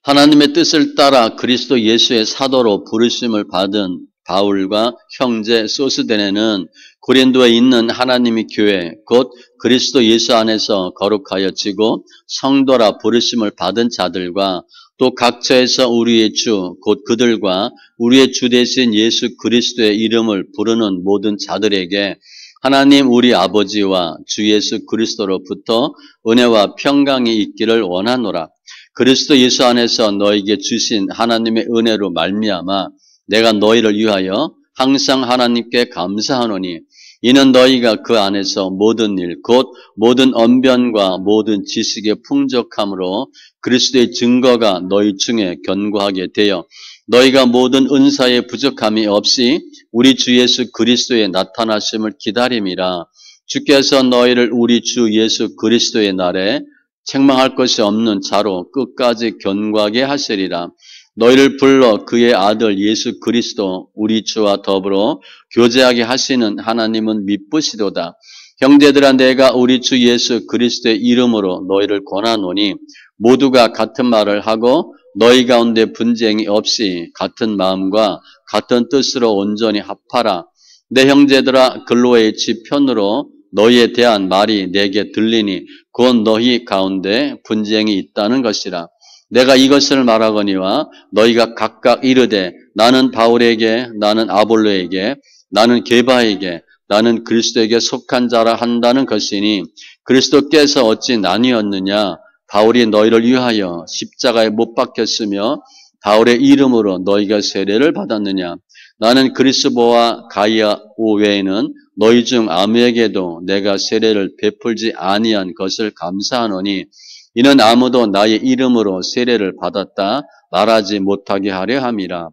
하나님의 뜻을 따라 그리스도 예수의 사도로 부르심을 받은 바울과 형제 소스데네는 고린도에 있는 하나님의 교회 곧 그리스도 예수 안에서 거룩하여 지고 성도라 부르심을 받은 자들과 또 각처에서 우리의 주 곧 그들과 우리의 주 되신 예수 그리스도의 이름을 부르는 모든 자들에게 하나님 우리 아버지와 주 예수 그리스도로부터 은혜와 평강이 있기를 원하노라. 그리스도 예수 안에서 너에게 주신 하나님의 은혜로 말미암아 내가 너희를 위하여 항상 하나님께 감사하노니 이는 너희가 그 안에서 모든 일 곧 모든 언변과 모든 지식의 풍족함으로 그리스도의 증거가 너희 중에 견고하게 되어 너희가 모든 은사의 부족함이 없이 우리 주 예수 그리스도의 나타나심을 기다림이라. 주께서 너희를 우리 주 예수 그리스도의 날에 책망할 것이 없는 자로 끝까지 견고하게 하시리라. 너희를 불러 그의 아들 예수 그리스도 우리 주와 더불어 교제하게 하시는 하나님은 미쁘시도다. 형제들아 내가 우리 주 예수 그리스도의 이름으로 너희를 권하노니 모두가 같은 말을 하고 너희 가운데 분쟁이 없이 같은 마음과 같은 뜻으로 온전히 합하라. 내 형제들아 글로의 지 편으로 너희에 대한 말이 내게 들리니 곧 너희 가운데 분쟁이 있다는 것이라. 내가 이것을 말하거니와 너희가 각각 이르되 나는 바울에게 나는 아볼로에게 나는 게바에게 나는 그리스도에게 속한 자라 한다는 것이니 그리스도께서 어찌 나뉘었느냐. 바울이 너희를 위하여 십자가에 못 박혔으며 바울의 이름으로 너희가 세례를 받았느냐. 나는 그리스보와 가이아오 외에는 너희 중 아무에게도 내가 세례를 베풀지 아니한 것을 감사하노니 이는 아무도 나의 이름으로 세례를 받았다 말하지 못하게 하려 함이라.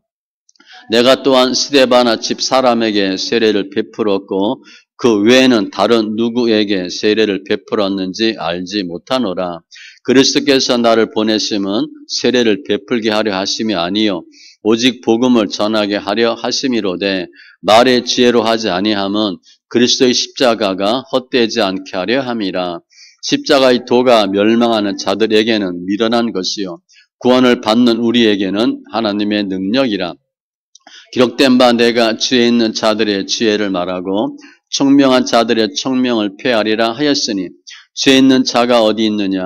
내가 또한 스데바나 집 사람에게 세례를 베풀었고 그 외에는 다른 누구에게 세례를 베풀었는지 알지 못하노라. 그리스도께서 나를 보내심은 세례를 베풀게 하려 하심이 아니요 오직 복음을 전하게 하려 하심이로되 말의 지혜로 하지 아니함은 그리스도의 십자가가 헛되지 않게 하려 함이라. 십자가의 도가 멸망하는 자들에게는 미련한 것이요 구원을 받는 우리에게는 하나님의 능력이라. 기록된 바 내가 지혜 있는 자들의 지혜를 말하고 총명한 자들의 총명을 폐하리라 하였으니 지혜 있는 자가 어디 있느냐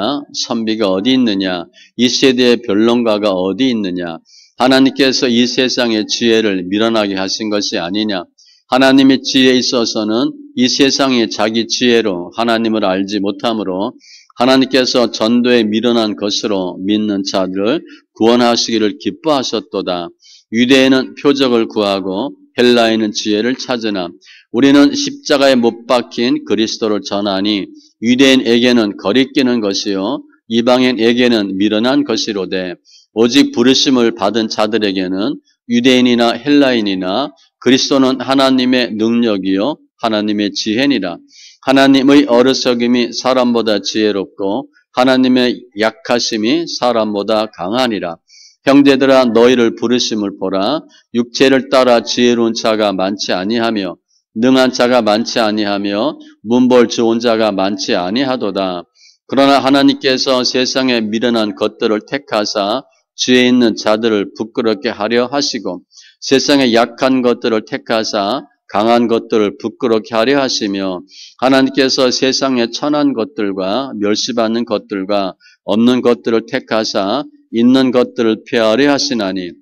선비가 어디 있느냐 이 세대의 변론가가 어디 있느냐. 하나님께서 이 세상의 지혜를 미련하게 하신 것이 아니냐. 하나님의 지혜에 있어서는 이 세상의 자기 지혜로 하나님을 알지 못하므로 하나님께서 전도에 미련한 것으로 믿는 자들을 구원하시기를 기뻐하셨도다. 유대인은 표적을 구하고 헬라인은 지혜를 찾으나 우리는 십자가에 못 박힌 그리스도를 전하니 유대인에게는 거리끼는 것이요 이방인에게는 미련한 것이로되 오직 부르심을 받은 자들에게는 유대인이나 헬라인이나 그리스도는 하나님의 능력이요 하나님의 지혜니라. 하나님의 어리석음이 사람보다 지혜롭고 하나님의 약하심이 사람보다 강하니라. 형제들아 너희를 부르심을 보라. 육체를 따라 지혜로운 자가 많지 아니하며 능한 자가 많지 아니하며 문벌 좋은 자가 많지 아니하도다. 그러나 하나님께서 세상에 미련한 것들을 택하사 지혜 있는 자들을 부끄럽게 하려 하시고 세상에 약한 것들을 택하사 강한 것들을 부끄럽게 하려 하시며 하나님께서 세상에 천한 것들과 멸시받는 것들과 없는 것들을 택하사 있는 것들을 폐하려 하시나니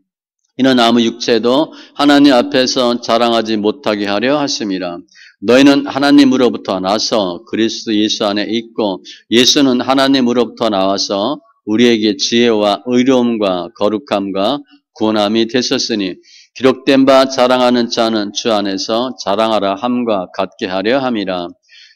이는 아무 육체도 하나님 앞에서 자랑하지 못하게 하려 하심이라. 너희는 하나님으로부터 나서 그리스도 예수 안에 있고 예수는 하나님으로부터 나와서 우리에게 지혜와 의로움과 거룩함과 구원함이 되셨으니 기록된 바 자랑하는 자는 주 안에서 자랑하라 함과 같게 하려 함이라.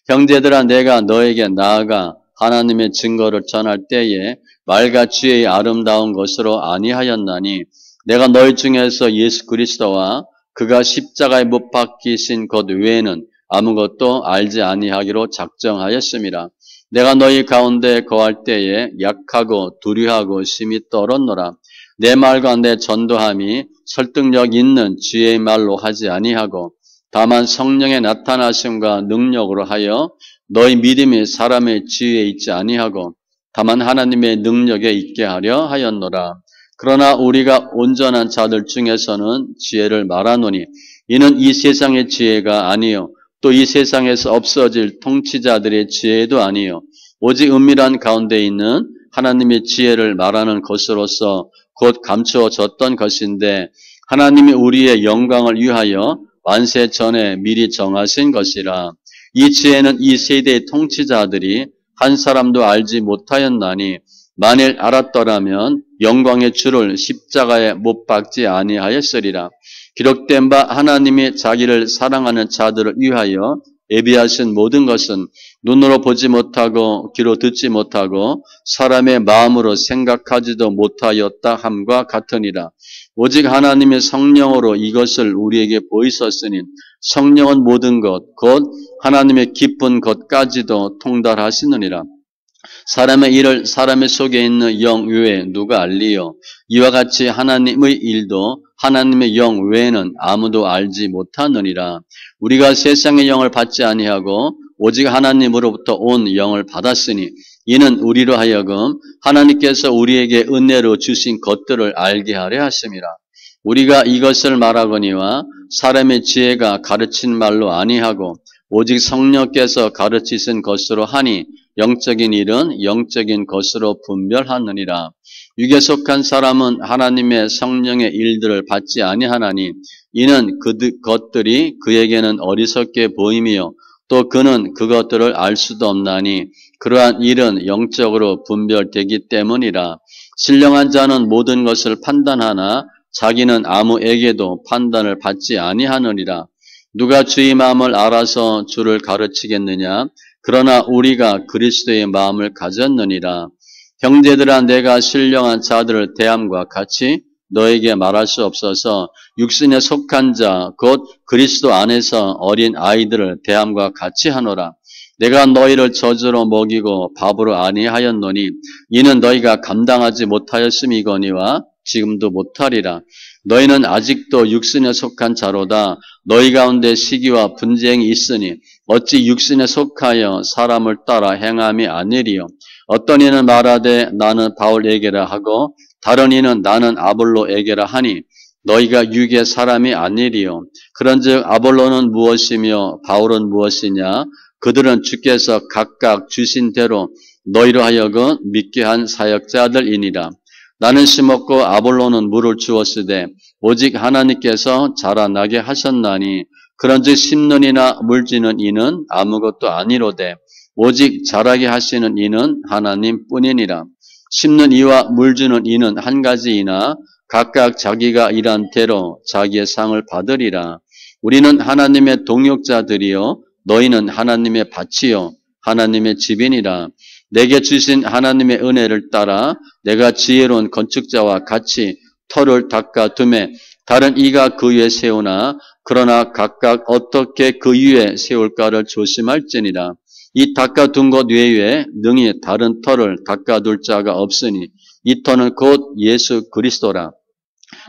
형제들아 내가 너에게 나아가 하나님의 증거를 전할 때에 말과 지혜의 아름다운 것으로 아니하였나니 내가 너희 중에서 예수 그리스도와 그가 십자가에 못 박히신 것 외에는 아무것도 알지 아니하기로 작정하였음이라. 내가 너희 가운데 거할 때에 약하고 두려하고 심히 떨었노라. 내 말과 내 전도함이 설득력 있는 지혜의 말로 하지 아니하고 다만 성령의 나타나심과 능력으로 하여 너희 믿음이 사람의 지혜에 있지 아니하고 다만 하나님의 능력에 있게 하려 하였노라. 그러나 우리가 온전한 자들 중에서는 지혜를 말하노니 이는 이 세상의 지혜가 아니요 또 이 세상에서 없어질 통치자들의 지혜도 아니요 오직 은밀한 가운데 있는 하나님의 지혜를 말하는 것으로서 곧 감추어졌던 것인데 하나님이 우리의 영광을 위하여 완세 전에 미리 정하신 것이라. 이 지혜는 이 세대의 통치자들이 한 사람도 알지 못하였나니 만일 알았더라면 영광의 주를 십자가에 못 박지 아니하였으리라. 기록된 바 하나님이 자기를 사랑하는 자들을 위하여 예비하신 모든 것은 눈으로 보지 못하고 귀로 듣지 못하고 사람의 마음으로 생각하지도 못하였다 함과 같으니라. 오직 하나님의 성령으로 이것을 우리에게 보이셨으니 성령은 모든 것 곧 하나님의 깊은 것까지도 통달하시느니라. 사람의 일을 사람의 속에 있는 영 외에 누가 알리요? 이와 같이 하나님의 일도 하나님의 영 외에는 아무도 알지 못하느니라. 우리가 세상의 영을 받지 아니하고 오직 하나님으로부터 온 영을 받았으니 이는 우리로 하여금 하나님께서 우리에게 은혜로 주신 것들을 알게 하려 하심이라. 우리가 이것을 말하거니와 사람의 지혜가 가르친 말로 아니하고 오직 성령께서 가르치신 것으로 하니 영적인 일은 영적인 것으로 분별하느니라. 육에 속한 사람은 하나님의 성령의 일들을 받지 아니하나니 이는 그것들이 그에게는 어리석게 보임이요 또 그는 그것들을 알 수도 없나니 그러한 일은 영적으로 분별되기 때문이라. 신령한 자는 모든 것을 판단하나 자기는 아무에게도 판단을 받지 아니하느니라. 누가 주의 마음을 알아서 주를 가르치겠느냐? 그러나 우리가 그리스도의 마음을 가졌느니라. 형제들아 내가 신령한 자들을 대함과 같이 너에게 말할 수 없어서 육신에 속한 자 곧 그리스도 안에서 어린 아이들을 대함과 같이 하노라. 내가 너희를 젖으로 먹이고 밥으로 아니하였노니 이는 너희가 감당하지 못하였음이거니와 지금도 못하리라. 너희는 아직도 육신에 속한 자로다. 너희 가운데 시기와 분쟁이 있으니 어찌 육신에 속하여 사람을 따라 행함이 아니리요. 어떤 이는 말하되 나는 바울에게라 하고 다른 이는 나는 아볼로에게라 하니 너희가 육의 사람이 아니리요. 그런즉 아볼로는 무엇이며 바울은 무엇이냐? 그들은 주께서 각각 주신 대로 너희로 하여금 믿게 한 사역자들이니라. 나는 심었고 아볼로는 물을 주었으되 오직 하나님께서 자라나게 하셨나니 그런즉 심는 이나 물지는 이는 아무것도 아니로되 오직 자라게 하시는 이는 하나님뿐이니라. 심는 이와 물주는 이는 한 가지이나 각각 자기가 일한 대로 자기의 상을 받으리라. 우리는 하나님의 동역자들이요 너희는 하나님의 밭이요 하나님의 집이니라. 내게 주신 하나님의 은혜를 따라 내가 지혜로운 건축자와 같이 터를 닦아두매 다른 이가 그 위에 세우나 그러나 각각 어떻게 그 위에 세울까를 조심할지니라. 이 닦아둔 것 외에 능히 다른 터를 닦아둘 자가 없으니 이 터는 곧 예수 그리스도라.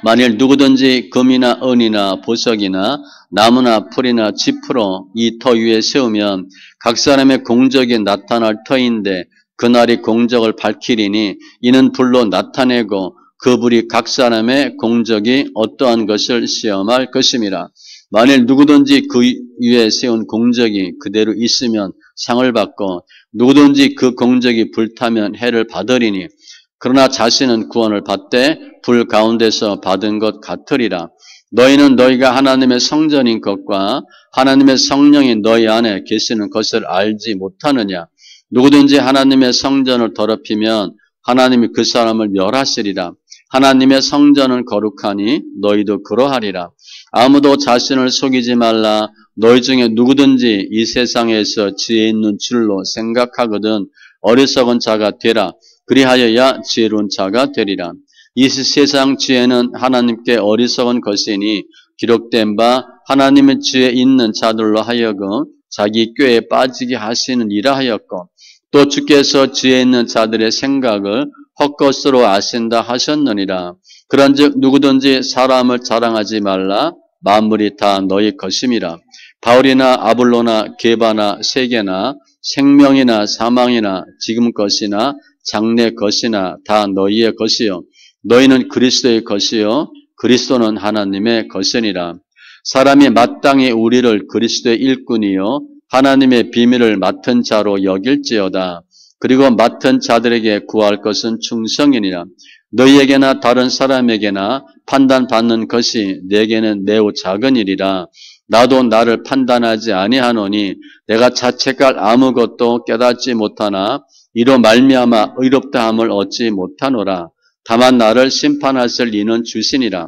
만일 누구든지 금이나 은이나 보석이나 나무나 풀이나 짚으로 이 터 위에 세우면 각 사람의 공적이 나타날 터인데 그날이 공적을 밝히리니 이는 불로 나타내고 그 불이 각 사람의 공적이 어떠한 것을 시험할 것임이라. 만일 누구든지 그 위에 세운 공적이 그대로 있으면 상을 받고 누구든지 그 공적이 불타면 해를 받으리니 그러나 자신은 구원을 받되 불 가운데서 받은 것 같으리라. 너희는 너희가 하나님의 성전인 것과 하나님의 성령이 너희 안에 계시는 것을 알지 못하느냐. 누구든지 하나님의 성전을 더럽히면 하나님이 그 사람을 멸하시리라. 하나님의 성전은 거룩하니 너희도 그러하리라. 아무도 자신을 속이지 말라. 너희 중에 누구든지 이 세상에서 지혜 있는 줄로 생각하거든 어리석은 자가 되라. 그리하여야 지혜로운 자가 되리라. 이 세상 지혜는 하나님께 어리석은 것이니 기록된 바 하나님의 지혜 있는 자들로 하여금 자기 꾀에 빠지게 하시느니라 하였고 또 주께서 지혜 있는 자들의 생각을 헛것으로 아신다 하셨느니라. 그런즉 누구든지 사람을 자랑하지 말라. 만물이 다 너희 것임이라. 바울이나 아볼로나 게바나 세계나 생명이나 사망이나 지금 것이나 장래 것이나 다 너희의 것이요 너희는 그리스도의 것이요 그리스도는 하나님의 것이니라. 사람이 마땅히 우리를 그리스도의 일꾼이요 하나님의 비밀을 맡은 자로 여길지어다. 그리고 맡은 자들에게 구할 것은 충성이니라. 너희에게나 다른 사람에게나 판단받는 것이 내게는 매우 작은 일이라. 나도 나를 판단하지 아니하노니 내가 자책할 아무것도 깨닫지 못하나 이로 말미암아 의롭다함을 얻지 못하노라. 다만 나를 심판하실 이는 주시니라.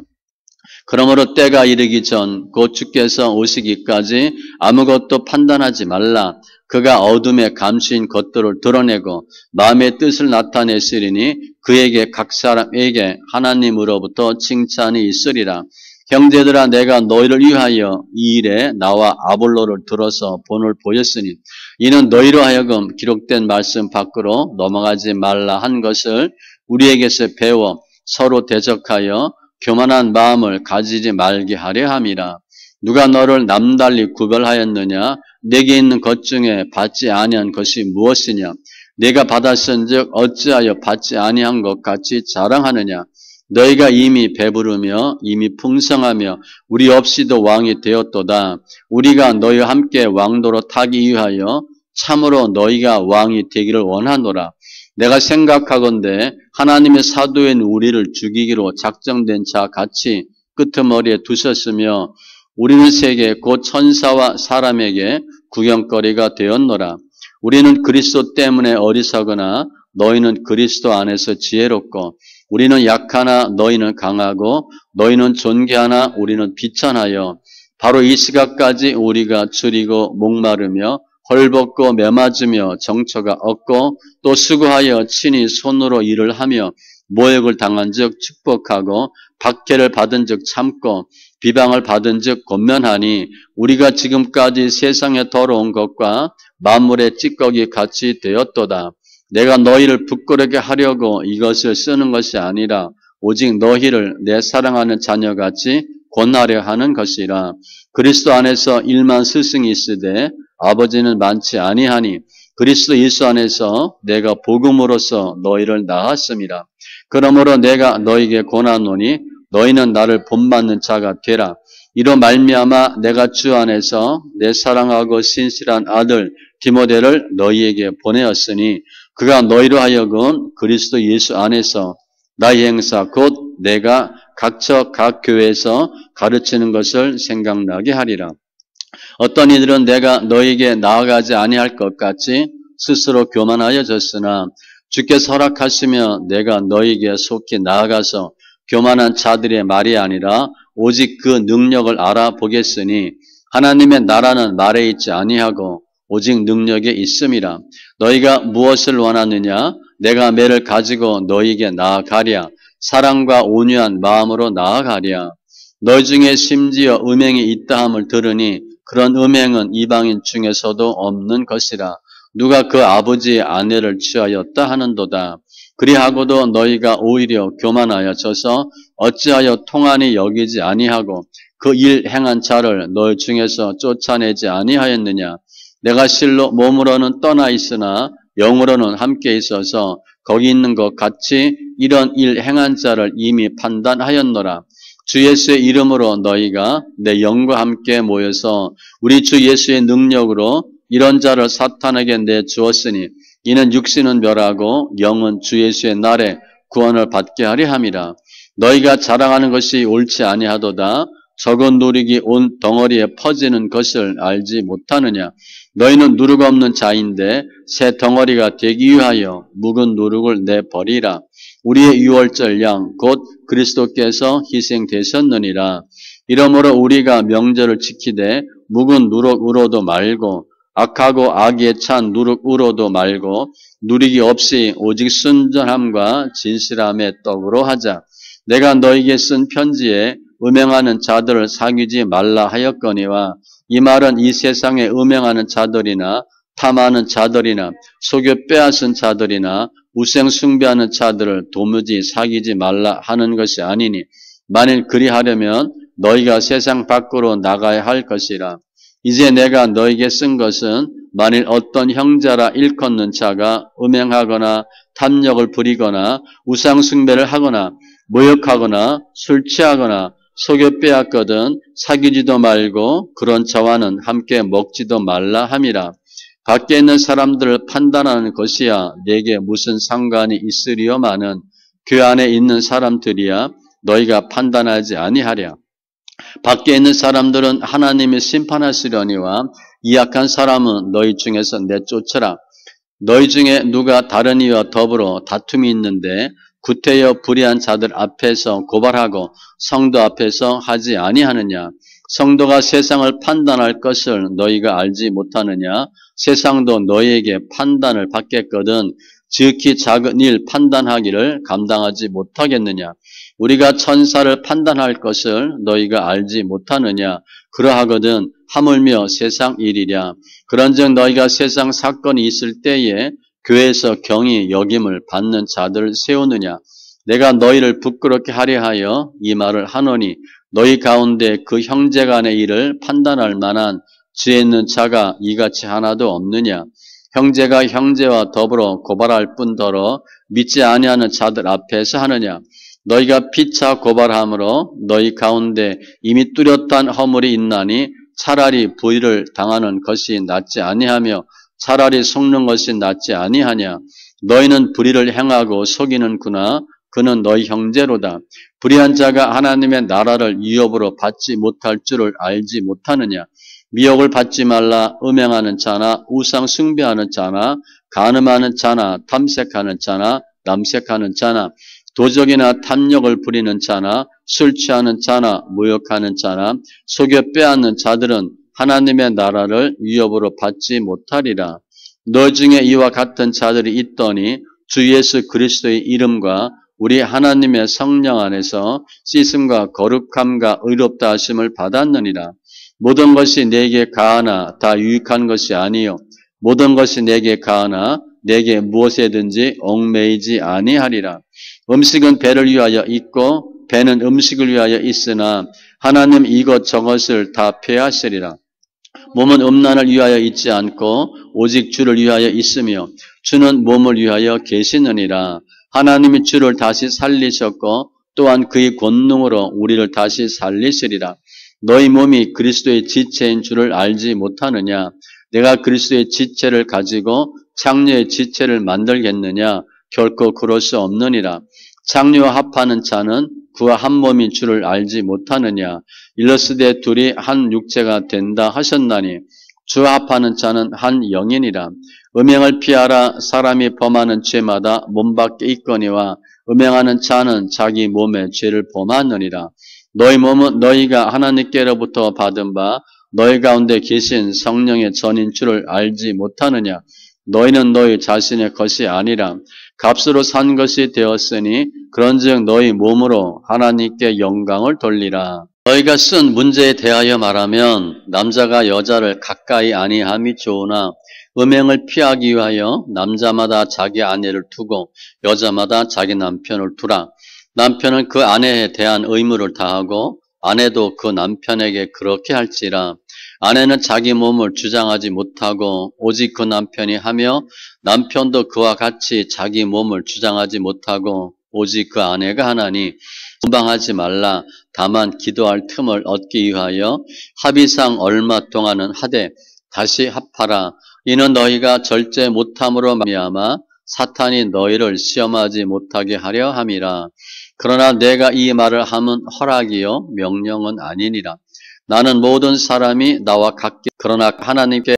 그러므로 때가 이르기 전 곧 주께서 오시기까지 아무것도 판단하지 말라. 그가 어둠에 감추인 것들을 드러내고 마음의 뜻을 나타내시리니 그에게 각 사람에게 하나님으로부터 칭찬이 있으리라. 형제들아, 내가 너희를 위하여 이 일에 나와 아볼로를 들어서 본을 보였으니 이는 너희로 하여금 기록된 말씀 밖으로 넘어가지 말라 한 것을 우리에게서 배워 서로 대적하여 교만한 마음을 가지지 말게 하려 함이라. 누가 너를 남달리 구별하였느냐? 내게 있는 것 중에 받지 아니한 것이 무엇이냐? 내가 받았은즉 어찌하여 받지 아니한 것 같이 자랑하느냐? 너희가 이미 배부르며 이미 풍성하며 우리 없이도 왕이 되었도다. 우리가 너희와 함께 왕도로 타기 위하여 참으로 너희가 왕이 되기를 원하노라. 내가 생각하건대 하나님의 사도인 우리를 죽이기로 작정된 자 같이 끄트머리에 두셨으며 우리는 세계 곧 천사와 사람에게 구경거리가 되었노라. 우리는 그리스도 때문에 어리석으나 너희는 그리스도 안에서 지혜롭고 우리는 약하나 너희는 강하고 너희는 존귀하나 우리는 비천하여 바로 이 시각까지 우리가 줄이고 목마르며 헐벗고 매맞으며 정처가 없고 또 수고하여 친히 손으로 일을 하며 모욕을 당한 즉 축복하고 박해를 받은 즉 참고 비방을 받은 즉 권면하니 우리가 지금까지 세상에 더러운 것과 만물의 찌꺼기 같이 되었도다. 내가 너희를 부끄럽게 하려고 이것을 쓰는 것이 아니라 오직 너희를 내 사랑하는 자녀같이 권하려 하는 것이라. 그리스도 안에서 일만 스승이 있으되 아버지는 많지 아니하니 그리스도 예수 안에서 내가 복음으로써 너희를 낳았음이라. 그러므로 내가 너희에게 권하노니 너희는 나를 본받는 자가 되라. 이로 말미암아 내가 주 안에서 내 사랑하고 신실한 아들 디모데를 너희에게 보내었으니 그가 너희로 하여금 그리스도 예수 안에서 나의 행사 곧 내가 각처 각 교회에서 가르치는 것을 생각나게 하리라. 어떤 이들은 내가 너희에게 나아가지 아니할 것 같이 스스로 교만하여졌으나 주께서 허락하시며 내가 너희에게 속히 나아가서 교만한 자들의 말이 아니라 오직 그 능력을 알아보겠으니 하나님의 나라는 말에 있지 아니하고 오직 능력에 있음이라. 너희가 무엇을 원하느냐? 내가 매를 가지고 너희에게 나아가랴. 사랑과 온유한 마음으로 나아가랴. 너희 중에 심지어 음행이 있다함을 들으니 그런 음행은 이방인 중에서도 없는 것이라. 누가 그 아버지의 아내를 취하였다 하는도다. 그리하고도 너희가 오히려 교만하여져서 어찌하여 통한이 여기지 아니하고 그 일 행한 자를 너희 중에서 쫓아내지 아니하였느냐. 내가 실로 몸으로는 떠나 있으나 영으로는 함께 있어서 거기 있는 것 같이 이런 일 행한 자를 이미 판단하였노라. 주 예수의 이름으로 너희가 내 영과 함께 모여서 우리 주 예수의 능력으로 이런 자를 사탄에게 내주었으니 이는 육신은 멸하고 영은 주 예수의 날에 구원을 받게 하려 함이라. 너희가 자랑하는 것이 옳지 아니하도다. 적은 누룩이 온 덩어리에 퍼지는 것을 알지 못하느냐. 너희는 누룩 없는 자인데 새 덩어리가 되기 위하여 묵은 누룩을 내버리라. 우리의 유월절 양 곧 그리스도께서 희생되셨느니라. 이러므로 우리가 명절을 지키되 묵은 누룩으로도 말고 악하고 악에 찬 누룩으로도 말고 누리기 없이 오직 순전함과 진실함의 떡으로 하자. 내가 너에게 쓴 편지에 음행하는 자들을 사귀지 말라 하였거니와 이 말은 이 세상에 음행하는 자들이나 탐하는 자들이나 속여 빼앗은 자들이나 우상 숭배하는 자들을 도무지 사귀지 말라 하는 것이 아니니 만일 그리하려면 너희가 세상 밖으로 나가야 할 것이라. 이제 내가 너에게 쓴 것은 만일 어떤 형제라 일컫는 자가 음행하거나 탐욕을 부리거나 우상 숭배를 하거나 모욕하거나 술 취하거나 속여 빼앗거든 사귀지도 말고 그런 자와는 함께 먹지도 말라 함이라. 밖에 있는 사람들을 판단하는 것이야 내게 무슨 상관이 있으리요마는 그 안에 있는 사람들이야 너희가 판단하지 아니하랴. 밖에 있는 사람들은 하나님이 심판하시려니와 이 악한 사람은 너희 중에서 내쫓으라. 너희 중에 누가 다른 이와 더불어 다툼이 있는데 구태여 불의한 자들 앞에서 고발하고 성도 앞에서 하지 아니하느냐. 성도가 세상을 판단할 것을 너희가 알지 못하느냐. 세상도 너희에게 판단을 받겠거든 지극히 작은 일 판단하기를 감당하지 못하겠느냐. 우리가 천사를 판단할 것을 너희가 알지 못하느냐. 그러하거든 하물며 세상 일이랴. 그런즉 너희가 세상 사건이 있을 때에 교회에서 경히 여김을 받는 자들을 세우느냐. 내가 너희를 부끄럽게 하려 하여 이 말을 하노니 너희 가운데 그 형제 간의 일을 판단할 만한 지혜 있는 자가 이같이 하나도 없느냐. 형제가 형제와 더불어 고발할 뿐더러 믿지 아니하는 자들 앞에서 하느냐. 너희가 피차 고발함으로 너희 가운데 이미 뚜렷한 허물이 있나니 차라리 불의를 당하는 것이 낫지 아니하며 차라리 속는 것이 낫지 아니하냐. 너희는 불의를 행하고 속이는구나. 그는 너희 형제로다. 불의한 자가 하나님의 나라를 위협으로 받지 못할 줄을 알지 못하느냐. 미혹을 받지 말라. 음행하는 자나 우상 숭배하는 자나 간음하는 자나 탐색하는 자나 남색하는 자나 도적이나 탐욕을 부리는 자나 술 취하는 자나 모욕하는 자나 속여 빼앗는 자들은 하나님의 나라를 위협으로 받지 못하리라. 너 중에 이와 같은 자들이 있더니 주 예수 그리스도의 이름과 우리 하나님의 성령 안에서 씻음과 거룩함과 의롭다 하심을 받았느니라. 모든 것이 내게 가하나 다 유익한 것이 아니요 모든 것이 내게 가하나 내게 무엇에든지 얽매이지 아니하리라. 음식은 배를 위하여 있고 배는 음식을 위하여 있으나 하나님 이것 저것을 다 폐하시리라. 몸은 음란을 위하여 있지 않고 오직 주를 위하여 있으며 주는 몸을 위하여 계시느니라. 하나님이 주를 다시 살리셨고 또한 그의 권능으로 우리를 다시 살리시리라. 너희 몸이 그리스도의 지체인 줄을 알지 못하느냐. 내가 그리스도의 지체를 가지고 창녀의 지체를 만들겠느냐. 결코 그럴 수 없느니라. 창녀와 합하는 자는 그와 한 몸인 줄을 알지 못하느냐. 일러스되 둘이 한 육체가 된다 하셨나니 주와 합하는 자는 한 영이니라. 음행을 피하라. 사람이 범하는 죄마다 몸 밖에 있거니와 음행하는 자는 자기 몸에 죄를 범하느니라. 너희 몸은 너희가 하나님께로부터 받은 바 너희 가운데 계신 성령의 전인 줄을 알지 못하느냐. 너희는 너희 자신의 것이 아니라 값으로 산 것이 되었으니 그런즉 너희 몸으로 하나님께 영광을 돌리라. 너희가 쓴 문제에 대하여 말하면 남자가 여자를 가까이 아니함이 좋으나 음행을 피하기 위하여 남자마다 자기 아내를 두고 여자마다 자기 남편을 두라. 남편은 그 아내에 대한 의무를 다하고 아내도 그 남편에게 그렇게 할지라. 아내는 자기 몸을 주장하지 못하고 오직 그 남편이 하며 남편도 그와 같이 자기 몸을 주장하지 못하고 오직 그 아내가 하나니 분방하지 말라. 다만 기도할 틈을 얻기 위하여 합의상 얼마 동안은 하되 다시 합하라. 이는 너희가 절제 못함으로 말미암아 사탄이 너희를 시험하지 못하게 하려 함이라. 그러나 내가 이 말을 함은 허락이요 명령은 아니니라. 나는 모든 사람이 나와 같게 그러나 하나님께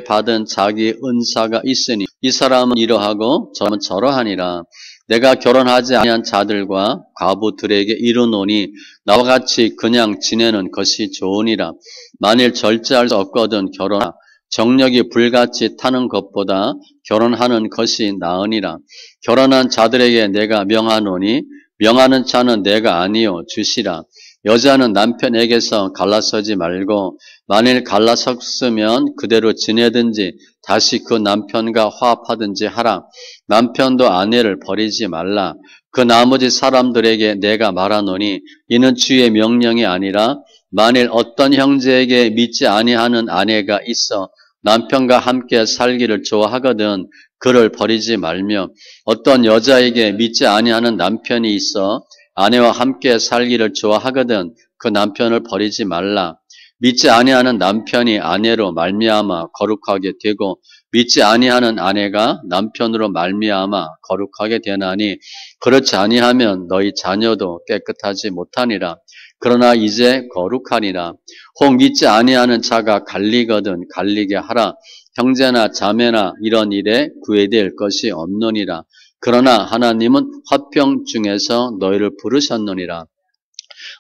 받은 자기 은사가 있으니 이 사람은 이러하고 저 사람은 저러하니라. 내가 결혼하지 아니한 자들과 과부들에게 이르노니 나와 같이 그냥 지내는 것이 좋으니라. 만일 절제할 수 없거든 결혼하라. 정력이 불같이 타는 것보다 결혼하는 것이 나으니라. 결혼한 자들에게 내가 명하노니 명하는 자는 내가 아니요 주시라. 여자는 남편에게서 갈라서지 말고 만일 갈라섰으면 그대로 지내든지 다시 그 남편과 화합하든지 하라. 남편도 아내를 버리지 말라. 그 나머지 사람들에게 내가 말하노니 이는 주의 명령이 아니라 만일 어떤 형제에게 믿지 아니하는 아내가 있어 남편과 함께 살기를 좋아하거든 그를 버리지 말며 어떤 여자에게 믿지 아니하는 남편이 있어 아내와 함께 살기를 좋아하거든 그 남편을 버리지 말라. 믿지 아니하는 남편이 아내로 말미암아 거룩하게 되고 믿지 아니하는 아내가 남편으로 말미암아 거룩하게 되나니 그렇지 아니하면 너희 자녀도 깨끗하지 못하니라. 그러나 이제 거룩하니라. 혹 믿지 아니하는 자가 갈리거든 갈리게 하라. 형제나 자매나 이런 일에 구애될 것이 없느니라. 그러나 하나님은 화평 중에서 너희를 부르셨느니라.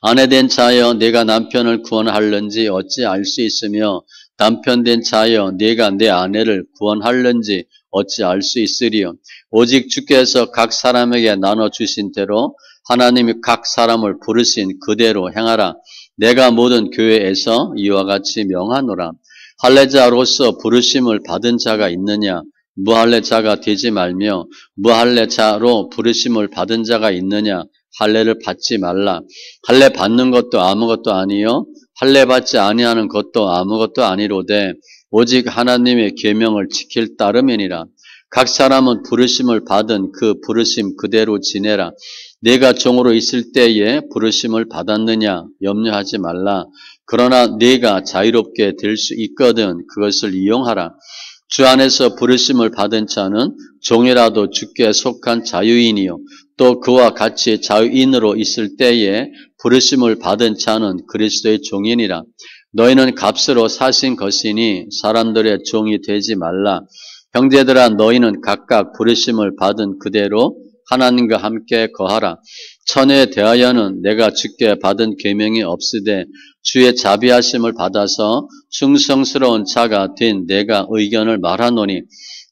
아내된 자여 내가 남편을 구원할는지 어찌 알 수 있으며 남편된 자여 내가 내 아내를 구원할는지 어찌 알 수 있으리요. 오직 주께서 각 사람에게 나눠주신 대로 하나님이 각 사람을 부르신 그대로 행하라. 내가 모든 교회에서 이와 같이 명하노라. 할례자로서 부르심을 받은 자가 있느냐? 무할례자가 되지 말며 무할례자로 부르심을 받은 자가 있느냐? 할례를 받지 말라. 할례 받는 것도 아무것도 아니요 할례 받지 아니하는 것도 아무것도 아니로되 오직 하나님의 계명을 지킬 따름이니라. 각 사람은 부르심을 받은 그 부르심 그대로 지내라. 내가 종으로 있을 때에 부르심을 받았느냐 염려하지 말라. 그러나 내가 자유롭게 될 수 있거든 그것을 이용하라. 주 안에서 부르심을 받은 자는 종이라도 주께 속한 자유인이요 또 그와 같이 자유인으로 있을 때에 부르심을 받은 자는 그리스도의 종이니라. 너희는 값으로 사신 것이니 사람들의 종이 되지 말라. 형제들아 너희는 각각 부르심을 받은 그대로 하나님과 함께 거하라. 처녀에 대하여는 내가 주께 받은 계명이 없으되 주의 자비하심을 받아서 충성스러운 자가 된 내가 의견을 말하노니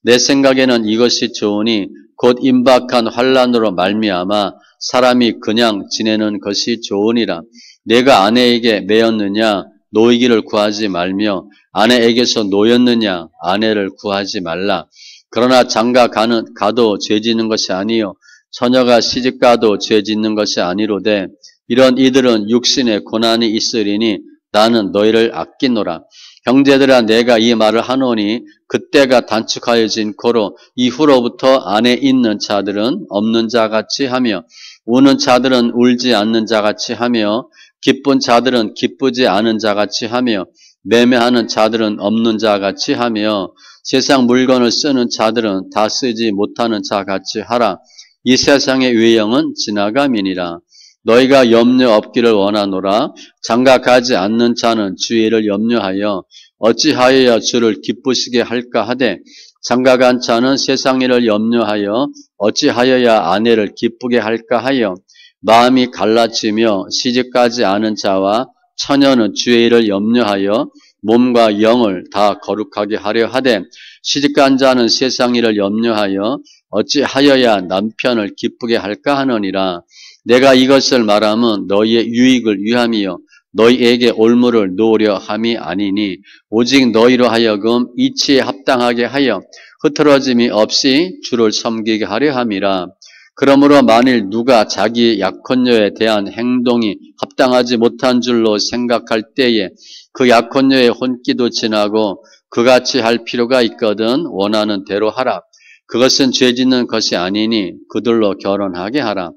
내 생각에는 이것이 좋으니 곧 임박한 환난으로 말미암아 사람이 그냥 지내는 것이 좋으니라. 내가 아내에게 매였느냐 노이기를 구하지 말며 아내에게서 노였느냐 아내를 구하지 말라. 그러나 장가 가도 죄 짓는 것이 아니요 처녀가 시집가도 죄 짓는 것이 아니로되 이런 이들은 육신에 고난이 있으리니 나는 너희를 아끼노라. 형제들아 내가 이 말을 하노니 그때가 단축하여진 고로 이후로부터 안에 있는 자들은 없는 자같이 하며 우는 자들은 울지 않는 자같이 하며 기쁜 자들은 기쁘지 않은 자같이 하며 매매하는 자들은 없는 자같이 하며 세상 물건을 쓰는 자들은 다 쓰지 못하는 자같이 하라. 이 세상의 유행은 지나감이니라. 너희가 염려 없기를 원하노라. 장가 가지 않는 자는 주의를 염려하여 어찌하여야 주를 기쁘시게 할까 하되 장가 간 자는 세상 일을 염려하여 어찌하여야 아내를 기쁘게 할까 하여 마음이 갈라지며 시집가지 않은 자와 처녀는 주의 일을 염려하여 몸과 영을 다 거룩하게 하려 하되 시집간 자는 세상 일을 염려하여 어찌하여야 남편을 기쁘게 할까 하느니라. 내가 이것을 말하면 너희의 유익을 위함이요 너희에게 올무를 놓으려 함이 아니니 오직 너희로 하여금 이치에 합당하게 하여 흐트러짐이 없이 주를 섬기게 하려 함이라. 그러므로 만일 누가 자기의 약혼녀에 대한 행동이 합당하지 못한 줄로 생각할 때에 그 약혼녀의 혼기도 지나고 그같이 할 필요가 있거든 원하는 대로 하라. 그것은 죄 짓는 것이 아니니 그들로 결혼하게 하라.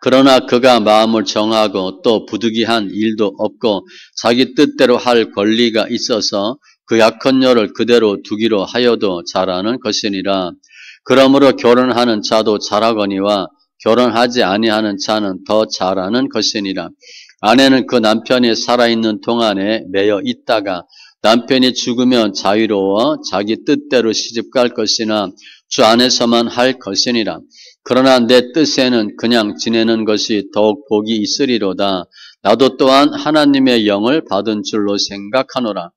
그러나 그가 마음을 정하고 또 부득이한 일도 없고 자기 뜻대로 할 권리가 있어서 그 약혼녀를 그대로 두기로 하여도 잘하는 것이니라. 그러므로 결혼하는 자도 잘하거니와 결혼하지 아니하는 자는 더 잘하는 것이니라. 아내는 그 남편이 살아있는 동안에 매여 있다가 남편이 죽으면 자유로워 자기 뜻대로 시집갈 것이나 주 안에서만 할 것이니라. 그러나 내 뜻에는 그냥 지내는 것이 더욱 복이 있으리로다. 나도 또한 하나님의 영을 받은 줄로 생각하노라.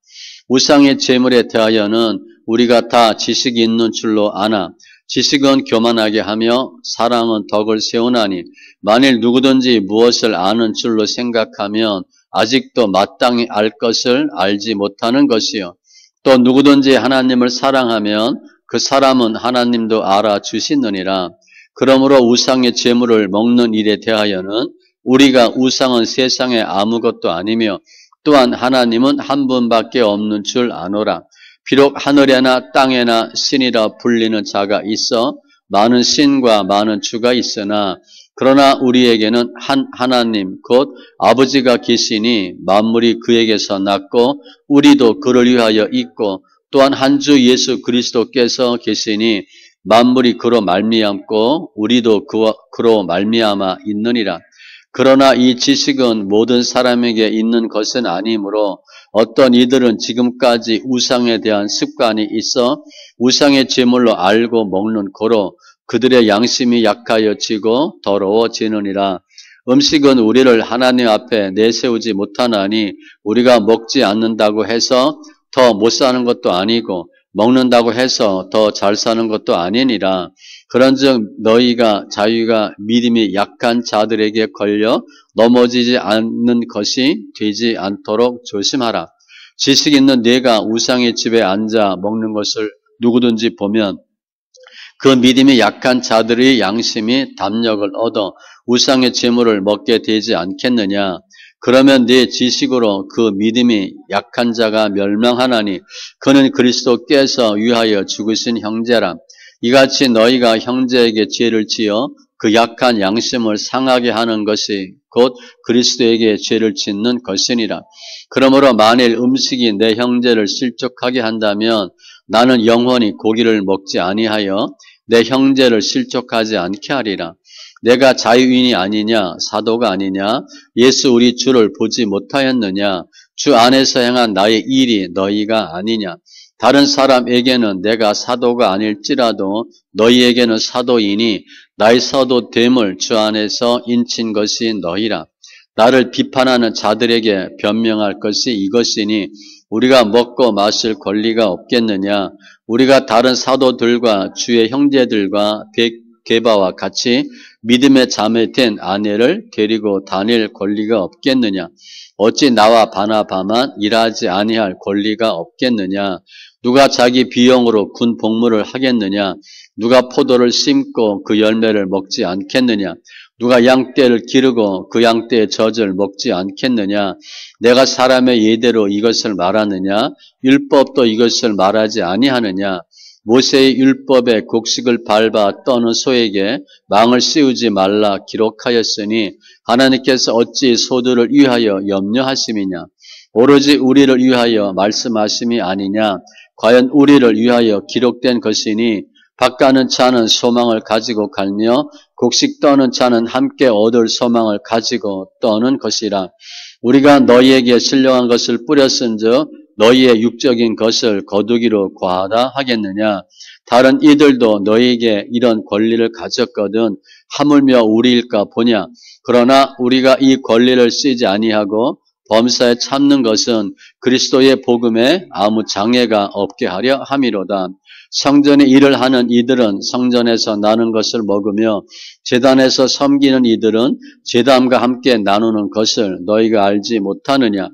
우상의 제물에 대하여는 우리가 다 지식이 있는 줄로 아나 지식은 교만하게 하며 사랑은 덕을 세우나니 만일 누구든지 무엇을 아는 줄로 생각하면 아직도 마땅히 알 것을 알지 못하는 것이요. 또 누구든지 하나님을 사랑하면 그 사람은 하나님도 알아주시느니라. 그러므로 우상의 제물을 먹는 일에 대하여는 우리가 우상은 세상에 아무것도 아니며 또한 하나님은 한 분밖에 없는 줄 아노라. 비록 하늘에나 땅에나 신이라 불리는 자가 있어 많은 신과 많은 주가 있으나 그러나 우리에게는 한 하나님 곧 아버지가 계시니 만물이 그에게서 났고 우리도 그를 위하여 있고 또한 한 주 예수 그리스도께서 계시니 만물이 그로 말미암고 우리도 그로 말미암아 있느니라. 그러나 이 지식은 모든 사람에게 있는 것은 아니므로 어떤 이들은 지금까지 우상에 대한 습관이 있어 우상의 제물로 알고 먹는 고로 그들의 양심이 약하여지고 더러워지느니라. 음식은 우리를 하나님 앞에 내세우지 못하나니 우리가 먹지 않는다고 해서 더 못 사는 것도 아니고 먹는다고 해서 더 잘 사는 것도 아니니라. 그런즉 너희가 자유가 믿음이 약한 자들에게 걸려 넘어지지 않는 것이 되지 않도록 조심하라. 지식 있는 네가 우상의 집에 앉아 먹는 것을 누구든지 보면 그 믿음이 약한 자들의 양심이 담력을 얻어 우상의 제물을 먹게 되지 않겠느냐. 그러면 네 지식으로 그 믿음이 약한 자가 멸망하나니 그는 그리스도께서 위하여 죽으신 형제라. 이같이 너희가 형제에게 죄를 지어 그 약한 양심을 상하게 하는 것이 곧 그리스도에게 죄를 짓는 것이니라. 그러므로 만일 음식이 내 형제를 실족하게 한다면 나는 영원히 고기를 먹지 아니하여 내 형제를 실족하지 않게 하리라. 내가 자유인이 아니냐 사도가 아니냐 예수 우리 주를 보지 못하였느냐 주 안에서 행한 나의 일이 너희가 아니냐. 다른 사람에게는 내가 사도가 아닐지라도 너희에게는 사도이니 나의 사도됨을 주 안에서 인친 것이 너희라. 나를 비판하는 자들에게 변명할 것이 이것이니 우리가 먹고 마실 권리가 없겠느냐. 우리가 다른 사도들과 주의 형제들과 게바와 같이 믿음의 자매 된 아내를 데리고 다닐 권리가 없겠느냐. 어찌 나와 바나바만 일하지 아니할 권리가 없겠느냐. 누가 자기 비용으로 군 복무를 하겠느냐. 누가 포도를 심고 그 열매를 먹지 않겠느냐. 누가 양떼를 기르고 그 양떼의 젖을 먹지 않겠느냐. 내가 사람의 예대로 이것을 말하느냐. 율법도 이것을 말하지 아니하느냐. 모세의 율법에 곡식을 밟아 떠는 소에게 망을 씌우지 말라 기록하였으니 하나님께서 어찌 소들을 위하여 염려하심이냐. 오로지 우리를 위하여 말씀하심이 아니냐. 과연 우리를 위하여 기록된 것이니 밭가는 자는 소망을 가지고 갈며 곡식 떠는 자는 함께 얻을 소망을 가지고 떠는 것이라. 우리가 너희에게 신령한 것을 뿌렸은즉 너희의 육적인 것을 거두기로 과하다 하겠느냐. 다른 이들도 너희에게 이런 권리를 가졌거든 하물며 우리일까 보냐. 그러나 우리가 이 권리를 쓰지 아니하고 범사에 참는 것은 그리스도의 복음에 아무 장애가 없게 하려 함이로다. 성전의 일을 하는 이들은 성전에서 나는 것을 먹으며 제단에서 섬기는 이들은 제단과 함께 나누는 것을 너희가 알지 못하느냐.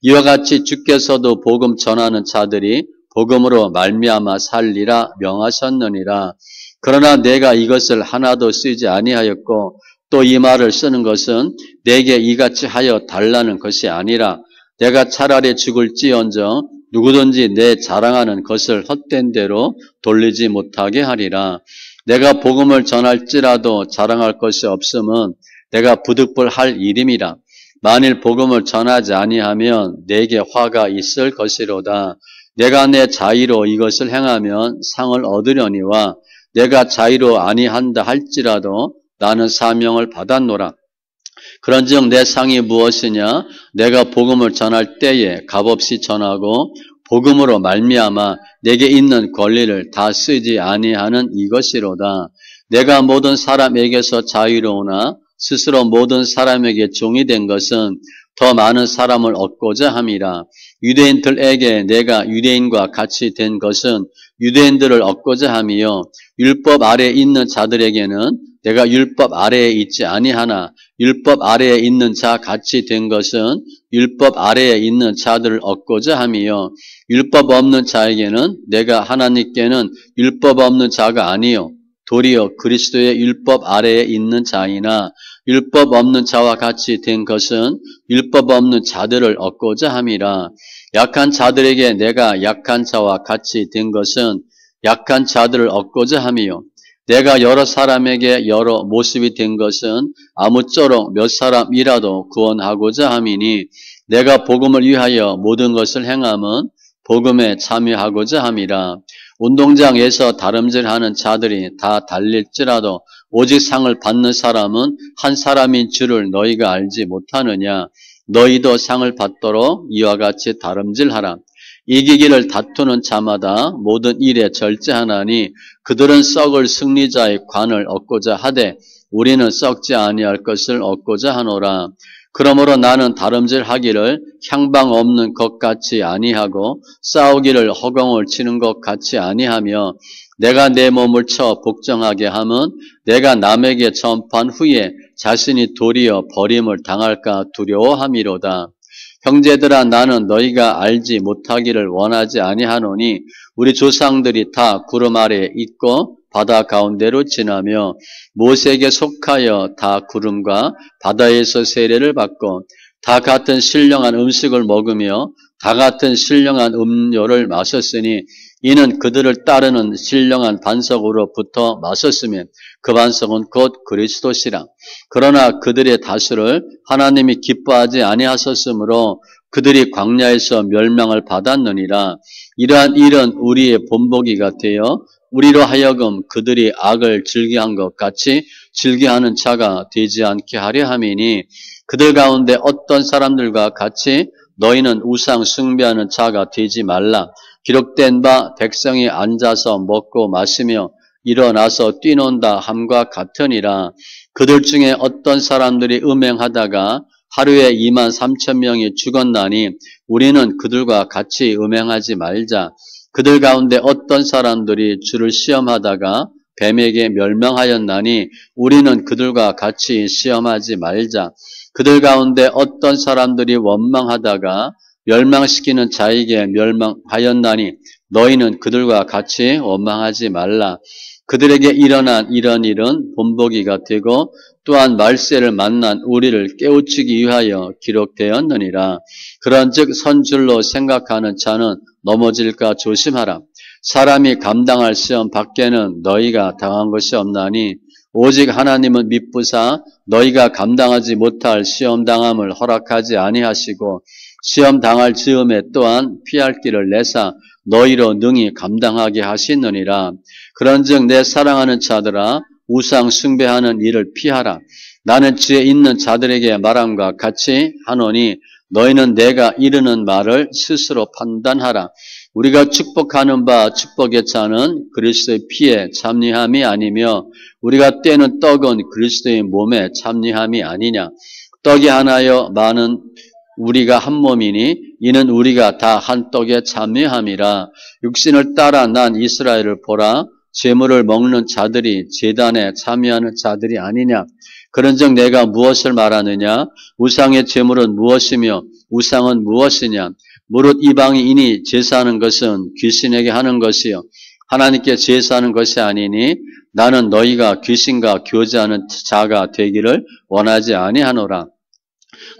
이와 같이 주께서도 복음 전하는 자들이 복음으로 말미암아 살리라 명하셨느니라. 그러나 내가 이것을 하나도 쓰지 아니하였고 또 이 말을 쓰는 것은 내게 이같이 하여 달라는 것이 아니라 내가 차라리 죽을지언정 누구든지 내 자랑하는 것을 헛된 대로 돌리지 못하게 하리라. 내가 복음을 전할지라도 자랑할 것이 없음은 내가 부득불할 일임이라. 만일 복음을 전하지 아니하면 내게 화가 있을 것이로다. 내가 내 자의로 이것을 행하면 상을 얻으려니와 내가 자의로 아니한다 할지라도 나는 사명을 받았노라. 그런즉 내 상이 무엇이냐? 내가 복음을 전할 때에 값없이 전하고 복음으로 말미암아 내게 있는 권리를 다 쓰지 아니하는 이것이로다. 내가 모든 사람에게서 자유로우나 스스로 모든 사람에게 종이 된 것은 더 많은 사람을 얻고자 함이라. 유대인들에게 내가 유대인과 같이 된 것은 유대인들을 얻고자 함이요 율법 아래에 있는 자들에게는 내가 율법 아래에 있지 아니하나 율법 아래에 있는 자 같이 된 것은 율법 아래에 있는 자들을 얻고자 함이요 율법 없는 자에게는 내가 하나님께는 율법 없는 자가 아니요 도리어 그리스도의 율법 아래에 있는 자이나 율법 없는 자와 같이 된 것은 율법 없는 자들을 얻고자 함이라. 약한 자들에게 내가 약한 자와 같이 된 것은 약한 자들을 얻고자 함이요. 내가 여러 사람에게 여러 모습이 된 것은 아무쪼록 몇 사람이라도 구원하고자 함이니 내가 복음을 위하여 모든 것을 행함은 복음에 참여하고자 함이라. 운동장에서 다름질하는 자들이 다 달릴지라도 오직 상을 받는 사람은 한 사람인 줄을 너희가 알지 못하느냐. 너희도 상을 받도록 이와 같이 다름질하라. 이기기를 다투는 자마다 모든 일에 절제하나니 그들은 썩을 승리자의 관을 얻고자 하되 우리는 썩지 아니할 것을 얻고자 하노라. 그러므로 나는 다름질하기를 향방 없는 것 같이 아니하고 싸우기를 허공을 치는 것 같이 아니하며 내가 내 몸을 쳐 복종하게 함은 내가 남에게 전파한 후에 자신이 도리어 버림을 당할까 두려워함이로다. 형제들아 나는 너희가 알지 못하기를 원하지 아니하노니 우리 조상들이 다 구름 아래에 있고 바다 가운데로 지나며 모세에게 속하여 다 구름과 바다에서 세례를 받고 다 같은 신령한 음식을 먹으며 다 같은 신령한 음료를 마셨으니 이는 그들을 따르는 신령한 반석으로부터 마셨으면 그 반석은 곧 그리스도시라. 그러나 그들의 다수를 하나님이 기뻐하지 아니하셨으므로 그들이 광야에서 멸망을 받았느니라. 이러한 일은 우리의 본보기가 되어 우리로 하여금 그들이 악을 즐겨한 것 같이 즐겨하는 자가 되지 않게 하려 함이니 그들 가운데 어떤 사람들과 같이 너희는 우상 숭배하는 자가 되지 말라. 기록된 바 백성이 앉아서 먹고 마시며 일어나서 뛰논다 함과 같으니라. 그들 중에 어떤 사람들이 음행하다가 하루에 23,000명이 죽었나니 우리는 그들과 같이 음행하지 말자. 그들 가운데 어떤 사람들이 주를 시험하다가 뱀에게 멸망하였나니 우리는 그들과 같이 시험하지 말자. 그들 가운데 어떤 사람들이 원망하다가 멸망시키는 자에게 멸망하였나니 너희는 그들과 같이 원망하지 말라. 그들에게 일어난 이런 일은 본보기가 되고 또한 말세를 만난 우리를 깨우치기 위하여 기록되었느니라. 그런즉 선줄로 생각하는 자는 넘어질까 조심하라. 사람이 감당할 시험 밖에는 너희가 당한 것이 없나니 오직 하나님은 미쁘사 너희가 감당하지 못할 시험 당함을 허락하지 아니하시고 시험 당할 즈음에 또한 피할 길을 내사 너희로 능히 감당하게 하시느니라. 그런즉 내 사랑하는 자들아 우상 숭배하는 일을 피하라. 나는 지혜 있는 자들에게 말함과 같이 하노니 너희는 내가 이르는 말을 스스로 판단하라. 우리가 축복하는 바 축복의 차는 그리스도의 피에 참여함이 아니며 우리가 떼는 떡은 그리스도의 몸에 참여함이 아니냐. 떡이 하나여 많은 우리가 한 몸이니 이는 우리가 다 한 떡에 참여함이라. 육신을 따라 난 이스라엘을 보라. 제물을 먹는 자들이 제단에 참여하는 자들이 아니냐. 그런즉 내가 무엇을 말하느냐. 우상의 제물은 무엇이며 우상은 무엇이냐. 무릇 이방인이 제사하는 것은 귀신에게 하는 것이요 하나님께 제사하는 것이 아니니 나는 너희가 귀신과 교제하는 자가 되기를 원하지 아니하노라.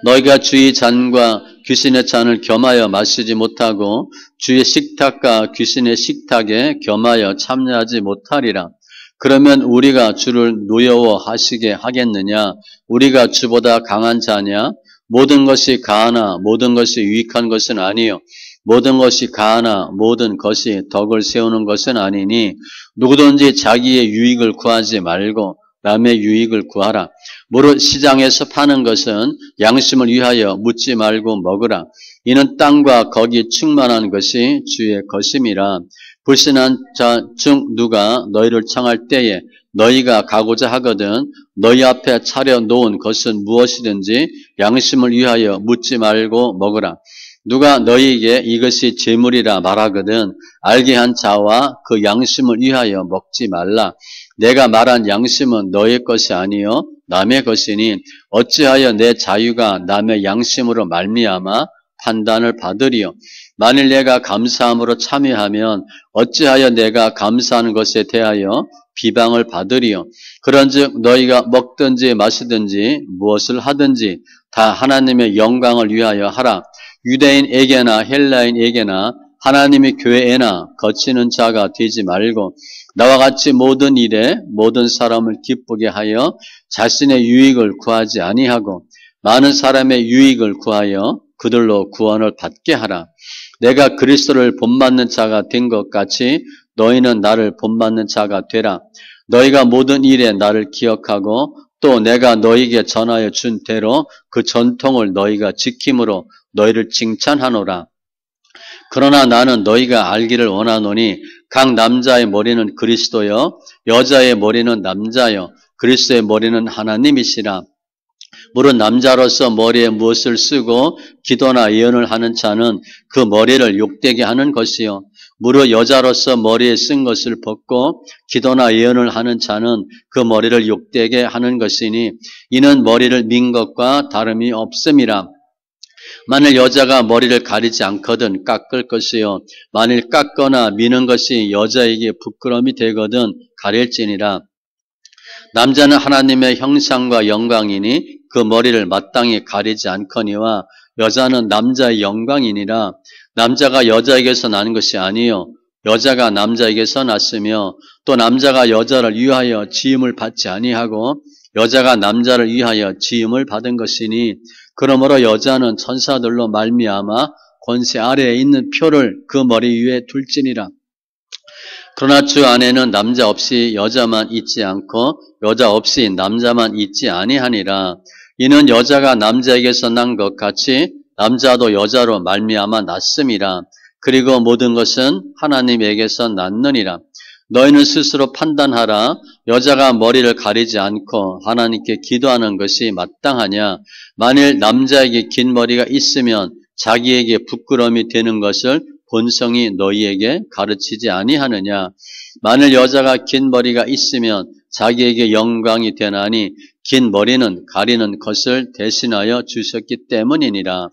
너희가 주의 잔과 귀신의 잔을 겸하여 마시지 못하고 주의 식탁과 귀신의 식탁에 겸하여 참여하지 못하리라. 그러면 우리가 주를 노여워하시게 하겠느냐? 우리가 주보다 강한 자냐? 모든 것이 가하나 모든 것이 유익한 것은 아니요 모든 것이 가하나 모든 것이 덕을 세우는 것은 아니니 누구든지 자기의 유익을 구하지 말고 남의 유익을 구하라. 무릇 시장에서 파는 것은 양심을 위하여 묻지 말고 먹으라. 이는 땅과 거기 충만한 것이 주의 것임이라. 불신한 자 중 누가 너희를 청할 때에 너희가 가고자 하거든 너희 앞에 차려놓은 것은 무엇이든지 양심을 위하여 묻지 말고 먹으라. 누가 너희에게 이것이 제물이라 말하거든 알게 한 자와 그 양심을 위하여 먹지 말라. 내가 말한 양심은 너의 것이 아니요 남의 것이니 어찌하여 내 자유가 남의 양심으로 말미암아 판단을 받으리요. 만일 내가 감사함으로 참여하면 어찌하여 내가 감사하는 것에 대하여 비방을 받으리요. 그런즉 너희가 먹든지 마시든지 무엇을 하든지 다 하나님의 영광을 위하여 하라. 유대인에게나 헬라인에게나 하나님의 교회에나 거치는 자가 되지 말고 나와 같이 모든 일에 모든 사람을 기쁘게 하여 자신의 유익을 구하지 아니하고 많은 사람의 유익을 구하여 그들로 구원을 받게 하라. 내가 그리스도를 본받는 자가 된 것 같이 너희는 나를 본받는 자가 되라. 너희가 모든 일에 나를 기억하고 또 내가 너희에게 전하여 준 대로 그 전통을 너희가 지킴으로 너희를 칭찬하노라. 그러나 나는 너희가 알기를 원하노니 각 남자의 머리는 그리스도여 여자의 머리는 남자여 그리스도의 머리는 하나님이시라. 물은 남자로서 머리에 무엇을 쓰고 기도나 예언을 하는 자는 그 머리를 욕되게 하는 것이요 무릇 여자로서 머리에 쓴 것을 벗고 기도나 예언을 하는 자는 그 머리를 욕되게 하는 것이니 이는 머리를 민 것과 다름이 없음이라. 만일 여자가 머리를 가리지 않거든 깎을 것이요 만일 깎거나 미는 것이 여자에게 부끄러움이 되거든 가릴지니라. 남자는 하나님의 형상과 영광이니 그 머리를 마땅히 가리지 않거니와 여자는 남자의 영광이니라. 남자가 여자에게서 나는 것이 아니요 여자가 남자에게서 났으며 또 남자가 여자를 위하여 지음을 받지 아니하고 여자가 남자를 위하여 지음을 받은 것이니 그러므로 여자는 천사들로 말미암아 권세 아래에 있는 표를 그 머리 위에 둘지니라. 그러나 주 안에는 남자 없이 여자만 있지 않고 여자 없이 남자만 있지 아니하니라. 이는 여자가 남자에게서 난 것 같이 남자도 여자로 말미암아 났음이라. 그리고 모든 것은 하나님에게서 났느니라. 너희는 스스로 판단하라. 여자가 머리를 가리지 않고 하나님께 기도하는 것이 마땅하냐. 만일 남자에게 긴 머리가 있으면 자기에게 부끄러움이 되는 것을 본성이 너희에게 가르치지 아니하느냐. 만일 여자가 긴 머리가 있으면 자기에게 영광이 되나니 긴 머리는 가리는 것을 대신하여 주셨기 때문이니라.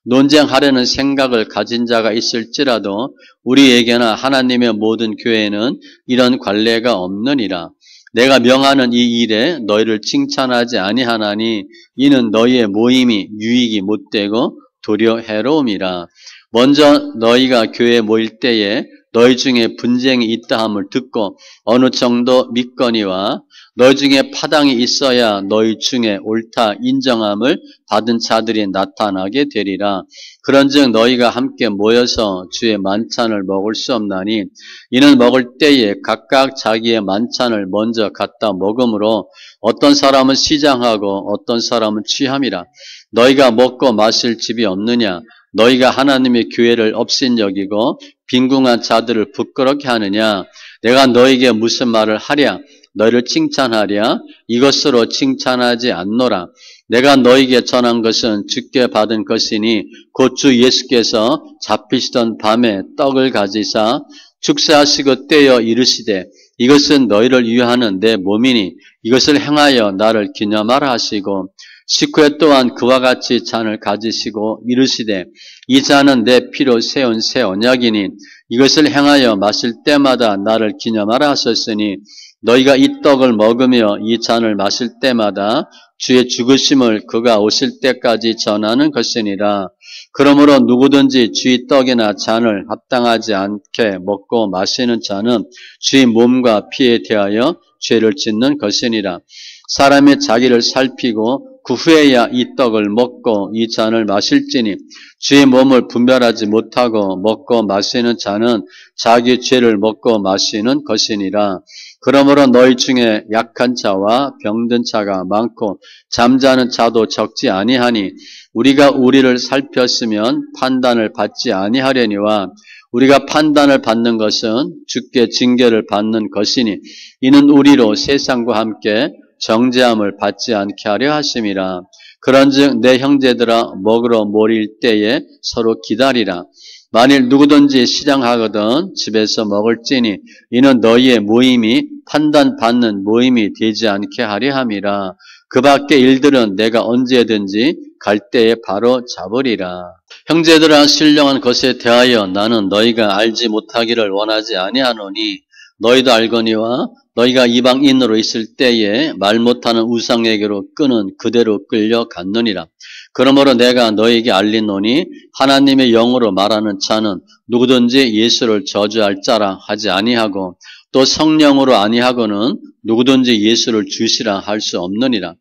논쟁하려는 생각을 가진 자가 있을지라도 우리에게나 하나님의 모든 교회에는 이런 관례가 없느니라. 내가 명하는 이 일에 너희를 칭찬하지 아니하나니 이는 너희의 모임이 유익이 못되고 도리어 해로움이라. 먼저 너희가 교회에 모일 때에 너희 중에 분쟁이 있다함을 듣고 어느 정도 믿거니와 너희 중에 파당이 있어야 너희 중에 옳다 인정함을 받은 자들이 나타나게 되리라. 그런즉 너희가 함께 모여서 주의 만찬을 먹을 수 없나니 이는 먹을 때에 각각 자기의 만찬을 먼저 갖다 먹으므로 어떤 사람은 시장하고 어떤 사람은 취함이라. 너희가 먹고 마실 집이 없느냐? 너희가 하나님의 교회를 업신여기고 빈궁한 자들을 부끄럽게 하느냐? 내가 너희에게 무슨 말을 하랴? 너희를 칭찬하랴? 이것으로 칭찬하지 않노라. 내가 너희에게 전한 것은 주께 받은 것이니 곧 주 예수께서 잡히시던 밤에 떡을 가지사 축사하시고 떼어 이르시되 이것은 너희를 위하는 내 몸이니 이것을 행하여 나를 기념하라 하시고 식후에 또한 그와 같이 잔을 가지시고 이르시되 이 잔은 내 피로 세운 새 언약이니 이것을 행하여 마실 때마다 나를 기념하라 하셨으니 너희가 이 떡을 먹으며 이 잔을 마실 때마다 주의 죽으심을 그가 오실 때까지 전하는 것이니라. 그러므로 누구든지 주의 떡이나 잔을 합당하지 않게 먹고 마시는 자는 주의 몸과 피에 대하여 죄를 짓는 것이니라. 사람이 자기를 살피고 그 후에야 이 떡을 먹고 이 잔을 마실지니 주의 몸을 분별하지 못하고 먹고 마시는 자는 자기 죄를 먹고 마시는 것이니라. 그러므로 너희 중에 약한 자와 병든 자가 많고 잠자는 자도 적지 아니하니 우리가 우리를 살폈으면 판단을 받지 아니하려니와 우리가 판단을 받는 것은 주께 징계를 받는 것이니 이는 우리로 세상과 함께 정죄함을 받지 않게 하려 하심이라. 그런즉 내 형제들아 먹으러 모일 때에 서로 기다리라. 만일 누구든지 시장하거든 집에서 먹을지니 이는 너희의 모임이 판단받는 모임이 되지 않게 하려 함이라. 그 밖의 일들은 내가 언제든지 갈 때에 바로 잡으리라. 형제들아 신령한 것에 대하여 나는 너희가 알지 못하기를 원하지 아니하노니 너희도 알거니와 너희가 이방인으로 있을 때에 말 못하는 우상에게로 끄는 그대로 끌려갔느니라. 그러므로 내가 너에게 알리노니 하나님의 영으로 말하는 자는 누구든지 예수를 저주할 자라 하지 아니하고 또 성령으로 아니하고는 누구든지 예수를 주시라 할 수 없느니라.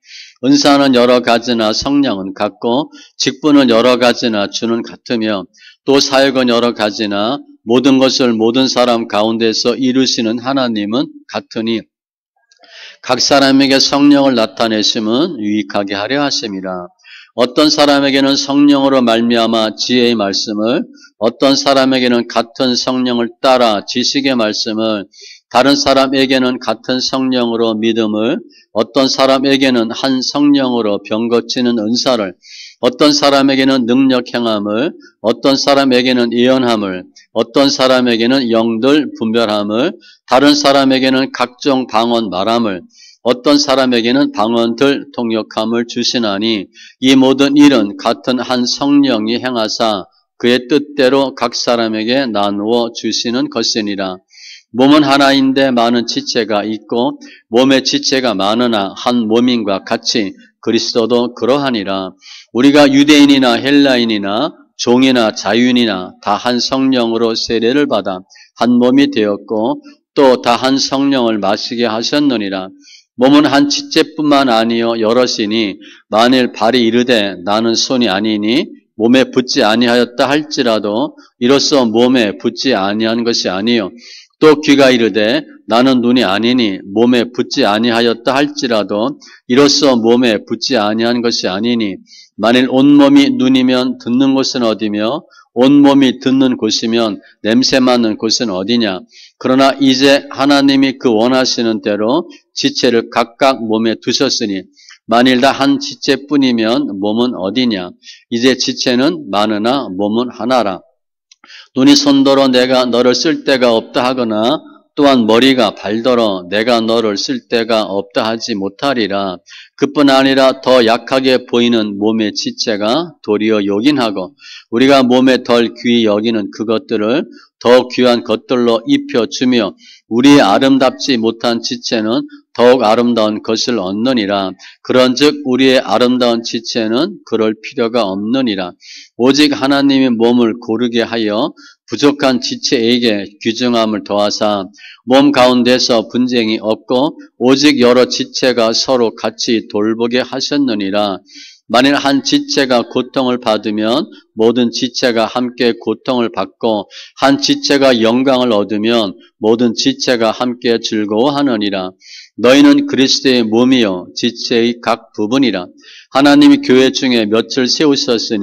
은사는 여러 가지나 성령은 같고 직분은 여러 가지나 주는 같으며 또 사역은 여러 가지나 모든 것을 모든 사람 가운데서 이루시는 하나님은 같으니 각 사람에게 성령을 나타내심은 유익하게 하려 하심이라. 어떤 사람에게는 성령으로 말미암아 지혜의 말씀을, 어떤 사람에게는 같은 성령을 따라 지식의 말씀을, 다른 사람에게는 같은 성령으로 믿음을, 어떤 사람에게는 한 성령으로 병 고치는 은사를, 어떤 사람에게는 능력 행함을, 어떤 사람에게는 예언함을, 어떤 사람에게는 영들 분별함을, 다른 사람에게는 각종 방언 말함을, 어떤 사람에게는 방언들 통역함을 주시나니 이 모든 일은 같은 한 성령이 행하사 그의 뜻대로 각 사람에게 나누어 주시는 것이니라. 몸은 하나인데 많은 지체가 있고 몸의 지체가 많으나 한 몸인과 같이 그리스도도 그러하니라. 우리가 유대인이나 헬라인이나 종이나 자유인이나 다 한 성령으로 세례를 받아 한 몸이 되었고 또 다 한 성령을 마시게 하셨느니라. 몸은 한 지체뿐만 아니요 여럿이니 만일 발이 이르되 나는 손이 아니니 몸에 붙지 아니하였다 할지라도 이로써 몸에 붙지 아니한 것이 아니요 또 귀가 이르되 나는 눈이 아니니 몸에 붙지 아니하였다 할지라도 이로써 몸에 붙지 아니한 것이 아니니 만일 온몸이 눈이면 듣는 곳은 어디며 온몸이 듣는 곳이면 냄새 맡는 곳은 어디냐. 그러나 이제 하나님이 그 원하시는 대로 지체를 각각 몸에 두셨으니 만일 다 한 지체뿐이면 몸은 어디냐. 이제 지체는 많으나 몸은 하나라. 눈이 손더러 내가 너를 쓸 데가 없다 하거나 또한 머리가 발더러 내가 너를 쓸 데가 없다 하지 못하리라. 그뿐 아니라 더 약하게 보이는 몸의 지체가 도리어 요긴하고 우리가 몸에 덜 귀히 여기는 그것들을 더 귀한 것들로 입혀주며 우리의 아름답지 못한 지체는 더욱 아름다운 것을 얻느니라. 그런즉 우리의 아름다운 지체는 그럴 필요가 없느니라. 오직 하나님이 몸을 고르게 하여 부족한 지체에게 귀중함을 더하사 몸 가운데서 분쟁이 없고 오직 여러 지체가 서로 같이 돌보게 하셨느니라. 만일 한 지체가 고통을 받으면 모든 지체가 함께 고통을 받고 한 지체가 영광을 얻으면 모든 지체가 함께 즐거워하느니라. 너희는 그리스도의 몸이요 지체의 각 부분이라. 하나님이 교회 중에 몇을 세우셨으니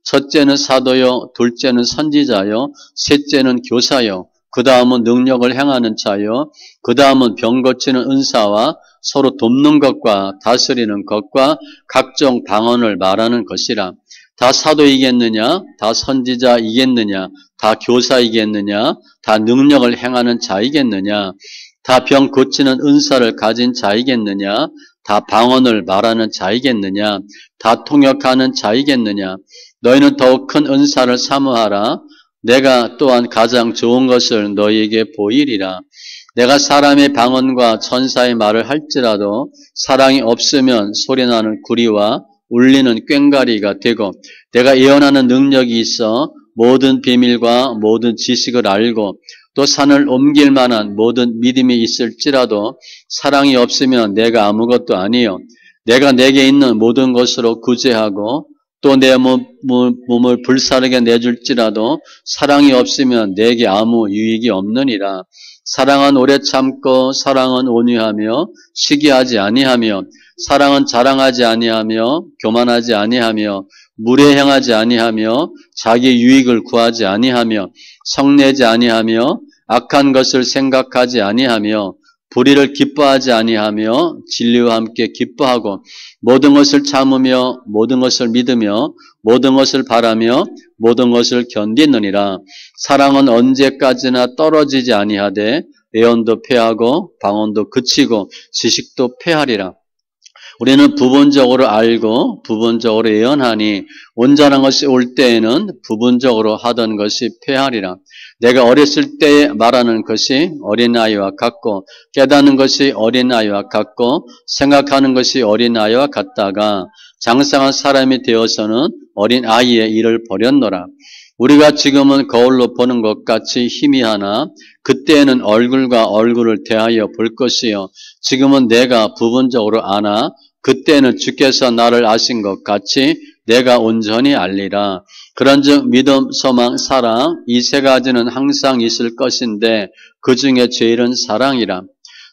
첫째는 사도요 둘째는 선지자요 셋째는 교사요 그 다음은 능력을 행하는 자요 그 다음은 병 고치는 은사와 서로 돕는 것과 다스리는 것과 각종 방언을 말하는 것이라. 다 사도이겠느냐? 다 선지자이겠느냐? 다 교사이겠느냐? 다 능력을 행하는 자이겠느냐? 다 병 고치는 은사를 가진 자이겠느냐? 다 방언을 말하는 자이겠느냐? 다 통역하는 자이겠느냐? 너희는 더욱 큰 은사를 사모하라. 내가 또한 가장 좋은 것을 너희에게 보이리라. 내가 사람의 방언과 천사의 말을 할지라도 사랑이 없으면 소리나는 구리와 울리는 꽹과리가 되고 내가 예언하는 능력이 있어 모든 비밀과 모든 지식을 알고 또 산을 옮길 만한 모든 믿음이 있을지라도 사랑이 없으면 내가 아무것도 아니요 내가 내게 있는 모든 것으로 구제하고 또 내 몸을 불사르게 내줄지라도 사랑이 없으면 내게 아무 유익이 없느니라. 사랑은 오래 참고 사랑은 온유하며 시기하지 아니하며 사랑은 자랑하지 아니하며 교만하지 아니하며 무례행하지 아니하며 자기 유익을 구하지 아니하며 성내지 아니하며 악한 것을 생각하지 아니하며 불의를 기뻐하지 아니하며 진리와 함께 기뻐하고 모든 것을 참으며 모든 것을 믿으며 모든 것을 바라며 모든 것을 견디느니라. 사랑은 언제까지나 떨어지지 아니하되 예언도 패하고 방언도 그치고 지식도 패하리라. 우리는 부분적으로 알고 부분적으로 예언하니 온전한 것이 올 때에는 부분적으로 하던 것이 패하리라. 내가 어렸을 때에 말하는 것이 어린아이와 같고 깨닫는 것이 어린아이와 같고 생각하는 것이 어린아이와 같다가 장성한 사람이 되어서는 어린 아이의 일을 버렸노라. 우리가 지금은 거울로 보는 것 같이 희미하나 그때에는 얼굴과 얼굴을 대하여 볼 것이요. 지금은 내가 부분적으로 아나 그때는 주께서 나를 아신 것 같이 내가 온전히 알리라. 그런즉 믿음, 소망, 사랑 이 세 가지는 항상 있을 것인데 그 중에 제일은 사랑이라.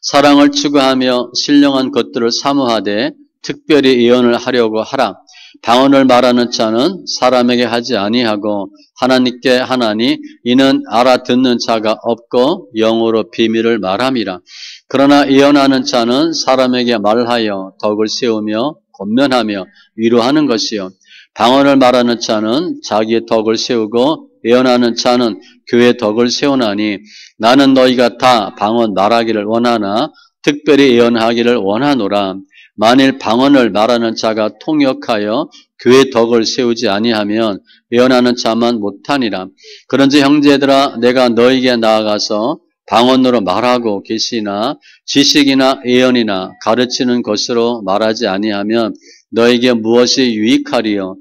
사랑을 추구하며 신령한 것들을 사모하되 특별히 예언을 하려고 하라. 방언을 말하는 자는 사람에게 하지 아니하고 하나님께 하나니 이는 알아듣는 자가 없고 영어로 비밀을 말함이라. 그러나 예언하는 자는 사람에게 말하여 덕을 세우며 권면하며 위로하는 것이요. 방언을 말하는 자는 자기의 덕을 세우고 예언하는 자는 교회의 덕을 세우나니 나는 너희가 다 방언 말하기를 원하나 특별히 예언하기를 원하노라. 만일 방언을 말하는 자가 통역하여 교회의 덕을 세우지 아니하면 예언하는 자만 못하니라. 그런지 형제들아 내가 너희에게 나아가서 방언으로 말하고 계시나 지식이나 예언이나 가르치는 것으로 말하지 아니하면 너에게 무엇이 유익하리요?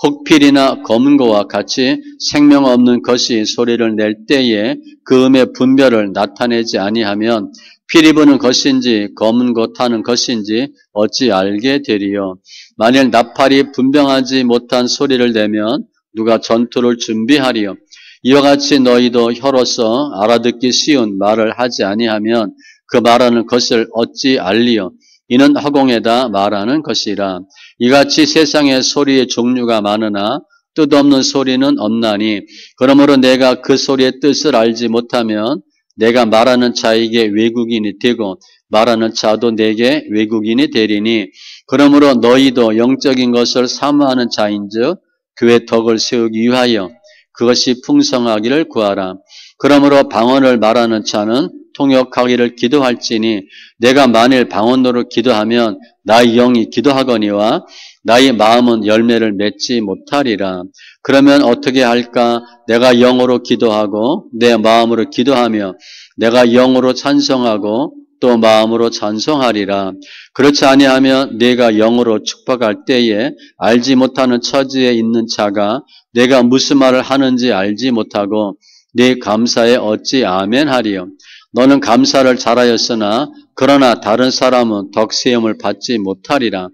혹필이나 검은 거와 같이 생명 없는 것이 소리를 낼 때에 그 음의 분별을 나타내지 아니하면 피리 부는 것인지 검은 것 하는 것인지 어찌 알게 되리요? 만일 나팔이 분명하지 못한 소리를 내면 누가 전투를 준비하리요? 이와 같이 너희도 혀로서 알아듣기 쉬운 말을 하지 아니하면 그 말하는 것을 어찌 알리요? 이는 허공에다 말하는 것이라. 이같이 세상에 소리의 종류가 많으나 뜻없는 소리는 없나니 그러므로 내가 그 소리의 뜻을 알지 못하면 내가 말하는 자에게 외국인이 되고 말하는 자도 내게 외국인이 되리니 그러므로 너희도 영적인 것을 사모하는 자인즉 교회 덕을 세우기 위하여 그것이 풍성하기를 구하라. 그러므로 방언을 말하는 자는 통역하기를 기도할지니 내가 만일 방언으로 기도하면 나의 영이 기도하거니와 나의 마음은 열매를 맺지 못하리라. 그러면 어떻게 할까? 내가 영으로 기도하고 내 마음으로 기도하며 내가 영으로 찬송하고 또 마음으로 찬송하리라. 그렇지 아니하면 내가 영으로 축복할 때에 알지 못하는 처지에 있는 자가 내가 무슨 말을 하는지 알지 못하고 네 감사에 어찌 아멘 하리요. 너는 감사를 잘하였으나 그러나 다른 사람은 덕세움을 받지 못하리라.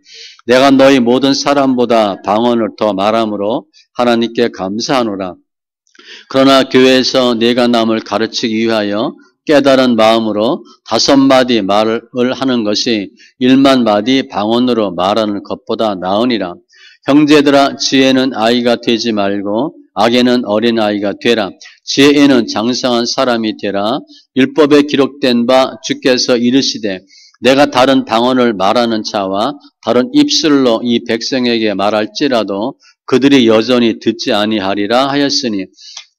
내가 너희 모든 사람보다 방언을 더 말함으로 하나님께 감사하노라. 그러나 교회에서 내가 남을 가르치기 위하여 깨달은 마음으로 5마디 말을 하는 것이 1만마디 방언으로 말하는 것보다 나으니라. 형제들아 지혜는 아이가 되지 말고 악에는 어린아이가 되라. 지혜에는 장성한 사람이 되라. 율법에 기록된 바 주께서 이르시되 내가 다른 방언을 말하는 자와 다른 입술로 이 백성에게 말할지라도 그들이 여전히 듣지 아니하리라 하였으니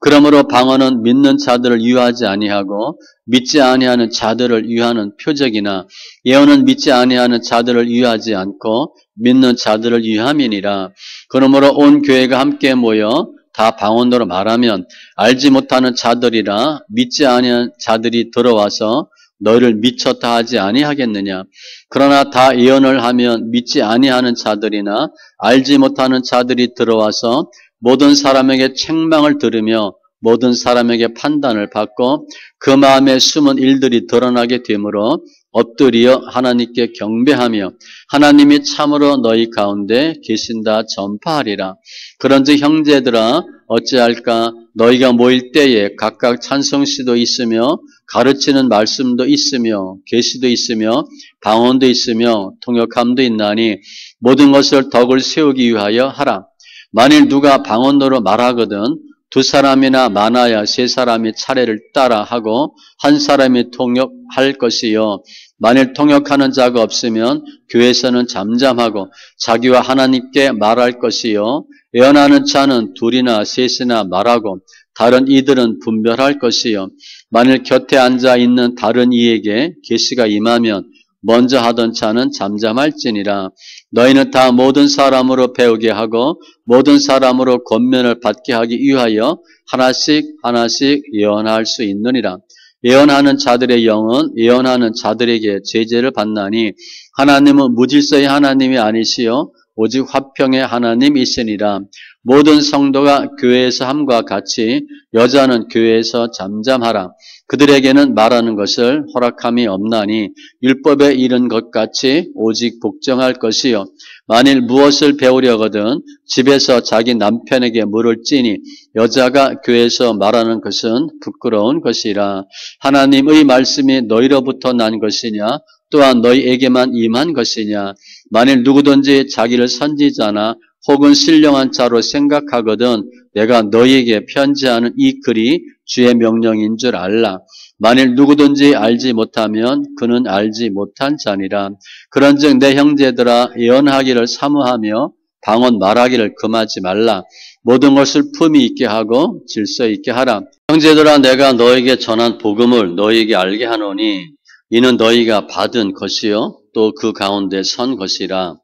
그러므로 방언은 믿는 자들을 유하지 아니하고 믿지 아니하는 자들을 유하는 표적이나 예언은 믿지 아니하는 자들을 유하지 않고 믿는 자들을 유함이니라. 그러므로 온 교회가 함께 모여 다 방언으로 말하면 알지 못하는 자들이라 믿지 아니하는 자들이 들어와서 너희를 미쳤다 하지 아니하겠느냐. 그러나 다 예언을 하면 믿지 아니하는 자들이나 알지 못하는 자들이 들어와서 모든 사람에게 책망을 들으며 모든 사람에게 판단을 받고 그 마음에 숨은 일들이 드러나게 되므로 엎드려 하나님께 경배하며 하나님이 참으로 너희 가운데 계신다 전파하리라. 그런즉 형제들아 어찌할까? 너희가 모일 때에 각각 찬송시도 있으며 가르치는 말씀도 있으며 계시도 있으며 방언도 있으며 통역함도 있나니 모든 것을 덕을 세우기 위하여 하라. 만일 누가 방언으로 말하거든 2사람이나 많아야 3사람이 차례를 따라 하고 1사람이 통역할 것이요. 만일 통역하는 자가 없으면 교회에서는 잠잠하고 자기와 하나님께 말할 것이요. 예언하는 자는 2이나 3이나 말하고 다른 이들은 분별할 것이요. 만일 곁에 앉아 있는 다른 이에게 계시가 임하면 먼저 하던 자는 잠잠할지니라. 너희는 다 모든 사람으로 배우게 하고 모든 사람으로 권면을 받게 하기 위하여 하나씩 하나씩 예언할 수 있느니라. 예언하는 자들의 영은 예언하는 자들에게 제재를 받나니 하나님은 무질서의 하나님이 아니시요 오직 화평의 하나님이시니라. 모든 성도가 교회에서 함과 같이 여자는 교회에서 잠잠하라. 그들에게는 말하는 것을 허락함이 없나니 율법에 이른 것 같이 오직 복종할 것이요. 만일 무엇을 배우려거든 집에서 자기 남편에게 물을 찌니 여자가 교회에서 말하는 것은 부끄러운 것이라. 하나님의 말씀이 너희로부터 난 것이냐 또한 너희에게만 임한 것이냐. 만일 누구든지 자기를 선지자나 혹은 신령한 자로 생각하거든 내가 너희에게 편지하는 이 글이 주의 명령인 줄 알라. 만일 누구든지 알지 못하면 그는 알지 못한 자니라. 그런즉 내 형제들아 예언하기를 사모하며 방언 말하기를 금하지 말라. 모든 것을 품위 있게 하고 질서 있게 하라. 형제들아 내가 너에게 전한 복음을 너희에게 알게 하노니 이는 너희가 받은 것이요 또 그 가운데 선 것이라.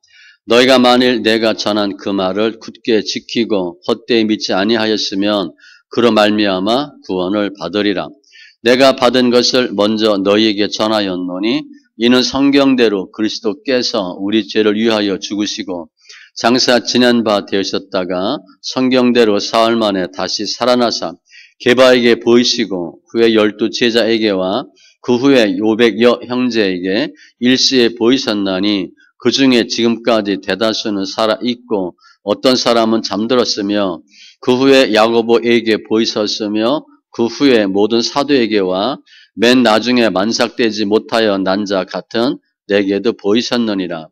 너희가 만일 내가 전한 그 말을 굳게 지키고 헛되이 믿지 아니하였으면 그로 말미암아 구원을 받으리라. 내가 받은 것을 먼저 너희에게 전하였노니 이는 성경대로 그리스도께서 우리 죄를 위하여 죽으시고 장사 지낸 바 되셨다가 성경대로 사흘 만에 다시 살아나사 게바에게 보이시고 후에 12 제자에게와 그 후에 500여 형제에게 일시에 보이셨나니 그 중에 지금까지 대다수는 살아있고 어떤 사람은 잠들었으며 그 후에 야고보에게 보이셨으며 그 후에 모든 사도에게와 맨 나중에 만삭되지 못하여 난 자 같은 내게도 보이셨느니라.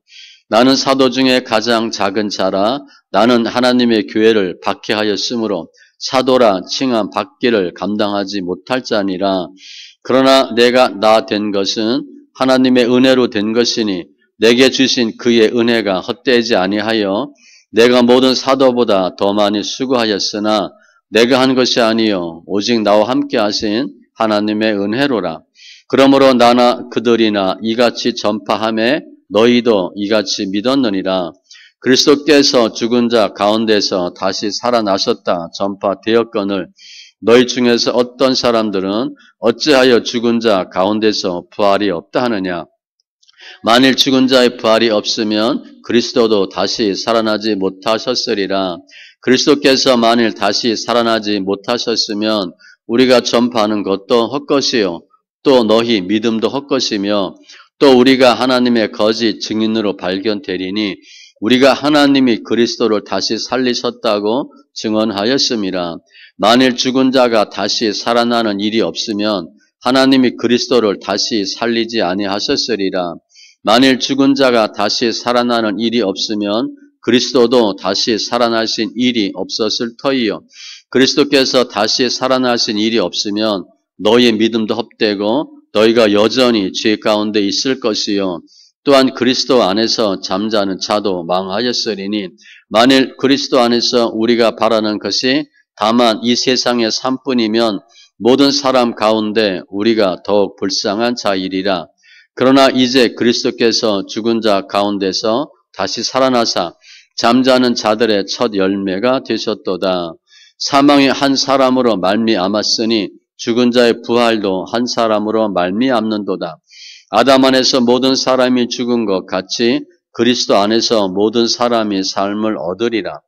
나는 사도 중에 가장 작은 자라. 나는 하나님의 교회를 박해하였으므로 사도라 칭함 받기를 감당하지 못할 자니라. 그러나 내가 나 된 것은 하나님의 은혜로 된 것이니 내게 주신 그의 은혜가 헛되지 아니하여 내가 모든 사도보다 더 많이 수고하였으나 내가 한 것이 아니요 오직 나와 함께 하신 하나님의 은혜로라. 그러므로 나나 그들이나 이같이 전파하매 너희도 이같이 믿었느니라. 그리스도께서 죽은 자 가운데서 다시 살아나셨다 전파되었거늘 너희 중에서 어떤 사람들은 어찌하여 죽은 자 가운데서 부활이 없다 하느냐. 만일 죽은 자의 부활이 없으면 그리스도도 다시 살아나지 못하셨으리라. 그리스도께서 만일 다시 살아나지 못하셨으면 우리가 전파하는 것도 헛것이요 또 너희 믿음도 헛것이며 또 우리가 하나님의 거짓 증인으로 발견되리니 우리가 하나님이 그리스도를 다시 살리셨다고 증언하였음이라. 만일 죽은 자가 다시 살아나는 일이 없으면 하나님이 그리스도를 다시 살리지 아니하셨으리라. 만일 죽은 자가 다시 살아나는 일이 없으면 그리스도도 다시 살아나신 일이 없었을 터이요. 그리스도께서 다시 살아나신 일이 없으면 너희의 믿음도 헛되고 너희가 여전히 죄 가운데 있을 것이요. 또한 그리스도 안에서 잠자는 자도 망하였으리니 만일 그리스도 안에서 우리가 바라는 것이 다만 이 세상의 삶뿐이면 모든 사람 가운데 우리가 더욱 불쌍한 자이리라. 그러나 이제 그리스도께서 죽은 자 가운데서 다시 살아나사 잠자는 자들의 첫 열매가 되셨도다. 사망이 한 사람으로 말미암았으니 죽은 자의 부활도 한 사람으로 말미암는도다. 아담 안에서 모든 사람이 죽은 것 같이 그리스도 안에서 모든 사람이 삶을 얻으리라.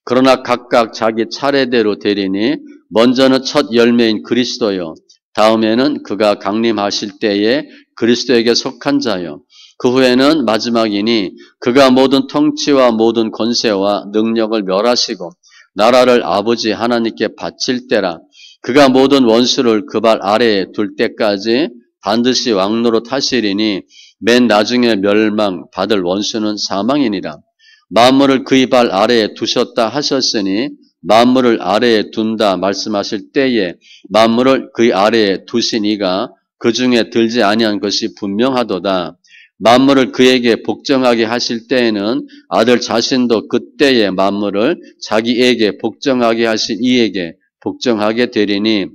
그러나 각각 자기 차례대로 되리니 먼저는 첫 열매인 그리스도요 다음에는 그가 강림하실 때에 그리스도에게 속한 자요 그 후에는 마지막이니 그가 모든 통치와 모든 권세와 능력을 멸하시고 나라를 아버지 하나님께 바칠 때라. 그가 모든 원수를 그 발 아래에 둘 때까지 반드시 왕노릇 하시리니 맨 나중에 멸망받을 원수는 사망이니라. 만물을 그의 발 아래에 두셨다 하셨으니 만물을 아래에 둔다 말씀하실 때에 만물을 그의 아래에 두신 이가 그 중에 들지 아니한 것이 분명하도다. 만물을 그에게 복종하게 하실 때에는 아들 자신도 그때의 만물을 자기에게 복종하게 하신 이에게 복종하게 되리니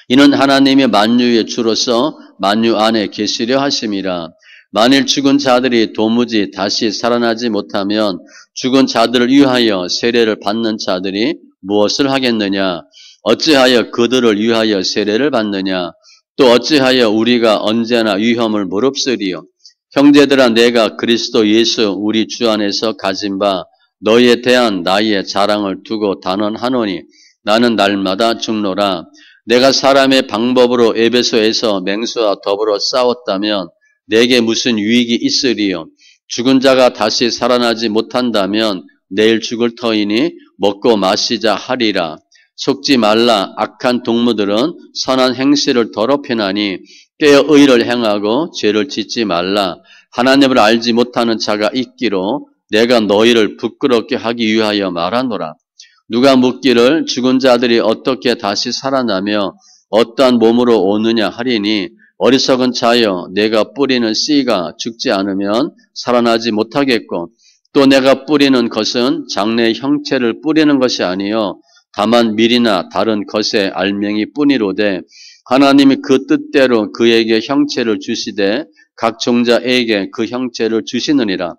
이는 하나님의 만유의 주로서 만유 안에 계시려 하심이라. 만일 죽은 자들이 도무지 다시 살아나지 못하면 죽은 자들을 위하여 세례를 받는 자들이 무엇을 하겠느냐? 어찌하여 그들을 위하여 세례를 받느냐? 또 어찌하여 우리가 언제나 위험을 무릅쓰리요? 형제들아 내가 그리스도 예수 우리 주 안에서 가진 바 너희에 대한 나의 자랑을 두고 단언하노니 나는 날마다 죽노라. 내가 사람의 방법으로 에베소에서 맹수와 더불어 싸웠다면 내게 무슨 유익이 있으리요. 죽은 자가 다시 살아나지 못한다면 내일 죽을 터이니 먹고 마시자 하리라. 속지 말라. 악한 동무들은 선한 행실을 더럽히나니 깨어 의를 행하고 죄를 짓지 말라. 하나님을 알지 못하는 자가 있기로 내가 너희를 부끄럽게 하기 위하여 말하노라. 누가 묻기를 죽은 자들이 어떻게 다시 살아나며 어떠한 몸으로 오느냐 하리니 어리석은 자여 내가 뿌리는 씨가 죽지 않으면 살아나지 못하겠고 또 내가 뿌리는 것은 장래의 형체를 뿌리는 것이 아니요 다만 밀이나 다른 것의 알맹이 뿐이로되 하나님이 그 뜻대로 그에게 형체를 주시되 각 종자에게 그 형체를 주시느니라.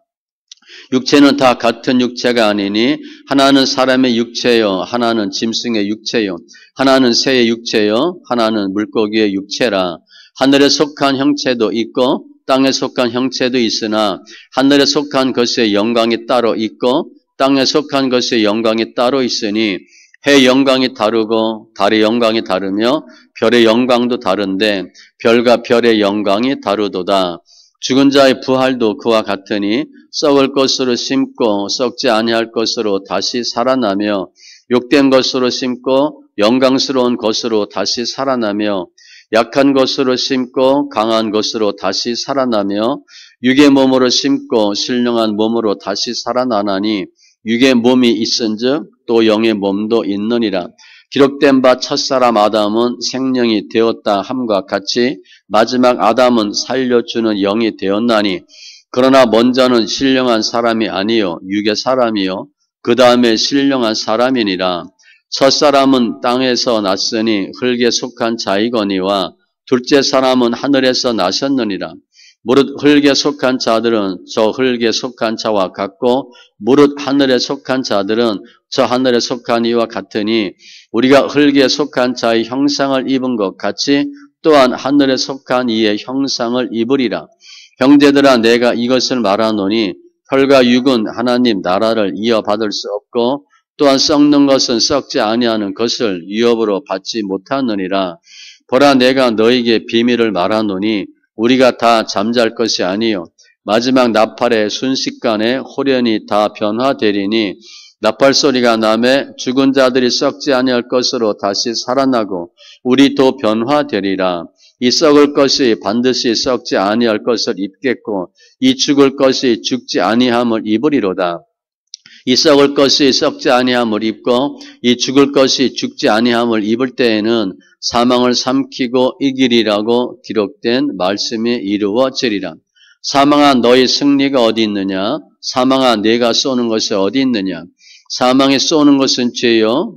육체는 다 같은 육체가 아니니 하나는 사람의 육체요 하나는 짐승의 육체요 하나는 새의 육체요 하나는 물고기의 육체라. 하늘에 속한 형체도 있고 땅에 속한 형체도 있으나 하늘에 속한 것의 영광이 따로 있고 땅에 속한 것의 영광이 따로 있으니 해의 영광이 다르고 달의 영광이 다르며 별의 영광도 다른데 별과 별의 영광이 다르도다. 죽은 자의 부활도 그와 같으니 썩을 것으로 심고 썩지 아니할 것으로 다시 살아나며 욕된 것으로 심고 영광스러운 것으로 다시 살아나며 약한 것으로 심고 강한 것으로 다시 살아나며 육의 몸으로 심고 신령한 몸으로 다시 살아나나니 육의 몸이 있은즉 또 영의 몸도 있느니라. 기록된 바 첫사람 아담은 생명이 되었다 함과 같이 마지막 아담은 살려주는 영이 되었나니 그러나 먼저는 신령한 사람이 아니요 육의 사람이요 그 다음에 신령한 사람이니라. 첫사람은 땅에서 났으니 흙에 속한 자이거니와 둘째 사람은 하늘에서 나셨느니라. 무릇 흙에 속한 자들은 저 흙에 속한 자와 같고 무릇 하늘에 속한 자들은 저 하늘에 속한 이와 같으니 우리가 흙에 속한 자의 형상을 입은 것 같이 또한 하늘에 속한 이의 형상을 입으리라. 형제들아 내가 이것을 말하노니 혈과 육은 하나님 나라를 이어받을 수 없고 또한 썩는 것은 썩지 아니하는 것을 위협으로 받지 못하느니라. 보라 내가 너에게 비밀을 말하노니 우리가 다 잠잘 것이 아니요 마지막 나팔의 순식간에 홀연히 다 변화되리니 나팔 소리가 나매 죽은 자들이 썩지 아니할 것으로 다시 살아나고 우리도 변화되리라. 이 썩을 것이 반드시 썩지 아니할 것을 입겠고 이 죽을 것이 죽지 아니함을 입으리로다. 이 썩을 것이 썩지 아니함을 입고 이 죽을 것이 죽지 아니함을 입을 때에는 사망을 삼키고 이기리라고 기록된 말씀이 이루어지리라. 사망아 너희 승리가 어디 있느냐? 사망아 내가 쏘는 것이 어디 있느냐? 사망이 쏘는 것은 죄요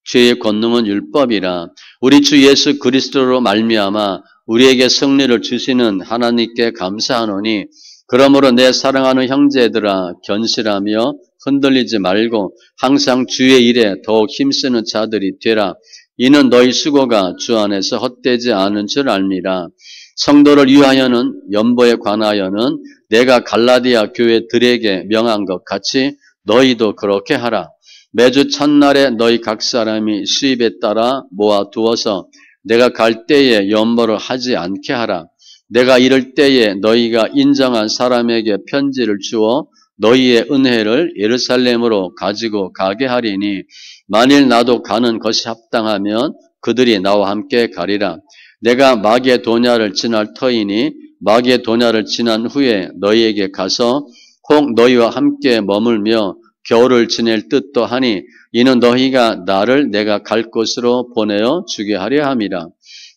죄의 권능은 율법이라. 우리 주 예수 그리스도로 말미암아 우리에게 승리를 주시는 하나님께 감사하노니 그러므로 내 사랑하는 형제들아 견실하며 흔들리지 말고 항상 주의 일에 더욱 힘쓰는 자들이 되라. 이는 너희 수고가 주 안에서 헛되지 않은 줄 알미라. 성도를 위하여는 연보에 관하여는 내가 갈라디아 교회들에게 명한 것 같이 너희도 그렇게 하라. 매주 첫날에 너희 각 사람이 수입에 따라 모아두어서 내가 갈 때에 연보를 하지 않게 하라. 내가 이럴 때에 너희가 인정한 사람에게 편지를 주어 너희의 은혜를 예루살렘으로 가지고 가게 하리니 만일 나도 가는 것이 합당하면 그들이 나와 함께 가리라. 내가 마게도냐를 지날 터이니 마게도냐를 지난 후에 너희에게 가서 혹 너희와 함께 머물며 겨울을 지낼 뜻도 하니 이는 너희가 나를 내가 갈 곳으로 보내어 주게 하려 함이라.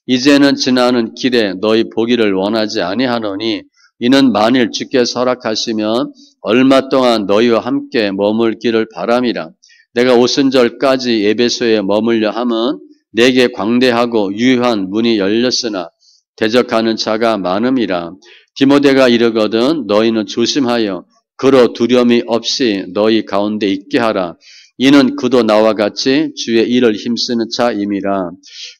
이제는 지나는 길에 너희 보기를 원하지 아니하노니 이는 만일 주께서 허락하시면 얼마 동안 너희와 함께 머물기를 바람이라. 내가 오순절까지 에베소에 머물려 함은 내게 광대하고 유효한 문이 열렸으나 대적하는 자가 많음이라. 디모데가 이르거든 너희는 조심하여 그로 두려움이 없이 너희 가운데 있게 하라. 이는 그도 나와 같이 주의 일을 힘쓰는 자임이라.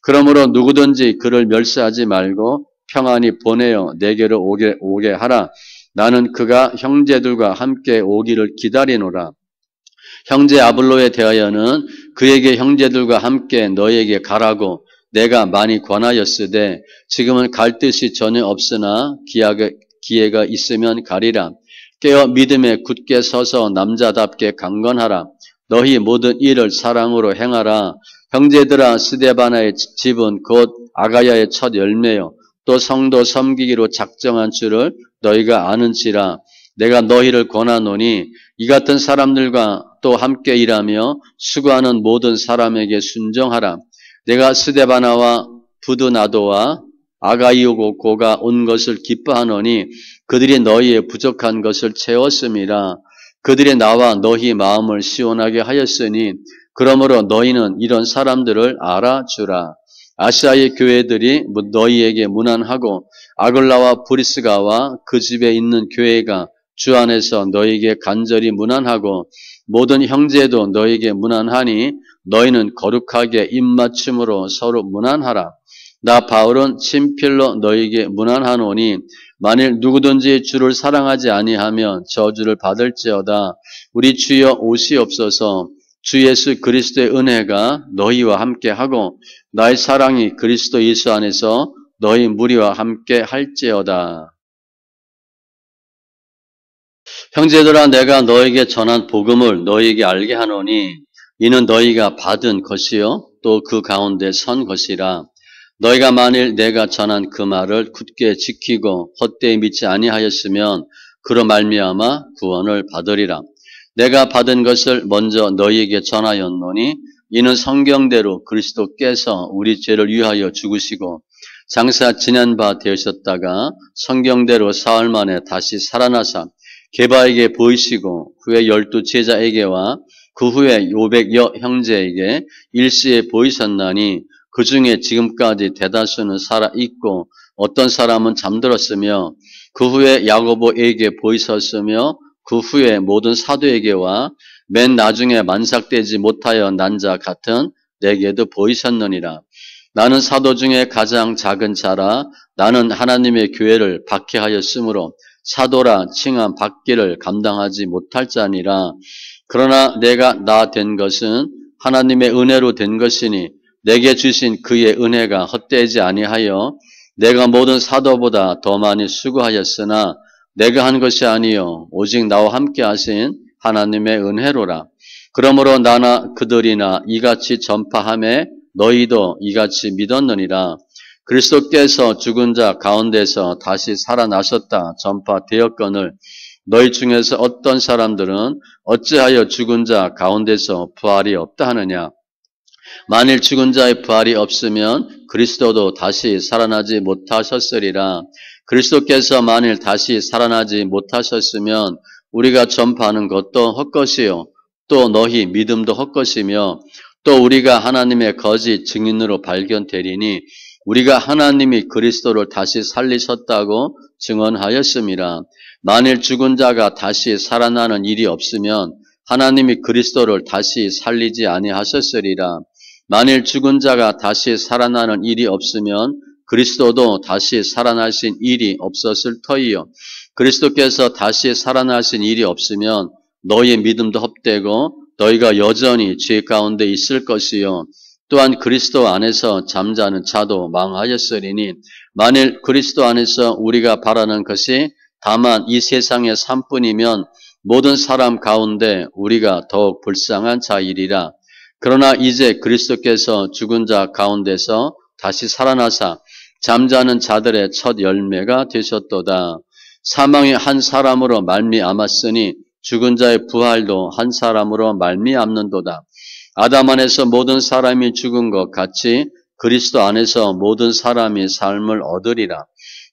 그러므로 누구든지 그를 멸시하지 말고 평안히 보내어 내게로 오게 하라. 나는 그가 형제들과 함께 오기를 기다리노라. 형제 아블로에 대하여는 그에게 형제들과 함께 너에게 가라고 내가 많이 권하였으되 지금은 갈 뜻이 전혀 없으나 기회가 있으면 가리라. 깨어 믿음에 굳게 서서 남자답게 강건하라. 너희 모든 일을 사랑으로 행하라. 형제들아, 스데바나의 집은 곧 아가야의 첫 열매요. 또 성도 섬기기로 작정한 줄을 너희가 아는지라. 내가 너희를 권하노니 이 같은 사람들과 또 함께 일하며 수고하는 모든 사람에게 순종하라. 내가 스데바나와 부드나도와 아가이오고가 온 것을 기뻐하노니 그들이 너희의 부족한 것을 채웠음이라. 그들이 나와 너희 마음을 시원하게 하였으니 그러므로 너희는 이런 사람들을 알아주라. 아시아의 교회들이 너희에게 문안하고 아글라와 브리스가와 그 집에 있는 교회가 주 안에서 너희에게 간절히 문안하고 모든 형제도 너희에게 문안하니 너희는 거룩하게 입맞춤으로 서로 문안하라. 나 바울은 친필로 너희에게 문안하노니 만일 누구든지 주를 사랑하지 아니하면 저주를 받을지어다. 우리 주여 오시옵소서. 주 예수 그리스도의 은혜가 너희와 함께하고 나의 사랑이 그리스도 예수 안에서 너희 무리와 함께 할지어다. 형제들아, 내가 너에게 전한 복음을 너희에게 알게 하노니 이는 너희가 받은 것이요 또 그 가운데 선 것이라. 너희가 만일 내가 전한 그 말을 굳게 지키고 헛되이 믿지 아니하였으면 그로 말미암아 구원을 받으리라. 내가 받은 것을 먼저 너희에게 전하였노니 이는 성경대로 그리스도께서 우리 죄를 위하여 죽으시고 장사 지낸 바 되셨다가 성경대로 사흘 만에 다시 살아나사 게바에게 보이시고 후에 12 제자에게와 그 후에 500여 형제에게 일시에 보이셨나니 그 중에 지금까지 대다수는 살아있고 어떤 사람은 잠들었으며 그 후에 야고보에게 보이셨으며 그 후에 모든 사도에게와 맨 나중에 만삭되지 못하여 난 자 같은 내게도 보이셨느니라. 나는 사도 중에 가장 작은 자라. 나는 하나님의 교회를 박해하였으므로 사도라 칭함 받기를 감당하지 못할 자니라. 그러나 내가 나 된 것은 하나님의 은혜로 된 것이니 내게 주신 그의 은혜가 헛되지 아니하여 내가 모든 사도보다 더 많이 수고하였으나 내가 한 것이 아니요 오직 나와 함께 하신 하나님의 은혜로라. 그러므로 나나 그들이나 이같이 전파하매 너희도 이같이 믿었느니라. 그리스도께서 죽은 자 가운데서 다시 살아나셨다 전파되었거늘 너희 중에서 어떤 사람들은 어찌하여 죽은 자 가운데서 부활이 없다 하느냐. 만일 죽은 자의 부활이 없으면 그리스도도 다시 살아나지 못하셨으리라. 그리스도께서 만일 다시 살아나지 못하셨으면 우리가 전파하는 것도 헛것이요 또 너희 믿음도 헛것이며 또 우리가 하나님의 거짓 증인으로 발견되리니 우리가 하나님이 그리스도를 다시 살리셨다고 증언하였음이라. 만일 죽은 자가 다시 살아나는 일이 없으면 하나님이 그리스도를 다시 살리지 아니하셨으리라. 만일 죽은 자가 다시 살아나는 일이 없으면 그리스도도 다시 살아나신 일이 없었을 터이요. 그리스도께서 다시 살아나신 일이 없으면 너희의 믿음도 헛되고 너희가 여전히 죄 가운데 있을 것이요. 또한 그리스도 안에서 잠자는 자도 망하였으리니 만일 그리스도 안에서 우리가 바라는 것이 다만 이 세상의 삶뿐이면 모든 사람 가운데 우리가 더욱 불쌍한 자이리라. 그러나 이제 그리스도께서 죽은 자 가운데서 다시 살아나사 잠자는 자들의 첫 열매가 되셨도다. 사망이 한 사람으로 말미암았으니 죽은 자의 부활도 한 사람으로 말미암는도다. 아담 안에서 모든 사람이 죽은 것 같이 그리스도 안에서 모든 사람이 삶을 얻으리라.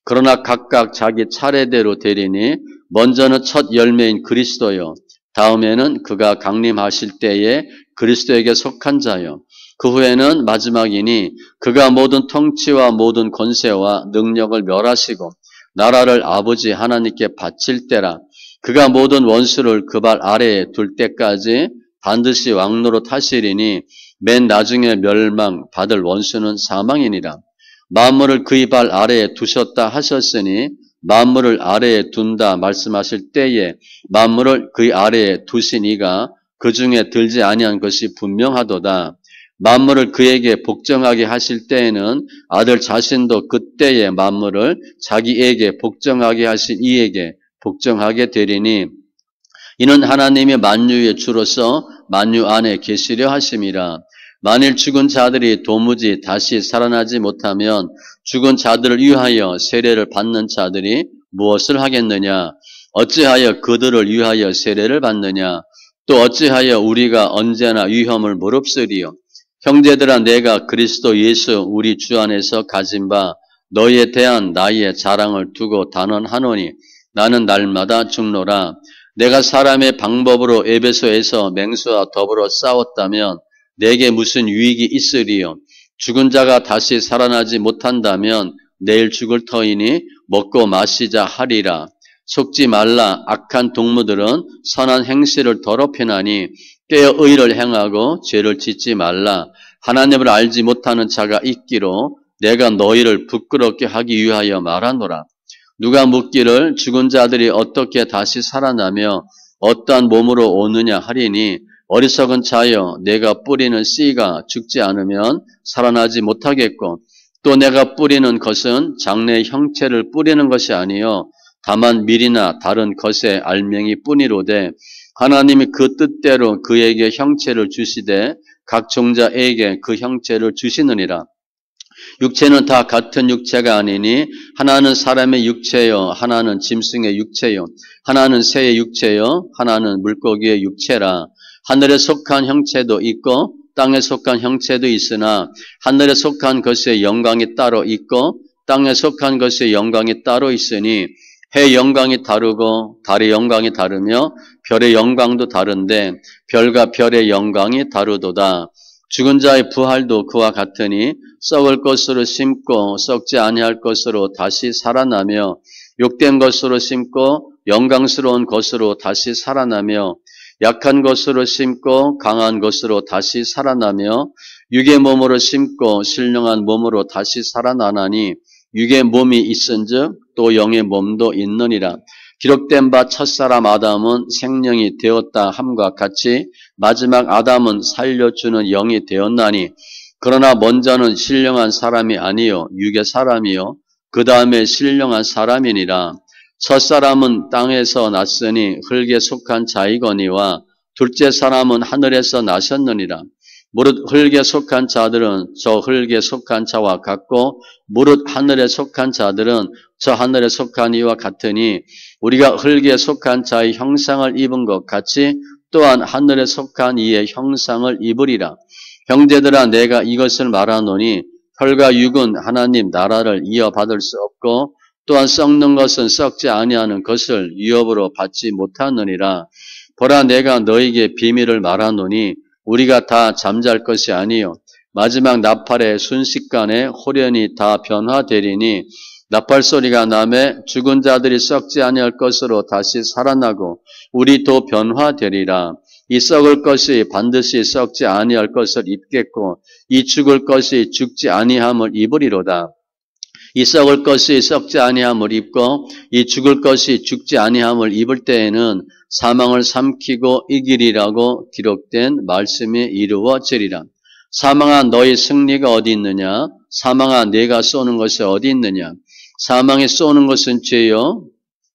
그러나 각각 자기 차례대로 되리니 먼저는 첫 열매인 그리스도요. 다음에는 그가 강림하실 때에 그리스도에게 속한 자요. 그 후에는 마지막이니 그가 모든 통치와 모든 권세와 능력을 멸하시고 나라를 아버지 하나님께 바칠 때라. 그가 모든 원수를 그 발 아래에 둘 때까지 반드시 왕노로 타시리니 맨 나중에 멸망받을 원수는 사망이니라. 만물을 그의 발 아래에 두셨다 하셨으니 만물을 아래에 둔다 말씀하실 때에 만물을 그 아래에 두시니가 그 중에 들지 아니한 것이 분명하도다. 만물을 그에게 복종하게 하실 때에는 아들 자신도 그때에 만물을 자기에게 복종하게 하신 이에게 복종하게 되리니 이는 하나님의 만유의 주로서 만유 안에 계시려 하심이라. 만일 죽은 자들이 도무지 다시 살아나지 못하면 죽은 자들을 위하여 세례를 받는 자들이 무엇을 하겠느냐? 어찌하여 그들을 위하여 세례를 받느냐? 또 어찌하여 우리가 언제나 위험을 무릅쓰리요? 형제들아, 내가 그리스도 예수 우리 주 안에서 가진 바 너희에 대한 나의 자랑을 두고 단언하노니 나는 날마다 죽노라. 내가 사람의 방법으로 에베소에서 맹수와 더불어 싸웠다면 내게 무슨 유익이 있으리요? 죽은 자가 다시 살아나지 못한다면 내일 죽을 터이니 먹고 마시자 하리라. 속지 말라. 악한 동무들은 선한 행실을 더럽히나니 깨어 의를 행하고 죄를 짓지 말라. 하나님을 알지 못하는 자가 있기로 내가 너희를 부끄럽게 하기 위하여 말하노라. 누가 묻기를 죽은 자들이 어떻게 다시 살아나며 어떠한 몸으로 오느냐 하리니 어리석은 자여, 내가 뿌리는 씨가 죽지 않으면 살아나지 못하겠고 또 내가 뿌리는 것은 장래의 형체를 뿌리는 것이 아니요 다만 밀이나 다른 것의 알맹이 뿐이로되 하나님이 그 뜻대로 그에게 형체를 주시되 각 종자에게 그 형체를 주시느니라. 육체는 다 같은 육체가 아니니 하나는 사람의 육체요, 하나는 짐승의 육체요, 하나는 새의 육체요, 하나는 물고기의 육체라. 하늘에 속한 형체도 있고 땅에 속한 형체도 있으나 하늘에 속한 것의 영광이 따로 있고 땅에 속한 것의 영광이 따로 있으니 해의 영광이 다르고 달의 영광이 다르며 별의 영광도 다른데 별과 별의 영광이 다르도다. 죽은 자의 부활도 그와 같으니 썩을 것으로 심고 썩지 아니할 것으로 다시 살아나며 욕된 것으로 심고 영광스러운 것으로 다시 살아나며 약한 것으로 심고 강한 것으로 다시 살아나며 육의 몸으로 심고 신령한 몸으로 다시 살아나나니 육의 몸이 있은즉 또 영의 몸도 있느니라. 기록된 바 첫사람 아담은 생명이 되었다 함과 같이 마지막 아담은 살려주는 영이 되었나니 그러나 먼저는 신령한 사람이 아니요 육의 사람이요 그 다음에 신령한 사람이니라. 첫사람은 땅에서 났으니 흙에 속한 자이거니와 둘째 사람은 하늘에서 나셨느니라. 무릇 흙에 속한 자들은 저 흙에 속한 자와 같고 무릇 하늘에 속한 자들은 저 하늘에 속한 이와 같으니 우리가 흙에 속한 자의 형상을 입은 것 같이 또한 하늘에 속한 이의 형상을 입으리라. 형제들아, 내가 이것을 말하노니 혈과 육은 하나님 나라를 이어받을 수 없고 또한 썩는 것은 썩지 아니하는 것을 위협으로 받지 못하느니라. 보라, 내가 너에게 비밀을 말하노니 우리가 다 잠잘 것이 아니요 마지막 나팔의 순식간에 홀연히 다 변화되리니 나팔 소리가 나매 죽은 자들이 썩지 아니할 것으로 다시 살아나고 우리도 변화되리라. 이 썩을 것이 반드시 썩지 아니할 것을 입겠고 이 죽을 것이 죽지 아니함을 입으리로다. 이 썩을 것이 썩지 아니함을 입고 이 죽을 것이 죽지 아니함을 입을 때에는 사망을 삼키고 이기리라고 기록된 말씀이 이루어지리라. 사망아, 너희 승리가 어디 있느냐? 사망아, 내가 쏘는 것이 어디 있느냐? 사망에 쏘는 것은 죄요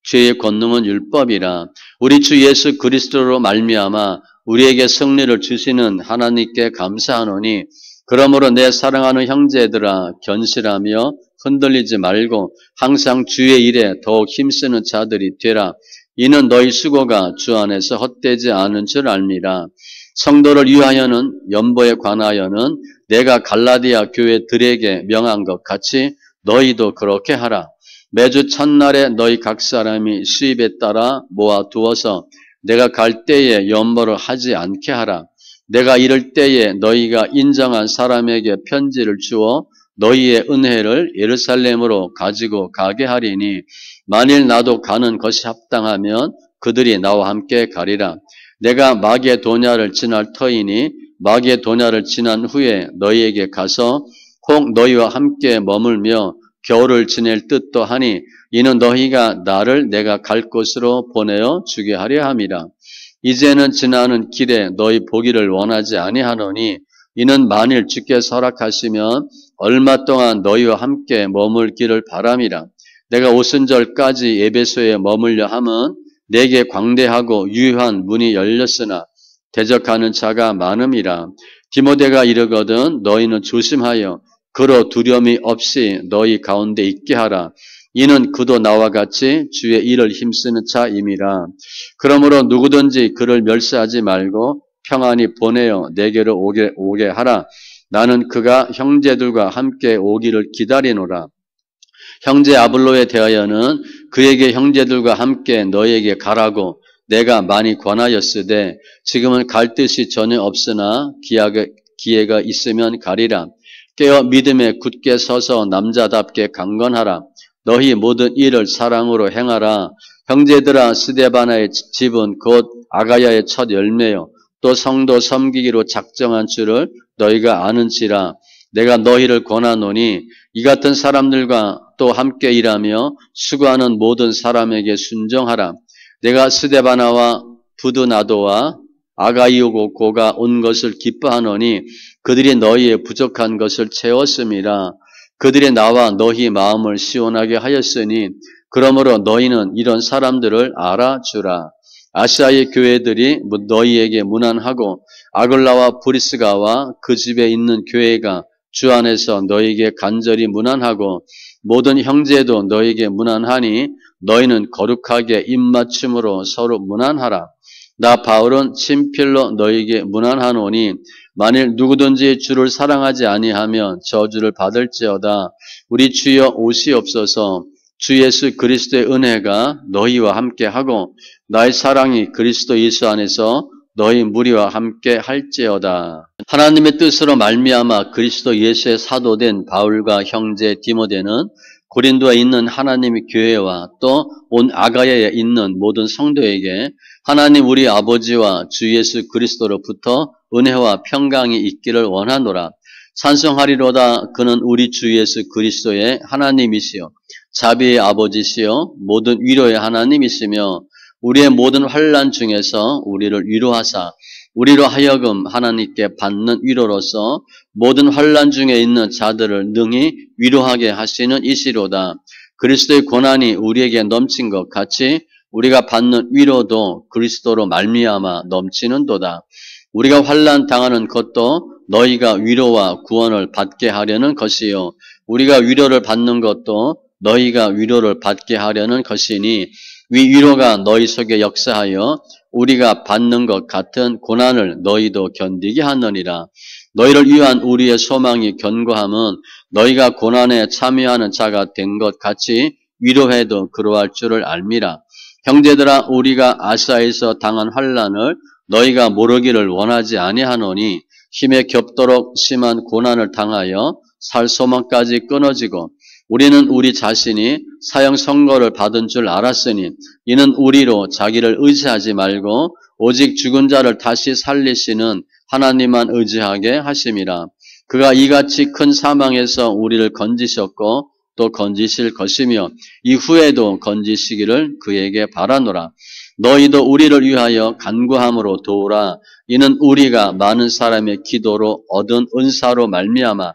죄의 권능은 율법이라. 우리 주 예수 그리스도로 말미암아 우리에게 승리를 주시는 하나님께 감사하노니 그러므로 내 사랑하는 형제들아, 견실하며 흔들리지 말고 항상 주의 일에 더욱 힘쓰는 자들이 되라. 이는 너희 수고가 주 안에서 헛되지 않은 줄 알미라. 성도를 위하여는 연보에 관하여는 내가 갈라디아 교회들에게 명한 것 같이 너희도 그렇게 하라. 매주 첫날에 너희 각 사람이 수입에 따라 모아두어서 내가 갈 때에 연보를 하지 않게 하라. 내가 이럴 때에 너희가 인정한 사람에게 편지를 주어 너희의 은혜를 예루살렘으로 가지고 가게 하리니 만일 나도 가는 것이 합당하면 그들이 나와 함께 가리라. 내가 마게도냐를 지날 터이니 마게도냐를 지난 후에 너희에게 가서 혹 너희와 함께 머물며 겨울을 지낼 뜻도 하니 이는 너희가 나를 내가 갈 곳으로 보내어 주게 하려 함이라. 이제는 지나는 길에 너희 보기를 원하지 아니하노니 이는 만일 주께서 허락하시면 얼마 동안 너희와 함께 머물기를 바람이라. 내가 오순절까지 에베소에 머물려 함은 내게 광대하고 유효한 문이 열렸으나 대적하는 자가 많음이라. 디모데가 이르거든 너희는 조심하여 그로 두려움이 없이 너희 가운데 있게 하라. 이는 그도 나와 같이 주의 일을 힘쓰는 자임이라. 그러므로 누구든지 그를 멸시하지 말고 평안히 보내어 내게로 오게 하라. 나는 그가 형제들과 함께 오기를 기다리노라. 형제 아블로에 대하여는 그에게 형제들과 함께 너에게 가라고 내가 많이 권하였으되 지금은 갈 뜻이 전혀 없으나 기회가 있으면 가리라. 깨어 믿음에 굳게 서서 남자답게 강건하라. 너희 모든 일을 사랑으로 행하라. 형제들아, 스데바나의 집은 곧 아가야의 첫 열매요 또 성도 섬기기로 작정한 줄을 너희가 아는지라. 내가 너희를 권하노니 이 같은 사람들과 또 함께 일하며 수고하는 모든 사람에게 순종하라. 내가 스데바나와 부드나도와 아가이오고가 온 것을 기뻐하노니 그들이 너희의 부족한 것을 채웠음이라. 그들이 나와 너희 마음을 시원하게 하였으니 그러므로 너희는 이런 사람들을 알아주라. 아시아의 교회들이 너희에게 문안하고 아글라와 브리스가와 그 집에 있는 교회가 주 안에서 너희에게 간절히 문안하고 모든 형제도 너희에게 문안하니 너희는 거룩하게 입맞춤으로 서로 문안하라. 나 바울은 친필로 너희에게 문안하노니 만일 누구든지 주를 사랑하지 아니하면 저주를 받을지어다. 우리 주여 오시옵소서. 주 예수 그리스도의 은혜가 너희와 함께하고 나의 사랑이 그리스도 예수 안에서 너희 무리와 함께 할지어다. 하나님의 뜻으로 말미암아 그리스도 예수의 사도된 바울과 형제 디모데는 고린도에 있는 하나님의 교회와 또 온 아가야에 있는 모든 성도에게 하나님 우리 아버지와 주 예수 그리스도로부터 은혜와 평강이 있기를 원하노라. 찬송하리로다. 그는 우리 주 예수 그리스도의 하나님이시요 자비의 아버지시요 모든 위로의 하나님이시며 우리의 모든 환난 중에서 우리를 위로하사 우리로 하여금 하나님께 받는 위로로서 모든 환난 중에 있는 자들을 능히 위로하게 하시는 이시로다. 그리스도의 고난이 우리에게 넘친 것 같이 우리가 받는 위로도 그리스도로 말미암아 넘치는도다. 우리가 환난 당하는 것도 너희가 위로와 구원을 받게 하려는 것이요 우리가 위로를 받는 것도 너희가 위로를 받게 하려는 것이니 위로가 너희 속에 역사하여 우리가 받는 것 같은 고난을 너희도 견디게 하느니라. 너희를 위한 우리의 소망이 견고함은 너희가 고난에 참여하는 자가 된 것 같이 위로해도 그러할 줄을 알미라. 형제들아, 우리가 아시아에서 당한 환난을 너희가 모르기를 원하지 아니하노니 힘에 겹도록 심한 고난을 당하여 살 소망까지 끊어지고 우리는 우리 자신이 사형 선고를 받은 줄 알았으니 이는 우리로 자기를 의지하지 말고 오직 죽은 자를 다시 살리시는 하나님만 의지하게 하심이라. 그가 이같이 큰 사망에서 우리를 건지셨고 또 건지실 것이며 이후에도 건지시기를 그에게 바라노라. 너희도 우리를 위하여 간구함으로 도우라. 이는 우리가 많은 사람의 기도로 얻은 은사로 말미암아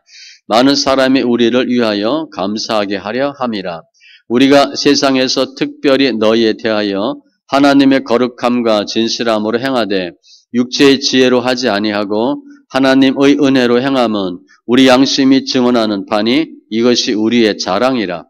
많은 사람이 우리를 위하여 감사하게 하려 함이라. 우리가 세상에서 특별히 너희에 대하여 하나님의 거룩함과 진실함으로 행하되 육체의 지혜로 하지 아니하고 하나님의 은혜로 행함은 우리 양심이 증언하는 바니 이것이 우리의 자랑이라.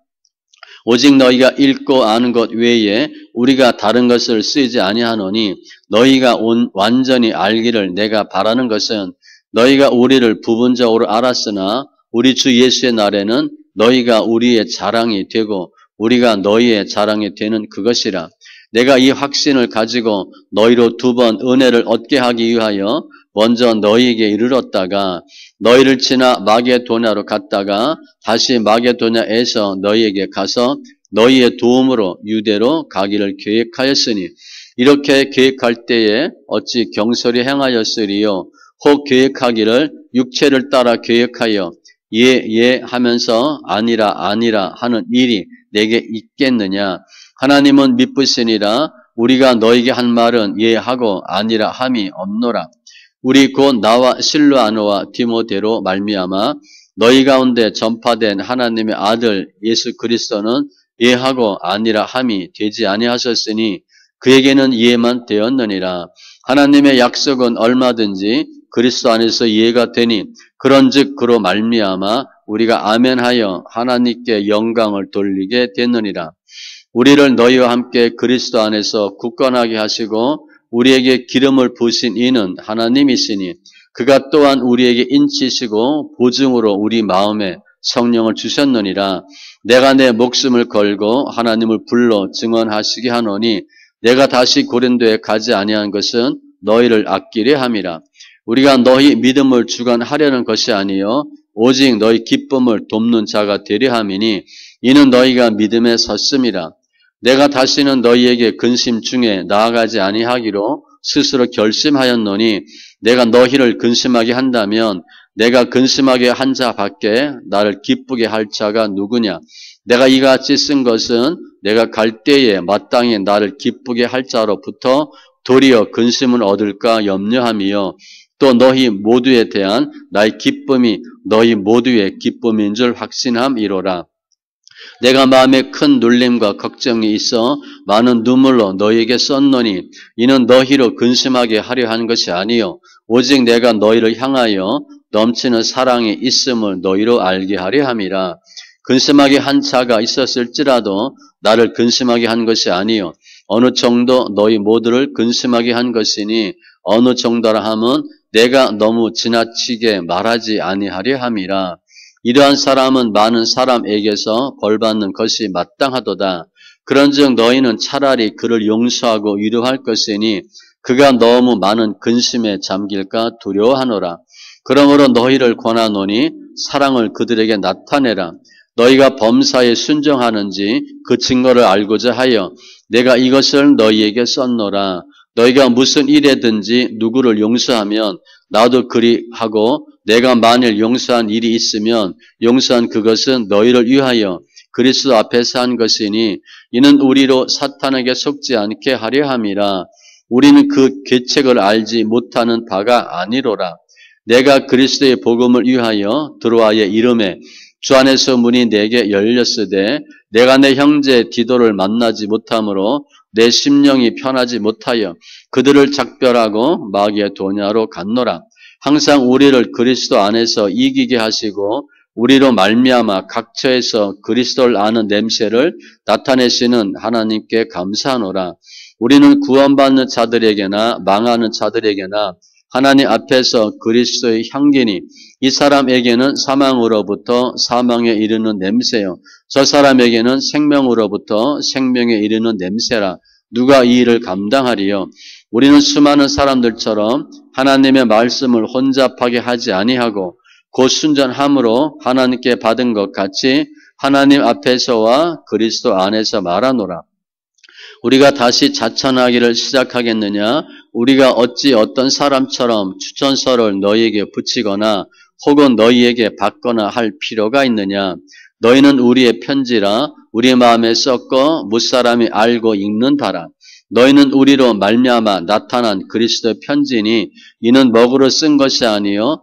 오직 너희가 읽고 아는 것 외에 우리가 다른 것을 쓰지 아니하노니 너희가 완전히 알기를 내가 바라는 것은 너희가 우리를 부분적으로 알았으나 우리 주 예수의 날에는 너희가 우리의 자랑이 되고 우리가 너희의 자랑이 되는 그것이라. 내가 이 확신을 가지고 너희로 두 번 은혜를 얻게 하기 위하여 먼저 너희에게 이르렀다가 너희를 지나 마게도냐로 갔다가 다시 마게도냐에서 너희에게 가서 너희의 도움으로 유대로 가기를 계획하였으니 이렇게 계획할 때에 어찌 경솔히 행하였으리요. 혹 계획하기를 육체를 따라 계획하여 예 하면서 아니라 하는 일이 내게 있겠느냐. 하나님은 미쁘시니라. 우리가 너에게 한 말은 예 하고 아니라 함이 없노라. 우리 곧 나와 실로아노와 디모데로 말미암아 너희 가운데 전파된 하나님의 아들 예수 그리스도는 예하고 아니라 함이 되지 아니하셨으니 그에게는 예만 되었느니라. 하나님의 약속은 얼마든지 그리스도 안에서 예가 되니 그런즉 그로 말미암아 우리가 아멘하여 하나님께 영광을 돌리게 됐느니라. 우리를 너희와 함께 그리스도 안에서 굳건하게 하시고 우리에게 기름을 부으신 이는 하나님이시니 그가 또한 우리에게 인치시고 보증으로 우리 마음에 성령을 주셨느니라. 내가 내 목숨을 걸고 하나님을 불러 증언하시게 하노니 내가 다시 고린도에 가지 아니한 것은 너희를 아끼려 함이라. 우리가 너희 믿음을 주관하려는 것이 아니요 오직 너희 기쁨을 돕는 자가 되려 함이니 이는 너희가 믿음에 섰음이라. 내가 다시는 너희에게 근심 중에 나아가지 아니하기로 스스로 결심하였노니 내가 너희를 근심하게 한다면 내가 근심하게 한 자 밖에 나를 기쁘게 할 자가 누구냐. 내가 이같이 쓴 것은 내가 갈 때에 마땅히 나를 기쁘게 할 자로부터 도리어 근심을 얻을까 염려함이요. 또 너희 모두에 대한 나의 기쁨이 너희 모두의 기쁨인 줄 확신함이로라. 내가 마음에 큰 눌림과 걱정이 있어 많은 눈물로 너희에게 썼노니 이는 너희로 근심하게 하려 한 것이 아니요 오직 내가 너희를 향하여 넘치는 사랑이 있음을 너희로 알게 하려 함이라. 근심하게 한 자가 있었을지라도 나를 근심하게 한 것이 아니요 어느 정도 너희 모두를 근심하게 한 것이니 어느 정도라 함은 내가 너무 지나치게 말하지 아니하려 함이라. 이러한 사람은 많은 사람에게서 벌받는 것이 마땅하도다. 그런즉 너희는 차라리 그를 용서하고 위로할 것이니 그가 너무 많은 근심에 잠길까 두려워하노라. 그러므로 너희를 권하노니 사랑을 그들에게 나타내라. 너희가 범사에 순종하는지 그 증거를 알고자 하여 내가 이것을 너희에게 썼노라. 너희가 무슨 일에든지 누구를 용서하면 나도 그리하고 내가 만일 용서한 일이 있으면 용서한 그것은 너희를 위하여 그리스도 앞에서 한 것이니 이는 우리로 사탄에게 속지 않게 하려 함이라. 우리는 그 계책을 알지 못하는 바가 아니로라. 내가 그리스도의 복음을 위하여 드로아의 이름에 주 안에서 문이 내게 열렸으되 내가 내 형제 디도를 만나지 못하므로 내 심령이 편하지 못하여 그들을 작별하고 마게도냐로 갔노라. 항상 우리를 그리스도 안에서 이기게 하시고 우리로 말미암아 각처에서 그리스도를 아는 냄새를 나타내시는 하나님께 감사하노라. 우리는 구원받는 자들에게나 망하는 자들에게나 하나님 앞에서 그리스도의 향기니 이 사람에게는 사망으로부터 사망에 이르는 냄새요 저 사람에게는 생명으로부터 생명에 이르는 냄새라. 누가 이 일을 감당하리요? 우리는 수많은 사람들처럼 하나님의 말씀을 혼잡하게 하지 아니하고 곧 순전함으로 하나님께 받은 것 같이 하나님 앞에서와 그리스도 안에서 말하노라. 우리가 다시 자천하기를 시작하겠느냐? 우리가 어찌 어떤 사람처럼 추천서를 너희에게 붙이거나 혹은 너희에게 받거나 할 필요가 있느냐? 너희는 우리의 편지라 우리 마음에 썩고 무사람이 알고 읽는 바라. 너희는 우리로 말미암아 나타난 그리스도의 편지니 이는 먹으로 쓴 것이 아니요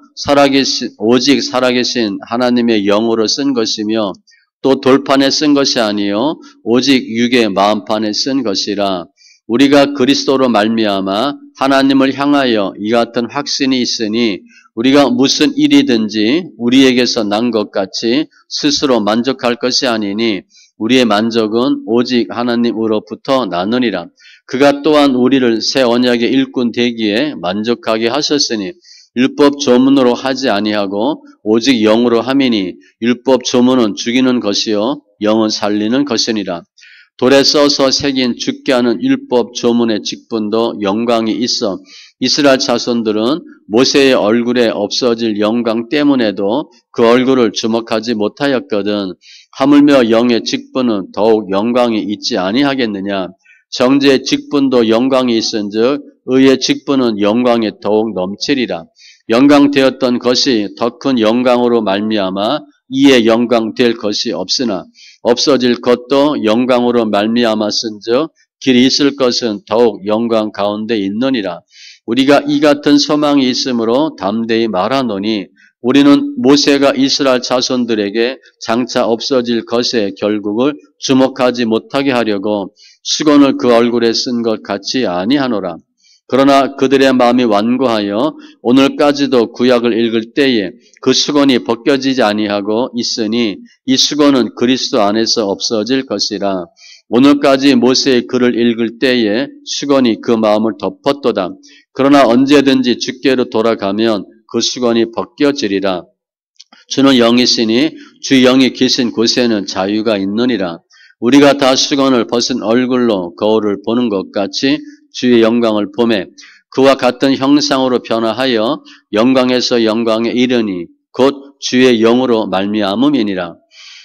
오직 살아계신 하나님의 영으로 쓴 것이며 또 돌판에 쓴 것이 아니요 오직 육의 마음판에 쓴 것이라. 우리가 그리스도로 말미암아 하나님을 향하여 이 같은 확신이 있으니 우리가 무슨 일이든지 우리에게서 난 것 같이 스스로 만족할 것이 아니니 우리의 만족은 오직 하나님으로부터 나느니라. 그가 또한 우리를 새 언약의 일꾼 되기에 만족하게 하셨으니 율법 조문으로 하지 아니하고 오직 영으로 함이니 율법 조문은 죽이는 것이요 영은 살리는 것이니라. 돌에 써서 새긴 죽게 하는 율법 조문의 직분도 영광이 있어 이스라엘 자손들은 모세의 얼굴에 없어질 영광 때문에도 그 얼굴을 주목하지 못하였거든. 하물며 영의 직분은 더욱 영광이 있지 아니하겠느냐. 정죄의 직분도 영광이 있은즉 의의 직분은 영광이 더욱 넘치리라. 영광되었던 것이 더 큰 영광으로 말미암아 이에 영광될 것이 없으나 없어질 것도 영광으로 말미암았은즉 길이 있을 것은 더욱 영광 가운데 있느니라. 우리가 이 같은 소망이 있으므로 담대히 말하노니 우리는 모세가 이스라엘 자손들에게 장차 없어질 것의 결국을 주목하지 못하게 하려고 수건을 그 얼굴에 쓴 것 같이 아니하노라. 그러나 그들의 마음이 완고하여 오늘까지도 구약을 읽을 때에 그 수건이 벗겨지지 아니하고 있으니 이 수건은 그리스도 안에서 없어질 것이라. 오늘까지 모세의 글을 읽을 때에 수건이 그 마음을 덮었도다. 그러나 언제든지 주께로 돌아가면 그 수건이 벗겨지리라. 주는 영이시니 주 영이 계신 곳에는 자유가 있느니라. 우리가 다 수건을 벗은 얼굴로 거울을 보는 것 같이 주의 영광을 보매 그와 같은 형상으로 변화하여 영광에서 영광에 이르니 곧 주의 영으로 말미암음이니라.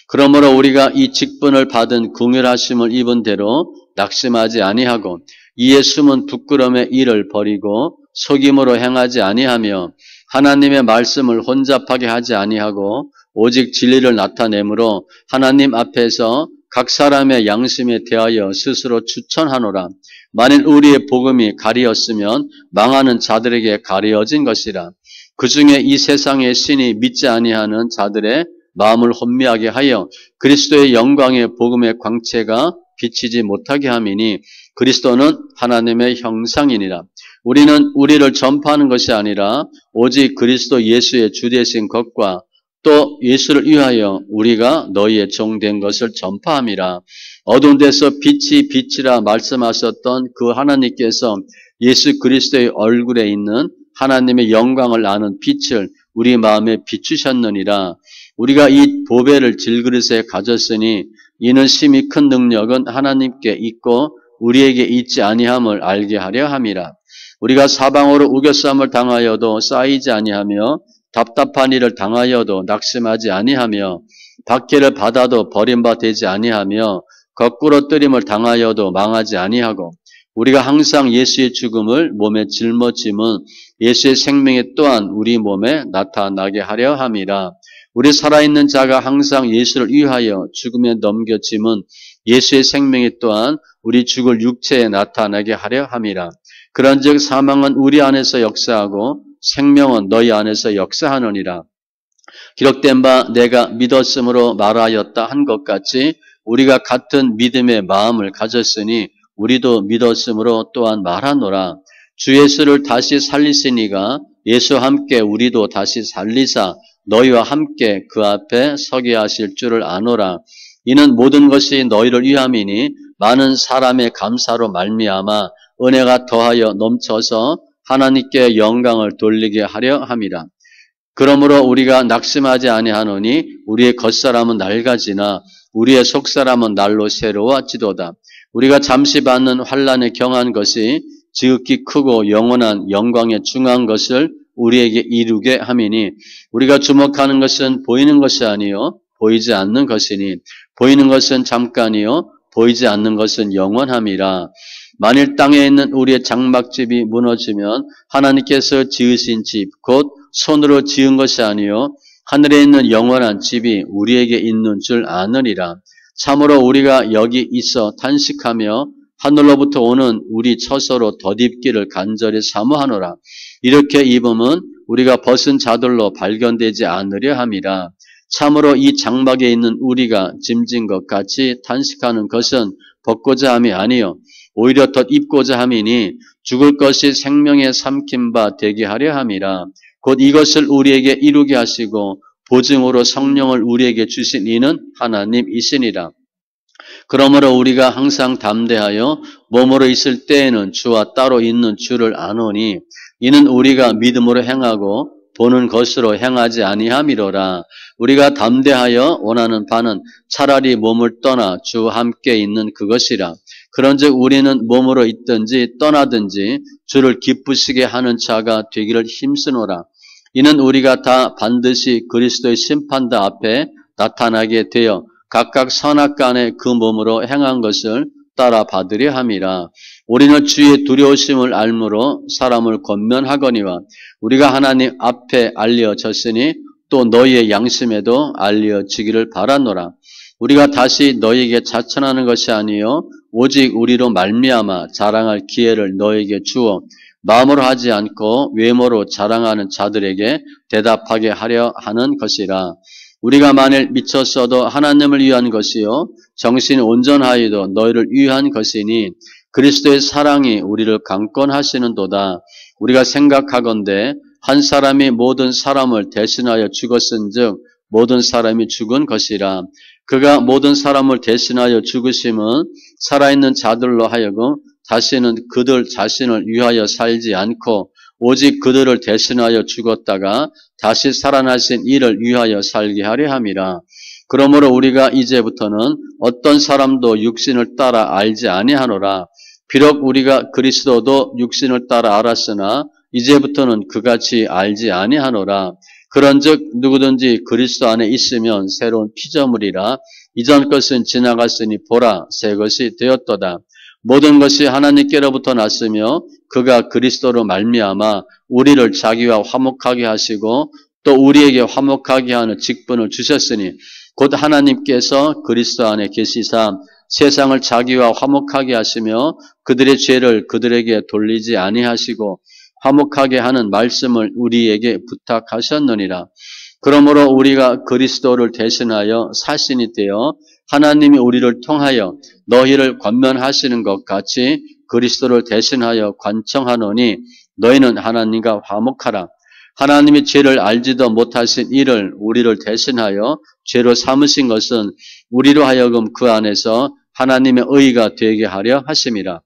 그러므로 우리가 이 직분을 받은 긍휼하심을 입은 대로 낙심하지 아니하고 이에 숨은 부끄러움의 일을 버리고 속임으로 행하지 아니하며 하나님의 말씀을 혼잡하게 하지 아니하고 오직 진리를 나타내므로 하나님 앞에서 각 사람의 양심에 대하여 스스로 추천하노라. 만일 우리의 복음이 가리었으면 망하는 자들에게 가리어진 것이라. 그 중에 이 세상의 신이 믿지 아니하는 자들의 마음을 혼미하게 하여 그리스도의 영광의 복음의 광채가 비치지 못하게 함이니 그리스도는 하나님의 형상이니라. 우리는 우리를 전파하는 것이 아니라 오직 그리스도 예수의 주되신 것과 또 예수를 위하여 우리가 너희의 종된 것을 전파함이라. 어두운 데서 빛이 빛이라 말씀하셨던 그 하나님께서 예수 그리스도의 얼굴에 있는 하나님의 영광을 아는 빛을 우리 마음에 비추셨느니라. 우리가 이 보배를 질그릇에 가졌으니 이는 심히 큰 능력은 하나님께 있고 우리에게 있지 아니함을 알게 하려 함이라. 우리가 사방으로 우겨쌈을 당하여도 쌓이지 아니하며 답답한 일을 당하여도 낙심하지 아니하며 박해를 받아도 버림바 되지 아니하며 거꾸로 뜨림을 당하여도 망하지 아니하고 우리가 항상 예수의 죽음을 몸에 짊어짐은 예수의 생명이 또한 우리 몸에 나타나게 하려 함이라. 우리 살아있는 자가 항상 예수를 위하여 죽음에 넘겨짐은 예수의 생명이 또한 우리 죽을 육체에 나타나게 하려 함이라. 그런즉 사망은 우리 안에서 역사하고 생명은 너희 안에서 역사하느니라. 기록된 바 내가 믿었으므로 말하였다 한 것 같이 우리가 같은 믿음의 마음을 가졌으니 우리도 믿었으므로 또한 말하노라. 주 예수를 다시 살리시니가 예수와 함께 우리도 다시 살리사 너희와 함께 그 앞에 서게 하실 줄을 아노라. 이는 모든 것이 너희를 위함이니 많은 사람의 감사로 말미암아 은혜가 더하여 넘쳐서 하나님께 영광을 돌리게 하려 함이라. 그러므로 우리가 낙심하지 아니하노니 우리의 겉사람은 낡아지나 우리의 속사람은 날로 새로워지도다. 우리가 잠시 받는 환난에 경한 것이 지극히 크고 영원한 영광에 중한 것을 우리에게 이루게 함이니 우리가 주목하는 것은 보이는 것이 아니요 보이지 않는 것이니 보이는 것은 잠깐이요 보이지 않는 것은 영원함이라. 만일 땅에 있는 우리의 장막집이 무너지면 하나님께서 지으신 집 곧 손으로 지은 것이 아니요 하늘에 있는 영원한 집이 우리에게 있는 줄 아느니라. 참으로 우리가 여기 있어 탄식하며 하늘로부터 오는 우리 처소로 덧입기를 간절히 사모하노라. 이렇게 입음은 우리가 벗은 자들로 발견되지 않으려 함이라. 참으로 이 장막에 있는 우리가 짐진 것 같이 탄식하는 것은 벗고자 함이 아니요 오히려 덧입고자 함이니 죽을 것이 생명에 삼킨 바 되게 하려 함이라. 곧 이것을 우리에게 이루게 하시고 보증으로 성령을 우리에게 주신 이는 하나님이시니라. 그러므로 우리가 항상 담대하여 몸으로 있을 때에는 주와 따로 있는 주를 아노니 이는 우리가 믿음으로 행하고 보는 것으로 행하지 아니함이로라. 우리가 담대하여 원하는 바는 차라리 몸을 떠나 주와 함께 있는 그것이라. 그런즉 우리는 몸으로 있든지 떠나든지 주를 기쁘시게 하는 자가 되기를 힘쓰노라. 이는 우리가 다 반드시 그리스도의 심판대 앞에 나타나게 되어 각각 선악간에 그 몸으로 행한 것을 따라 받으려 함이라. 우리는 주의 두려우심을 알므로 사람을 권면하거니와 우리가 하나님 앞에 알려졌으니 또 너희의 양심에도 알려지기를 바라노라. 우리가 다시 너희에게 자천하는 것이 아니요 오직 우리로 말미암아 자랑할 기회를 너희에게 주어 마음으로 하지 않고 외모로 자랑하는 자들에게 대답하게 하려 하는 것이라. 우리가 만일 미쳤어도 하나님을 위한 것이요 정신이 온전하여도 너희를 위한 것이니 그리스도의 사랑이 우리를 강권하시는도다. 우리가 생각하건대 한 사람이 모든 사람을 대신하여 죽었은즉 모든 사람이 죽은 것이라. 그가 모든 사람을 대신하여 죽으심은 살아있는 자들로 하여금 다시는 그들 자신을 위하여 살지 않고 오직 그들을 대신하여 죽었다가 다시 살아나신 이를 위하여 살게 하려 함이라. 그러므로 우리가 이제부터는 어떤 사람도 육신을 따라 알지 아니하노라. 비록 우리가 그리스도도 육신을 따라 알았으나 이제부터는 그같이 알지 아니하노라. 그런즉 누구든지 그리스도 안에 있으면 새로운 피조물이라. 이전 것은 지나갔으니 보라 새 것이 되었도다. 모든 것이 하나님께로부터 났으며 그가 그리스도로 말미암아 우리를 자기와 화목하게 하시고 또 우리에게 화목하게 하는 직분을 주셨으니 곧 하나님께서 그리스도 안에 계시사 세상을 자기와 화목하게 하시며 그들의 죄를 그들에게 돌리지 아니하시고 화목하게 하는 말씀을 우리에게 부탁하셨느니라. 그러므로 우리가 그리스도를 대신하여 사신이 되어 하나님이 우리를 통하여 너희를 권면하시는 것 같이 그리스도를 대신하여 관청하노니 너희는 하나님과 화목하라. 하나님이 죄를 알지도 못하신 이를 우리를 대신하여 죄로 삼으신 것은 우리로 하여금 그 안에서 하나님의 의가 되게 하려 하심이라.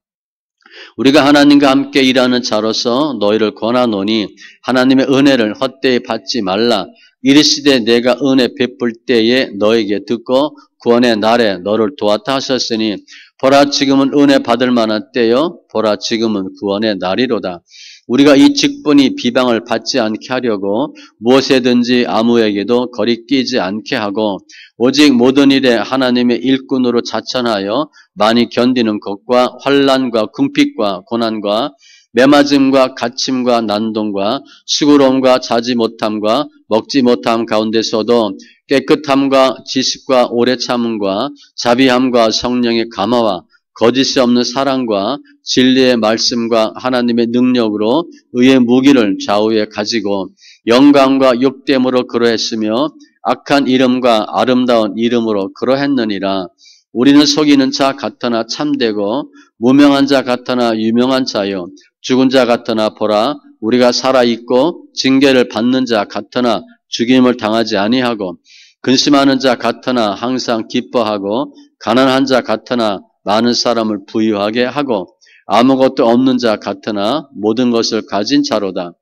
우리가 하나님과 함께 일하는 자로서 너희를 권하노니 하나님의 은혜를 헛되이 받지 말라. 이르시되 내가 은혜 베풀 때에 너에게 듣고 구원의 날에 너를 도왔다 하셨으니 보라 지금은 은혜 받을 만한 때요 보라 지금은 구원의 날이로다. 우리가 이 직분이 비방을 받지 않게 하려고 무엇에든지 아무에게도 거리끼지 않게 하고 오직 모든 일에 하나님의 일꾼으로 자천하여 많이 견디는 것과 환난과 궁핍과 고난과 매맞음과 갇힘과 난동과 수고로움과 자지 못함과 먹지 못함 가운데서도 깨끗함과 지식과 오래 참음과 자비함과 성령의 감화와 거짓이 없는 사랑과 진리의 말씀과 하나님의 능력으로 의의 무기를 좌우에 가지고 영광과 욕됨으로 그러했으며 악한 이름과 아름다운 이름으로 그러했느니라. 우리는 속이는 자 같으나 참되고 무명한 자 같으나 유명한 자요 죽은 자 같으나 보라 우리가 살아있고 징계를 받는 자 같으나 죽임을 당하지 아니하고 근심하는 자 같으나 항상 기뻐하고 가난한 자 같으나 많은 사람을 부유하게 하고 아무것도 없는 자 같으나 모든 것을 가진 자로다.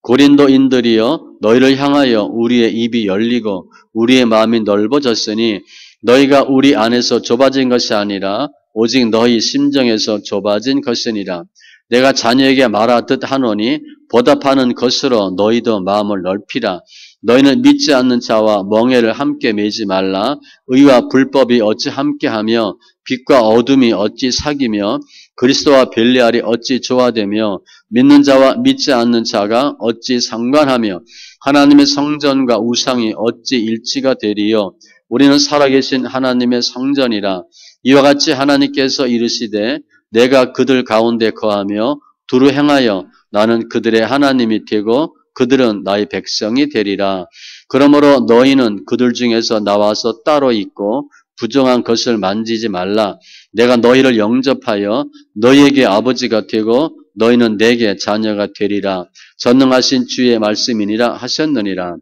고린도인들이여 너희를 향하여 우리의 입이 열리고 우리의 마음이 넓어졌으니 너희가 우리 안에서 좁아진 것이 아니라 오직 너희 심정에서 좁아진 것이니라. 내가 자녀에게 말하듯 하노니 보답하는 것으로 너희도 마음을 넓히라. 너희는 믿지 않는 자와 멍에를 함께 매지 말라. 의와 불법이 어찌 함께하며 빛과 어둠이 어찌 사귀며 그리스도와 벨리알이 어찌 조화되며 믿는 자와 믿지 않는 자가 어찌 상관하며 하나님의 성전과 우상이 어찌 일치가 되리요. 우리는 살아계신 하나님의 성전이라. 이와 같이 하나님께서 이르시되 내가 그들 가운데 거하며 두루 행하여 나는 그들의 하나님이 되고 그들은 나의 백성이 되리라. 그러므로 너희는 그들 중에서 나와서 따로 있고 부정한 것을 만지지 말라. 내가 너희를 영접하여 너희에게 아버지가 되고 너희는 내게 자녀가 되리라. 전능하신 주의 말씀이니라 하셨느니라.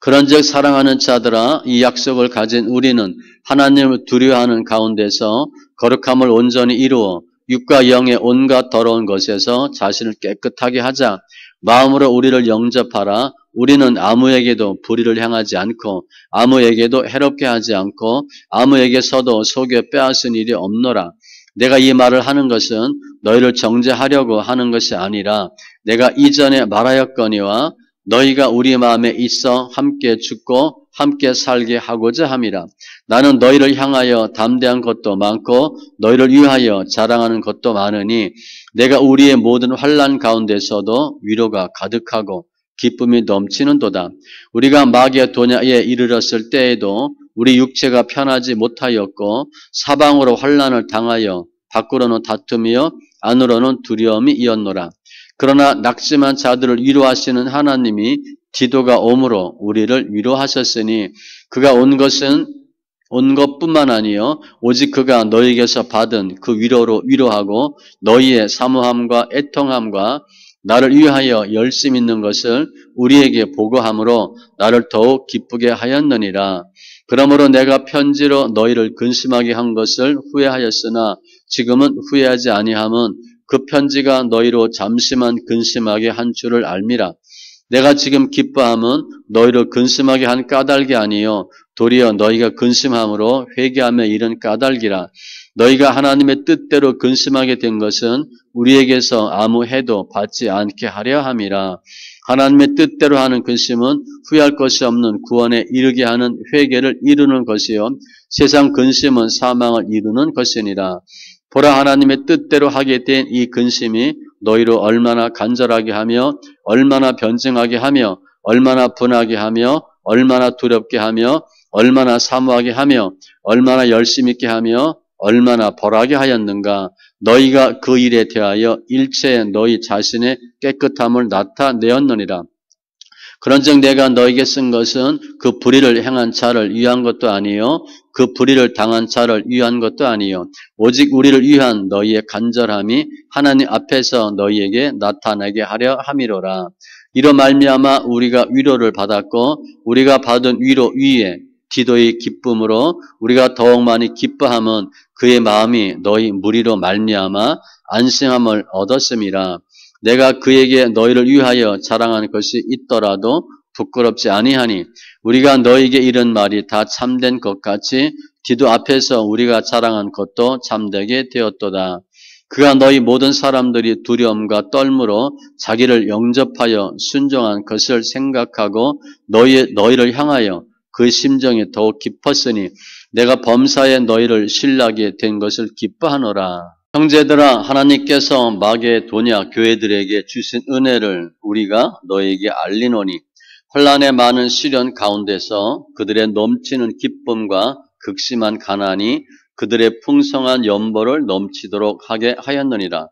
그런즉 사랑하는 자들아 이 약속을 가진 우리는 하나님을 두려워하는 가운데서 거룩함을 온전히 이루어 육과 영의 온갖 더러운 것에서 자신을 깨끗하게 하자. 마음으로 우리를 영접하라. 우리는 아무에게도 불의를 행하지 않고 아무에게도 해롭게 하지 않고 아무에게서도 속여 빼앗은 일이 없노라. 내가 이 말을 하는 것은 너희를 정죄하려고 하는 것이 아니라 내가 이전에 말하였거니와 너희가 우리 마음에 있어 함께 죽고 함께 살게 하고자 함이라. 나는 너희를 향하여 담대한 것도 많고 너희를 위하여 자랑하는 것도 많으니 내가 우리의 모든 환난 가운데서도 위로가 가득하고 기쁨이 넘치는도다. 우리가 마게도냐에 이르렀을 때에도 우리 육체가 편하지 못하였고 사방으로 환난을 당하여 밖으로는 다툼이요 안으로는 두려움이 이었노라. 그러나 낙심한 자들을 위로하시는 하나님이 디도가 오므로 우리를 위로하셨으니 그가 온 것뿐만 아니요 오직 그가 너희에게서 받은 그 위로로 위로하고 너희의 사모함과 애통함과 나를 위하여 열심 있는 것을 우리에게 보고함으로 나를 더욱 기쁘게 하였느니라. 그러므로 내가 편지로 너희를 근심하게 한 것을 후회하였으나 지금은 후회하지 아니함은 그 편지가 너희로 잠시만 근심하게 한 줄을 알미라. 내가 지금 기뻐함은 너희를 근심하게 한 까닭이 아니요 도리어 너희가 근심함으로 회개하며 이른 까닭이라. 너희가 하나님의 뜻대로 근심하게 된 것은 우리에게서 아무 해도 받지 않게 하려 함이라. 하나님의 뜻대로 하는 근심은 후회할 것이 없는 구원에 이르게 하는 회개를 이루는 것이요 세상 근심은 사망을 이루는 것이니라. 보라, 하나님의 뜻대로 하게 된 이 근심이 너희로 얼마나 간절하게 하며 얼마나 변증하게 하며 얼마나 분하게 하며 얼마나 두렵게 하며 얼마나 사모하게 하며 얼마나 열심 있게 하며 얼마나 벌하게 하였는가. 너희가 그 일에 대하여 일체의 너희 자신의 깨끗함을 나타내었느니라. 그런즉 내가 너에게 쓴 것은 그 불의를 행한 자를 위한 것도 아니요 그 불의를 당한 자를 위한 것도 아니요 오직 우리를 위한 너희의 간절함이 하나님 앞에서 너희에게 나타나게 하려 함이로라. 이로 말미암아 우리가 위로를 받았고 우리가 받은 위로 위에 디도의 기쁨으로 우리가 더욱 많이 기뻐함은 그의 마음이 너희 무리로 말미암아 안심함을 얻었음이라. 내가 그에게 너희를 위하여 자랑하는 것이 있더라도 부끄럽지 아니하니 우리가 너희에게 이런 말이 다 참된 것 같이 디도 앞에서 우리가 자랑한 것도 참되게 되었도다. 그가 너희 모든 사람들이 두려움과 떨므로 자기를 영접하여 순종한 것을 생각하고 너희를 향하여 그 심정이 더욱 깊었으니 내가 범사에 너희를 신뢰하게 된 것을 기뻐하노라. 형제들아, 하나님께서 마게도냐 교회들에게 주신 은혜를 우리가 너희에게 알리노니 혼란의 많은 시련 가운데서 그들의 넘치는 기쁨과 극심한 가난이 그들의 풍성한 연보를 넘치도록 하게 하였느니라.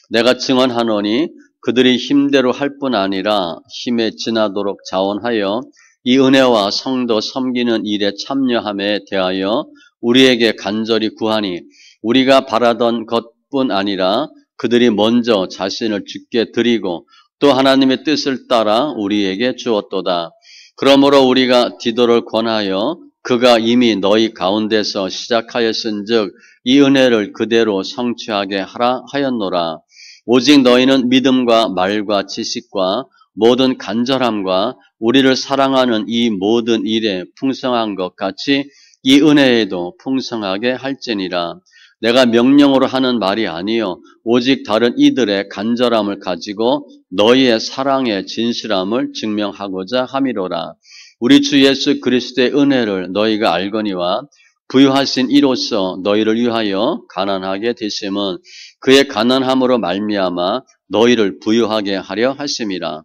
내가 증언하노니 그들이 힘대로 할 뿐 아니라 힘에 지나도록 자원하여 이 은혜와 성도 섬기는 일에 참여함에 대하여 우리에게 간절히 구하니 우리가 바라던 것뿐 아니라 그들이 먼저 자신을 주께 드리고 또 하나님의 뜻을 따라 우리에게 주었도다. 그러므로 우리가 디도를 권하여 그가 이미 너희 가운데서 시작하였은즉 이 은혜를 그대로 성취하게 하라 하였노라. 오직 너희는 믿음과 말과 지식과 모든 간절함과 우리를 사랑하는 이 모든 일에 풍성한 것 같이 이 은혜에도 풍성하게 할지니라. 내가 명령으로 하는 말이 아니요 오직 다른 이들의 간절함을 가지고 너희의 사랑의 진실함을 증명하고자 함이로라. 우리 주 예수 그리스도의 은혜를 너희가 알거니와 부유하신 이로써 너희를 위하여 가난하게 되심은 그의 가난함으로 말미암아 너희를 부유하게 하려 하심이라.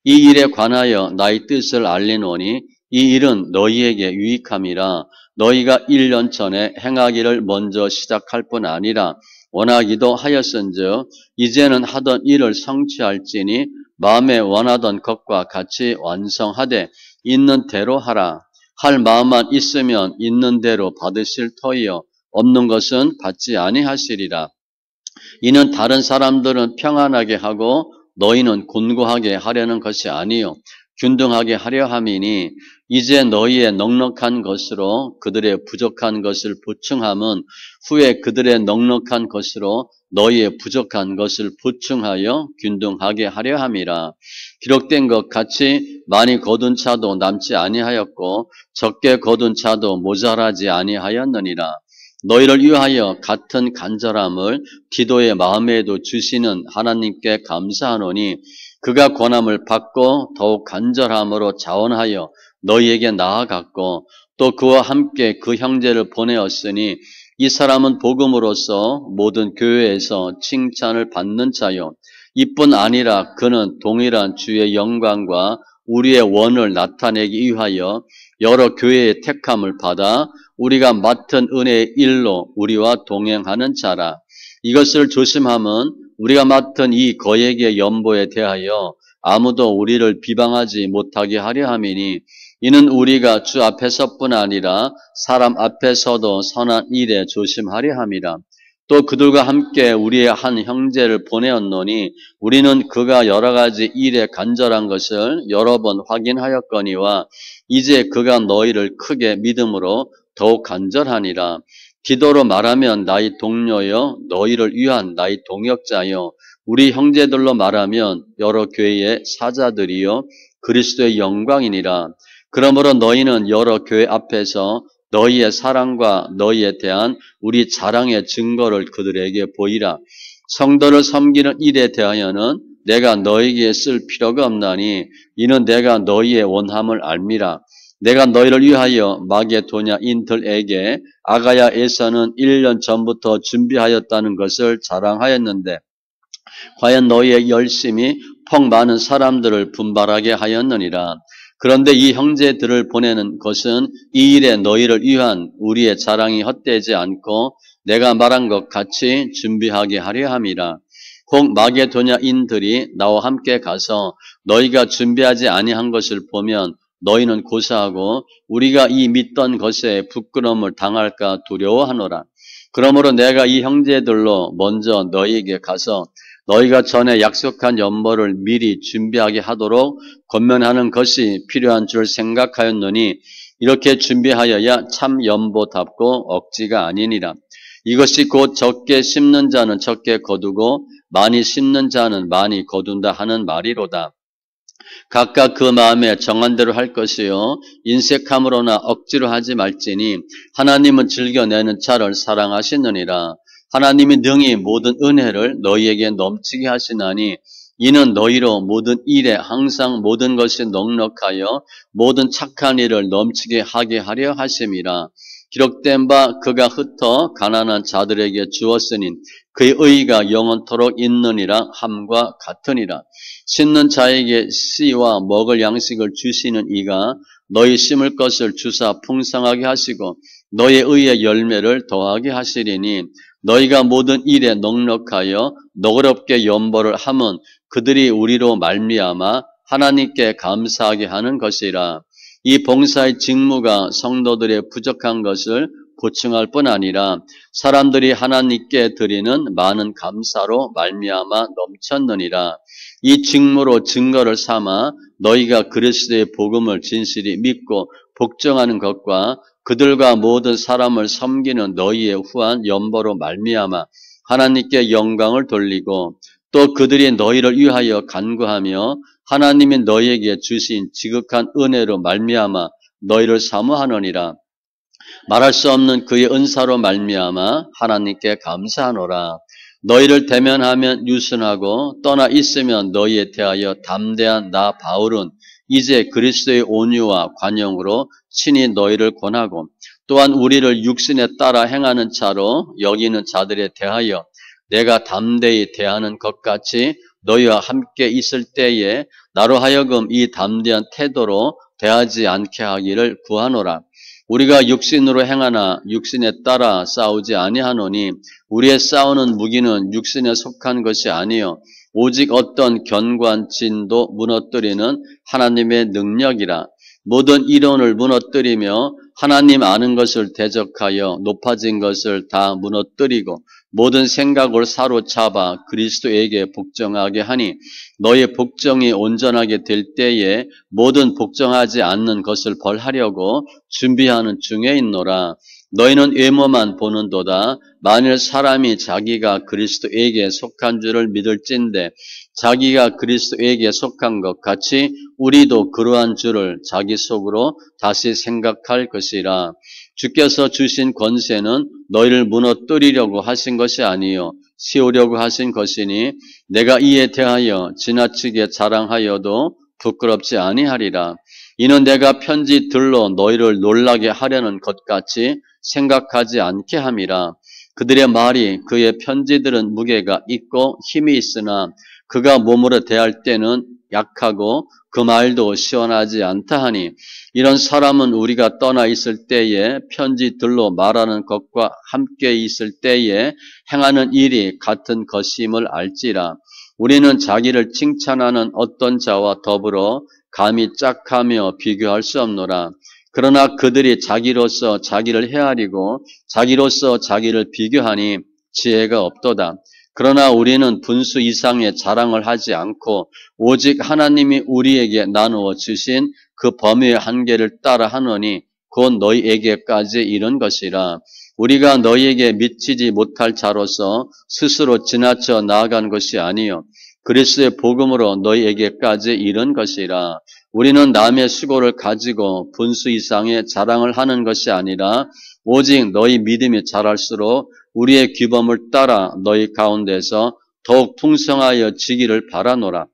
이 일에 관하여 나의 뜻을 알리노니 이 일은 너희에게 유익함이라. 너희가 1년 전에 행하기를 먼저 시작할 뿐 아니라 원하기도 하였은즉 이제는 하던 일을 성취할지니 마음에 원하던 것과 같이 완성하되 있는 대로 하라. 할 마음만 있으면 있는 대로 받으실 터이요 없는 것은 받지 아니하시리라. 이는 다른 사람들은 평안하게 하고 너희는 곤고하게 하려는 것이 아니요 균등하게 하려 함이니 이제 너희의 넉넉한 것으로 그들의 부족한 것을 보충함은 후에 그들의 넉넉한 것으로 너희의 부족한 것을 보충하여 균등하게 하려 함이라. 기록된 것 같이 많이 거둔 차도 남지 아니하였고 적게 거둔 차도 모자라지 아니하였느니라. 너희를 위하여 같은 간절함을 디도의 마음에도 주시는 하나님께 감사하노니 그가 권함을 받고 더욱 간절함으로 자원하여 너희에게 나아갔고 또 그와 함께 그 형제를 보내었으니 이 사람은 복음으로서 모든 교회에서 칭찬을 받는 자요. 이뿐 아니라 그는 동일한 주의 영광과 우리의 원을 나타내기 위하여 여러 교회의 택함을 받아 우리가 맡은 은혜의 일로 우리와 동행하는 자라. 이것을 조심함은 우리가 맡은 이 거액의 연보에 대하여 아무도 우리를 비방하지 못하게 하려 함이니 이는 우리가 주 앞에서뿐 아니라 사람 앞에서도 선한 일에 조심하려 함이라. 또 그들과 함께 우리의 한 형제를 보내었노니 우리는 그가 여러 가지 일에 간절한 것을 여러 번 확인하였거니와 이제 그가 너희를 크게 믿음으로 더욱 간절하니라. 기도로 말하면 나의 동료여 너희를 위한 나의 동역자여 우리 형제들로 말하면 여러 교회의 사자들이여 그리스도의 영광이니라. 그러므로 너희는 여러 교회 앞에서 너희의 사랑과 너희에 대한 우리 자랑의 증거를 그들에게 보이라. 성도를 섬기는 일에 대하여는 내가 너희에게 쓸 필요가 없나니 이는 내가 너희의 원함을 알미라. 내가 너희를 위하여 마게도냐 인들에게 아가야에서는 1년 전부터 준비하였다는 것을 자랑하였는데 과연 너희의 열심이 폭 많은 사람들을 분발하게 하였느니라. 그런데 이 형제들을 보내는 것은 이 일에 너희를 위한 우리의 자랑이 헛되지 않고 내가 말한 것 같이 준비하게 하려 함이라. 혹 마게도냐인들이 나와 함께 가서 너희가 준비하지 아니한 것을 보면 너희는 고사하고 우리가 이 믿던 것에 부끄러움을 당할까 두려워하노라. 그러므로 내가 이 형제들로 먼저 너희에게 가서 너희가 전에 약속한 연보를 미리 준비하게 하도록 권면하는 것이 필요한 줄 생각하였노니 이렇게 준비하여야 참 연보답고 억지가 아니니라. 이것이 곧 적게 심는 자는 적게 거두고 많이 심는 자는 많이 거둔다 하는 말이로다. 각각 그 마음에 정한 대로 할 것이요 인색함으로나 억지로 하지 말지니 하나님은 즐겨내는 자를 사랑하시느니라. 하나님이 능히 모든 은혜를 너희에게 넘치게 하시나니 이는 너희로 모든 일에 항상 모든 것이 넉넉하여 모든 착한 일을 넘치게 하게 하려 하심이라. 기록된 바 그가 흩어 가난한 자들에게 주었으니 그의 의가 영원토록 있느니라 함과 같으니라. 심는 자에게 씨와 먹을 양식을 주시는 이가 너희 심을 것을 주사 풍성하게 하시고 너의 의의 열매를 더하게 하시리니 너희가 모든 일에 넉넉하여 너그럽게 연보를 함은 그들이 우리로 말미암아 하나님께 감사하게 하는 것이라. 이 봉사의 직무가 성도들의 부족한 것을 보충할 뿐 아니라 사람들이 하나님께 드리는 많은 감사로 말미암아 넘쳤느니라. 이 직무로 증거를 삼아 너희가 그리스도의 복음을 진실히 믿고 복종하는 것과 그들과 모든 사람을 섬기는 너희의 후한 연보로 말미암아 하나님께 영광을 돌리고 또 그들이 너희를 위하여 간구하며 하나님이 너희에게 주신 지극한 은혜로 말미암아 너희를 사모하느니라. 말할 수 없는 그의 은사로 말미암아 하나님께 감사하노라. 너희를 대면하면 유순하고 떠나 있으면 너희에 대하여 담대한 나 바울은 이제 그리스도의 온유와 관용으로 친히 너희를 권하고 또한 우리를 육신에 따라 행하는 자로 여기는 자들에 대하여 내가 담대히 대하는 것 같이 너희와 함께 있을 때에 나로 하여금 이 담대한 태도로 대하지 않게 하기를 구하노라. 우리가 육신으로 행하나 육신에 따라 싸우지 아니하노니 우리의 싸우는 무기는 육신에 속한 것이 아니요 오직 어떤 견고한 진도 무너뜨리는 하나님의 능력이라. 모든 이론을 무너뜨리며 하나님 아는 것을 대적하여 높아진 것을 다 무너뜨리고 모든 생각을 사로잡아 그리스도에게 복종하게 하니 너의 복종이 온전하게 될 때에 모든 복종하지 않는 것을 벌하려고 준비하는 중에 있노라. 너희는 외모만 보는도다. 만일 사람이 자기가 그리스도에게 속한 줄을 믿을진대 자기가 그리스도에게 속한 것 같이 우리도 그러한 줄을 자기 속으로 다시 생각할 것이라. 주께서 주신 권세는 너희를 무너뜨리려고 하신 것이 아니요 세우려고 하신 것이니 내가 이에 대하여 지나치게 자랑하여도 부끄럽지 아니하리라. 이는 내가 편지들로 너희를 놀라게 하려는 것 같이 생각하지 않게 함이라. 그들의 말이 그의 편지들은 무게가 있고 힘이 있으나 그가 몸으로 대할 때는 약하고 그 말도 시원하지 않다 하니 이런 사람은 우리가 떠나 있을 때에 편지들로 말하는 것과 함께 있을 때에 행하는 일이 같은 것임을 알지라. 우리는 자기를 칭찬하는 어떤 자와 더불어 감히 짝하며 비교할 수 없노라. 그러나 그들이 자기로서 자기를 헤아리고 자기로서 자기를 비교하니 지혜가 없도다. 그러나 우리는 분수 이상의 자랑을 하지 않고 오직 하나님이 우리에게 나누어 주신 그 범위의 한계를 따라 하노니 곧 너희에게까지 이른 것이라. 우리가 너희에게 미치지 못할 자로서 스스로 지나쳐 나아간 것이 아니요 그리스도의 복음으로 너희에게까지 이른 것이라. 우리는 남의 수고를 가지고 분수 이상의 자랑을 하는 것이 아니라 오직 너희 믿음이 자랄수록 우리의 규범을 따라 너희 가운데서 더욱 풍성하여 지기를 바라노라.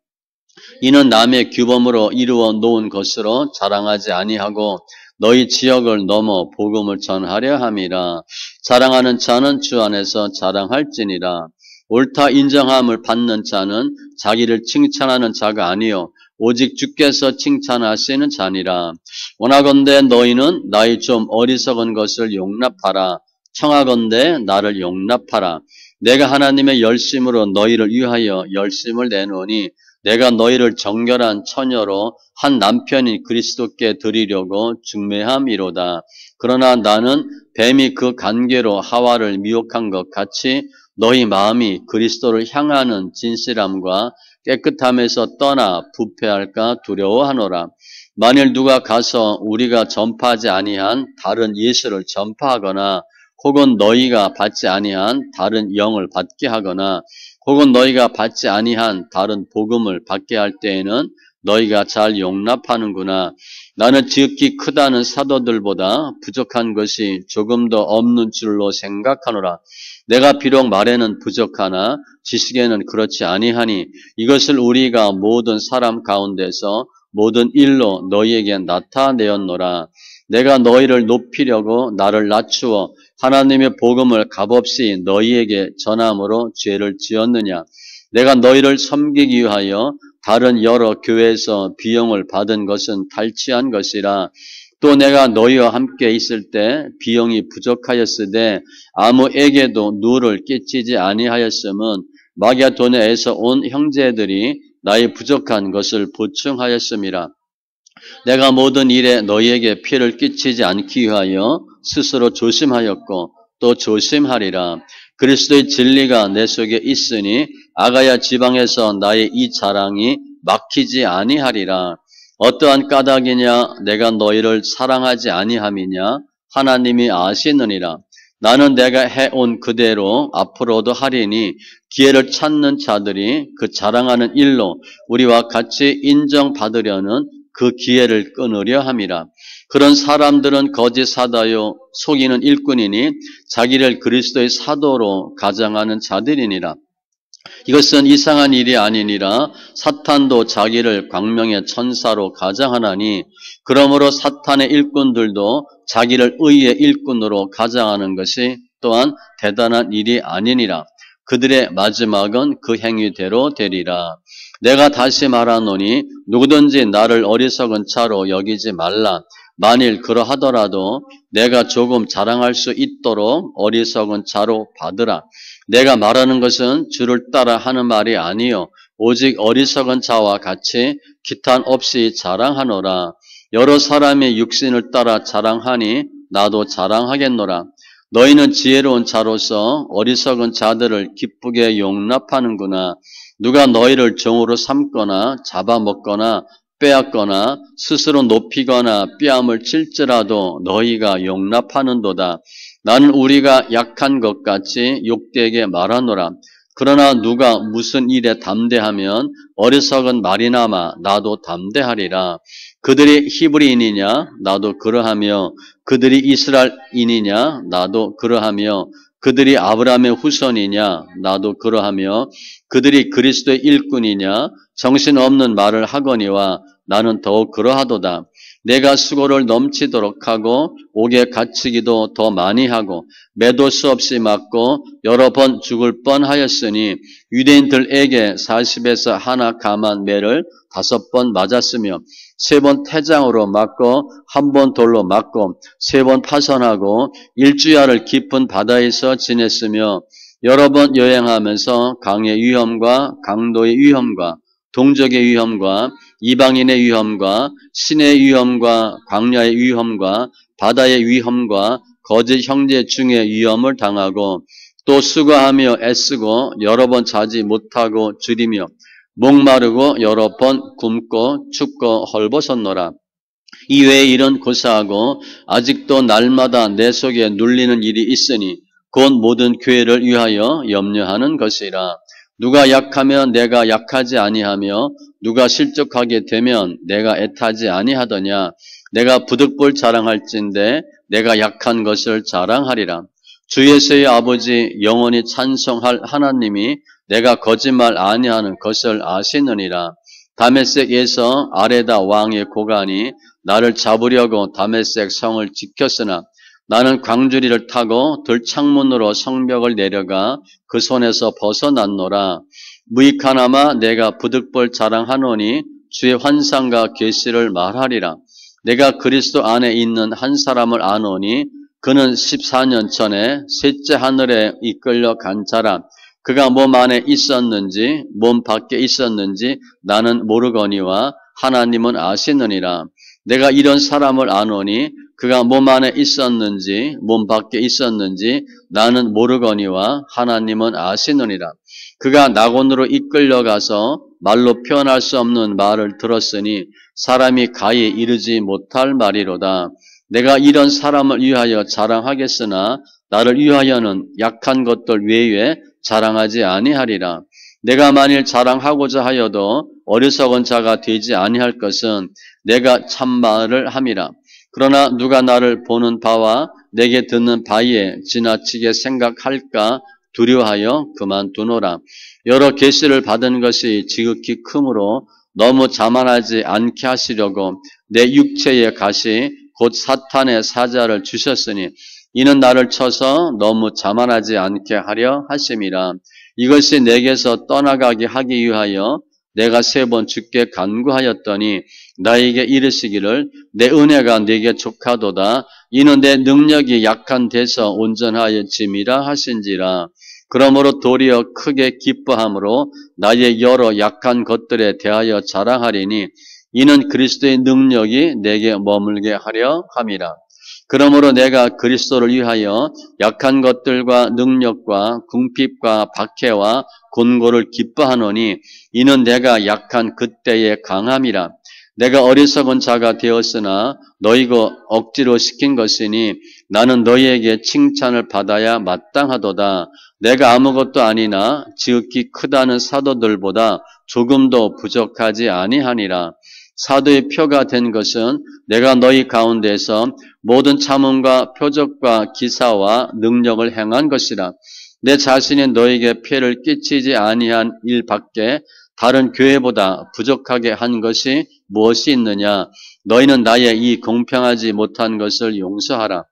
이는 남의 규범으로 이루어 놓은 것으로 자랑하지 아니하고 너희 지역을 넘어 복음을 전하려 함이라. 자랑하는 자는 주 안에서 자랑할지니라. 옳다 인정함을 받는 자는 자기를 칭찬하는 자가 아니요 오직 주께서 칭찬하시는 자니라. 원하건대 너희는 나의 좀 어리석은 것을 용납하라. 청하건대 나를 용납하라. 내가 하나님의 열심으로 너희를 위하여 열심을 내노니 내가 너희를 정결한 처녀로 한 남편인 그리스도께 드리려고 중매함이로다. 그러나 나는 뱀이 그 관계로 하와를 미혹한 것 같이 너희 마음이 그리스도를 향하는 진실함과 깨끗함에서 떠나 부패할까 두려워하노라. 만일 누가 가서 우리가 전파하지 아니한 다른 예수를 전파하거나 혹은 너희가 받지 아니한 다른 영을 받게 하거나 혹은 너희가 받지 아니한 다른 복음을 받게 할 때에는 너희가 잘 용납하는구나. 나는 지극히 크다는 사도들보다 부족한 것이 조금 더 없는 줄로 생각하노라. 내가 비록 말에는 부족하나 지식에는 그렇지 아니하니 이것을 우리가 모든 사람 가운데서 모든 일로 너희에게 나타내었노라. 내가 너희를 높이려고 나를 낮추어 하나님의 복음을 값없이 너희에게 전함으로 죄를 지었느냐. 내가 너희를 섬기기 위하여 다른 여러 교회에서 비용을 받은 것은 탈취한 것이라. 또 내가 너희와 함께 있을 때 비용이 부족하였으되 아무에게도 누를 끼치지 아니하였음은 마게도냐에서 온 형제들이 나의 부족한 것을 보충하였음이라. 내가 모든 일에 너희에게 피해를 끼치지 않기 위하여 스스로 조심하였고 또 조심하리라. 그리스도의 진리가 내 속에 있으니 아가야 지방에서 나의 이 자랑이 막히지 아니하리라. 어떠한 까닭이냐 내가 너희를 사랑하지 아니함이냐 하나님이 아시느니라. 나는 내가 해온 그대로 앞으로도 하리니 기회를 찾는 자들이 그 자랑하는 일로 우리와 같이 인정받으려는 그 기회를 끊으려 함이라. 그런 사람들은 거짓 사도요 속이는 일꾼이니 자기를 그리스도의 사도로 가장하는 자들이니라. 이것은 이상한 일이 아니니라. 사탄도 자기를 광명의 천사로 가장하나니 그러므로 사탄의 일꾼들도 자기를 의의 일꾼으로 가장하는 것이 또한 대단한 일이 아니니라. 그들의 마지막은 그 행위대로 되리라. 내가 다시 말하노니 누구든지 나를 어리석은 자로 여기지 말라. 만일 그러하더라도 내가 조금 자랑할 수 있도록 어리석은 자로 받으라. 내가 말하는 것은 주를 따라 하는 말이 아니요 오직 어리석은 자와 같이 기탄 없이 자랑하노라. 여러 사람의 육신을 따라 자랑하니 나도 자랑하겠노라. 너희는 지혜로운 자로서 어리석은 자들을 기쁘게 용납하는구나. 누가 너희를 종으로 삼거나 잡아먹거나 빼앗거나 스스로 높이거나 뺨을 칠지라도 너희가 용납하는도다. 나는 우리가 약한 것 같이 욕되게 말하노라. 그러나 누가 무슨 일에 담대하면 어리석은 말이나마 나도 담대하리라. 그들이 히브리인이냐? 나도 그러하며 그들이 이스라엘인이냐? 나도 그러하며 그들이 아브라함의 후손이냐? 나도 그러하며 그들이 그리스도의 일꾼이냐? 정신없는 말을 하거니와 나는 더욱 그러하도다. 내가 수고를 넘치도록 하고 옥에 갇히기도 더 많이 하고 매도 수 없이 맞고 여러 번 죽을 뻔하였으니 유대인들에게 40에서 하나 감한 매를 5번 맞았으며 3번 태장으로 맞고 1번 돌로 맞고 3번 파선하고 일주야를 깊은 바다에서 지냈으며 여러 번 여행하면서 강의 위험과 강도의 위험과 동족의 위험과 이방인의 위험과 신의 위험과 광야의 위험과 바다의 위험과 거짓 형제 중의 위험을 당하고 또 수고하며 애쓰고 여러 번 자지 못하고 줄이며 목마르고 여러 번 굶고 춥고 헐벗었노라. 이외에 이런 고사하고 아직도 날마다 내 속에 눌리는 일이 있으니 곧 모든 교회를 위하여 염려하는 것이라. 누가 약하면 내가 약하지 아니하며 누가 실족하게 되면 내가 애타지 아니하더냐. 내가 부득불 자랑할진대 내가 약한 것을 자랑하리라. 주 예수의 아버지 영원히 찬송할 하나님이 내가 거짓말 아니하는 것을 아시느니라. 다메섹에서 아레다 왕의 고관이 나를 잡으려고 다메섹 성을 지켰으나 나는 광주리를 타고 들창문으로 성벽을 내려가 그 손에서 벗어났노라. 무익하나마 내가 부득불 자랑하노니 주의 환상과 계시를 말하리라. 내가 그리스도 안에 있는 한 사람을 아노니 그는 14년 전에 셋째 하늘에 이끌려 간 자라. 그가 몸 안에 있었는지 몸 밖에 있었는지 나는 모르거니와 하나님은 아시느니라. 내가 이런 사람을 아노니 그가 몸 안에 있었는지 몸 밖에 있었는지 나는 모르거니와 하나님은 아시느니라. 그가 낙원으로 이끌려가서 말로 표현할 수 없는 말을 들었으니 사람이 가히 이르지 못할 말이로다. 내가 이런 사람을 위하여 자랑하겠으나 나를 위하여는 약한 것들 외에 자랑하지 아니하리라. 내가 만일 자랑하고자 하여도 어리석은 자가 되지 아니할 것은 내가 참말을 함이라. 그러나 누가 나를 보는 바와 내게 듣는 바에 지나치게 생각할까 두려워하여 그만두노라. 여러 계시를 받은 것이 지극히 크므로 너무 자만하지 않게 하시려고 내 육체의 가시 곧 사탄의 사자를 주셨으니 이는 나를 쳐서 너무 자만하지 않게 하려 하심이라. 이것이 내게서 떠나가게 하기 위하여 내가 3번 주께 간구하였더니 나에게 이르시기를 내 은혜가 네게 족하도다. 이는 내 능력이 약한 데서 온전하여짐이라 하신지라. 그러므로 도리어 크게 기뻐함으로 나의 여러 약한 것들에 대하여 자랑하리니 이는 그리스도의 능력이 내게 머물게 하려 함이라. 그러므로 내가 그리스도를 위하여 약한 것들과 능력과 궁핍과 박해와 곤고를 기뻐하노니 이는 내가 약한 그때의 강함이라. 내가 어리석은 자가 되었으나 너희가 억지로 시킨 것이니 나는 너희에게 칭찬을 받아야 마땅하도다. 내가 아무것도 아니나 지극히 크다는 사도들보다 조금도 부족하지 아니하니라. 사도의 표가 된 것은 내가 너희 가운데서 모든 참음과 표적과 기사와 능력을 행한 것이라. 내 자신이 너에게 폐를 끼치지 아니한 일 밖에 다른 교회보다 부족하게 한 것이 무엇이 있느냐? 너희는 나의 이 공평하지 못한 것을 용서하라.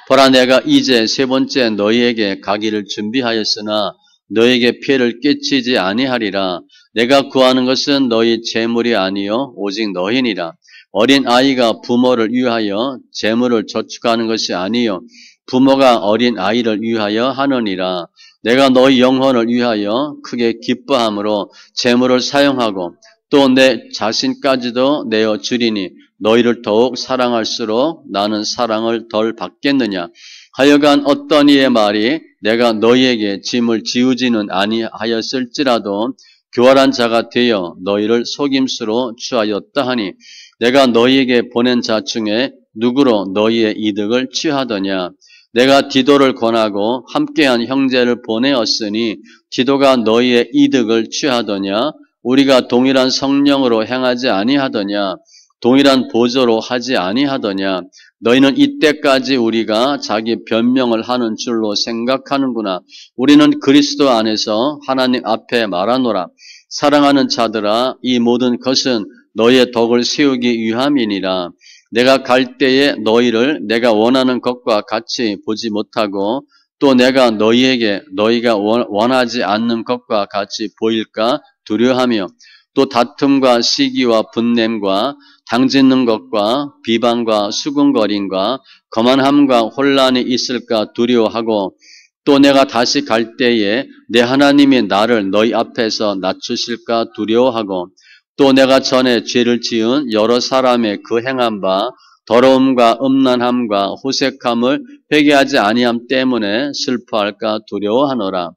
보라, 내가 이제 3번째 너희에게 가기를 준비하였으나 너에게 피해를 끼치지 아니하리라. 내가 구하는 것은 너희 재물이 아니요 오직 너희니라. 어린 아이가 부모를 위하여 재물을 저축하는 것이 아니요 부모가 어린 아이를 위하여 하느니라. 내가 너희 영혼을 위하여 크게 기뻐함으로 재물을 사용하고 또 내 자신까지도 내어 주리니 너희를 더욱 사랑할수록 나는 사랑을 덜 받겠느냐. 하여간 어떤 이의 말이 내가 너희에게 짐을 지우지는 아니하였을지라도 교활한 자가 되어 너희를 속임수로 취하였다 하니 내가 너희에게 보낸 자 중에 누구로 너희의 이득을 취하더냐. 내가 디도를 권하고 함께한 형제를 보내었으니 디도가 너희의 이득을 취하더냐. 우리가 동일한 성령으로 행하지 아니하더냐. 동일한 보조로 하지 아니하더냐. 너희는 이때까지 우리가 자기 변명을 하는 줄로 생각하는구나. 우리는 그리스도 안에서 하나님 앞에 말하노라. 사랑하는 자들아, 이 모든 것은 너희의 덕을 세우기 위함이니라. 내가 갈 때에 너희를 내가 원하는 것과 같이 보지 못하고 또 내가 너희에게 너희가 원하지 않는 것과 같이 보일까 두려워하며 또 다툼과 시기와 분냄과 당짓는 것과 비방과 수군거림과 거만함과 혼란이 있을까 두려워하고 또 내가 다시 갈 때에 내 하나님이 나를 너희 앞에서 낮추실까 두려워하고 또 내가 전에 죄를 지은 여러 사람의 그 행한 바 더러움과 음란함과 호색함을 회개하지 아니함 때문에 슬퍼할까 두려워하노라.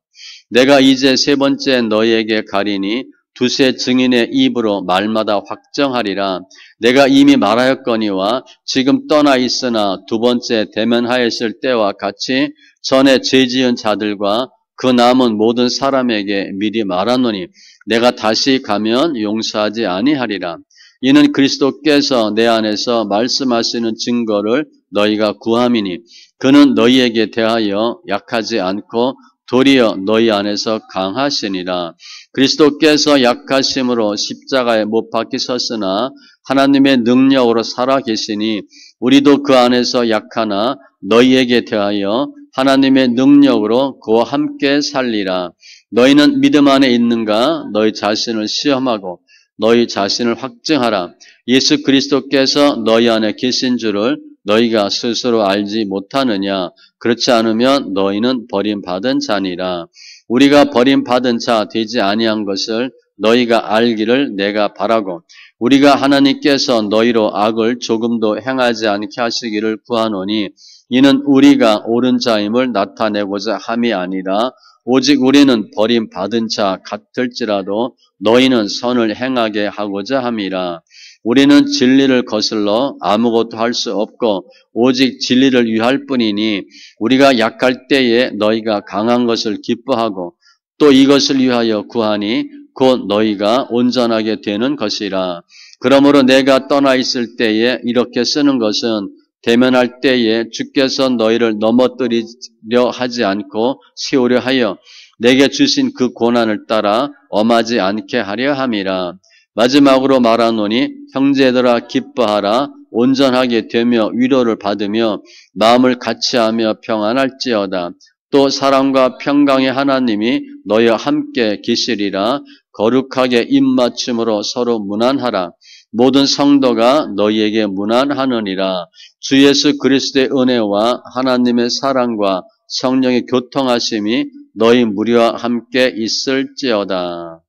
내가 이제 세 번째 너희에게 가리니 두세 증인의 입으로 말마다 확정하리라. 내가 이미 말하였거니와 지금 떠나 있으나 두 번째 대면하였을 때와 같이 전에 죄지은 자들과 그 남은 모든 사람에게 미리 말하노니 내가 다시 가면 용서하지 아니하리라. 이는 그리스도께서 내 안에서 말씀하시는 증거를 너희가 구함이니 그는 너희에게 대하여 약하지 않고 도리어 너희 안에서 강하시니라. 그리스도께서 약하심으로 십자가에 못 박히셨으나 하나님의 능력으로 살아계시니 우리도 그 안에서 약하나 너희에게 대하여 하나님의 능력으로 그와 함께 살리라. 너희는 믿음 안에 있는가? 너희 자신을 시험하고 너희 자신을 확증하라. 예수 그리스도께서 너희 안에 계신 줄을 너희가 스스로 알지 못하느냐? 그렇지 않으면 너희는 버림받은 자니라. 우리가 버림받은 자 되지 아니한 것을 너희가 알기를 내가 바라고 우리가 하나님께서 너희로 악을 조금도 행하지 않게 하시기를 구하노니 이는 우리가 옳은 자임을 나타내고자 함이 아니라 오직 우리는 버림받은 자 같을지라도 너희는 선을 행하게 하고자 함이라. 우리는 진리를 거슬러 아무것도 할 수 없고 오직 진리를 위할 뿐이니 우리가 약할 때에 너희가 강한 것을 기뻐하고 또 이것을 위하여 구하니 곧 너희가 온전하게 되는 것이라. 그러므로 내가 떠나 있을 때에 이렇게 쓰는 것은 대면할 때에 주께서 너희를 넘어뜨리려 하지 않고 세우려 하여 내게 주신 그 고난을 따라 엄하지 않게 하려 함이라. 마지막으로 말하노니 형제들아 기뻐하라. 온전하게 되며 위로를 받으며 마음을 같이하며 평안할지어다. 또 사랑과 평강의 하나님이 너희와 함께 계시리라. 거룩하게 입맞춤으로 서로 문안하라. 모든 성도가 너희에게 문안하느니라. 주 예수 그리스도의 은혜와 하나님의 사랑과 성령의 교통하심이 너희 무리와 함께 있을지어다.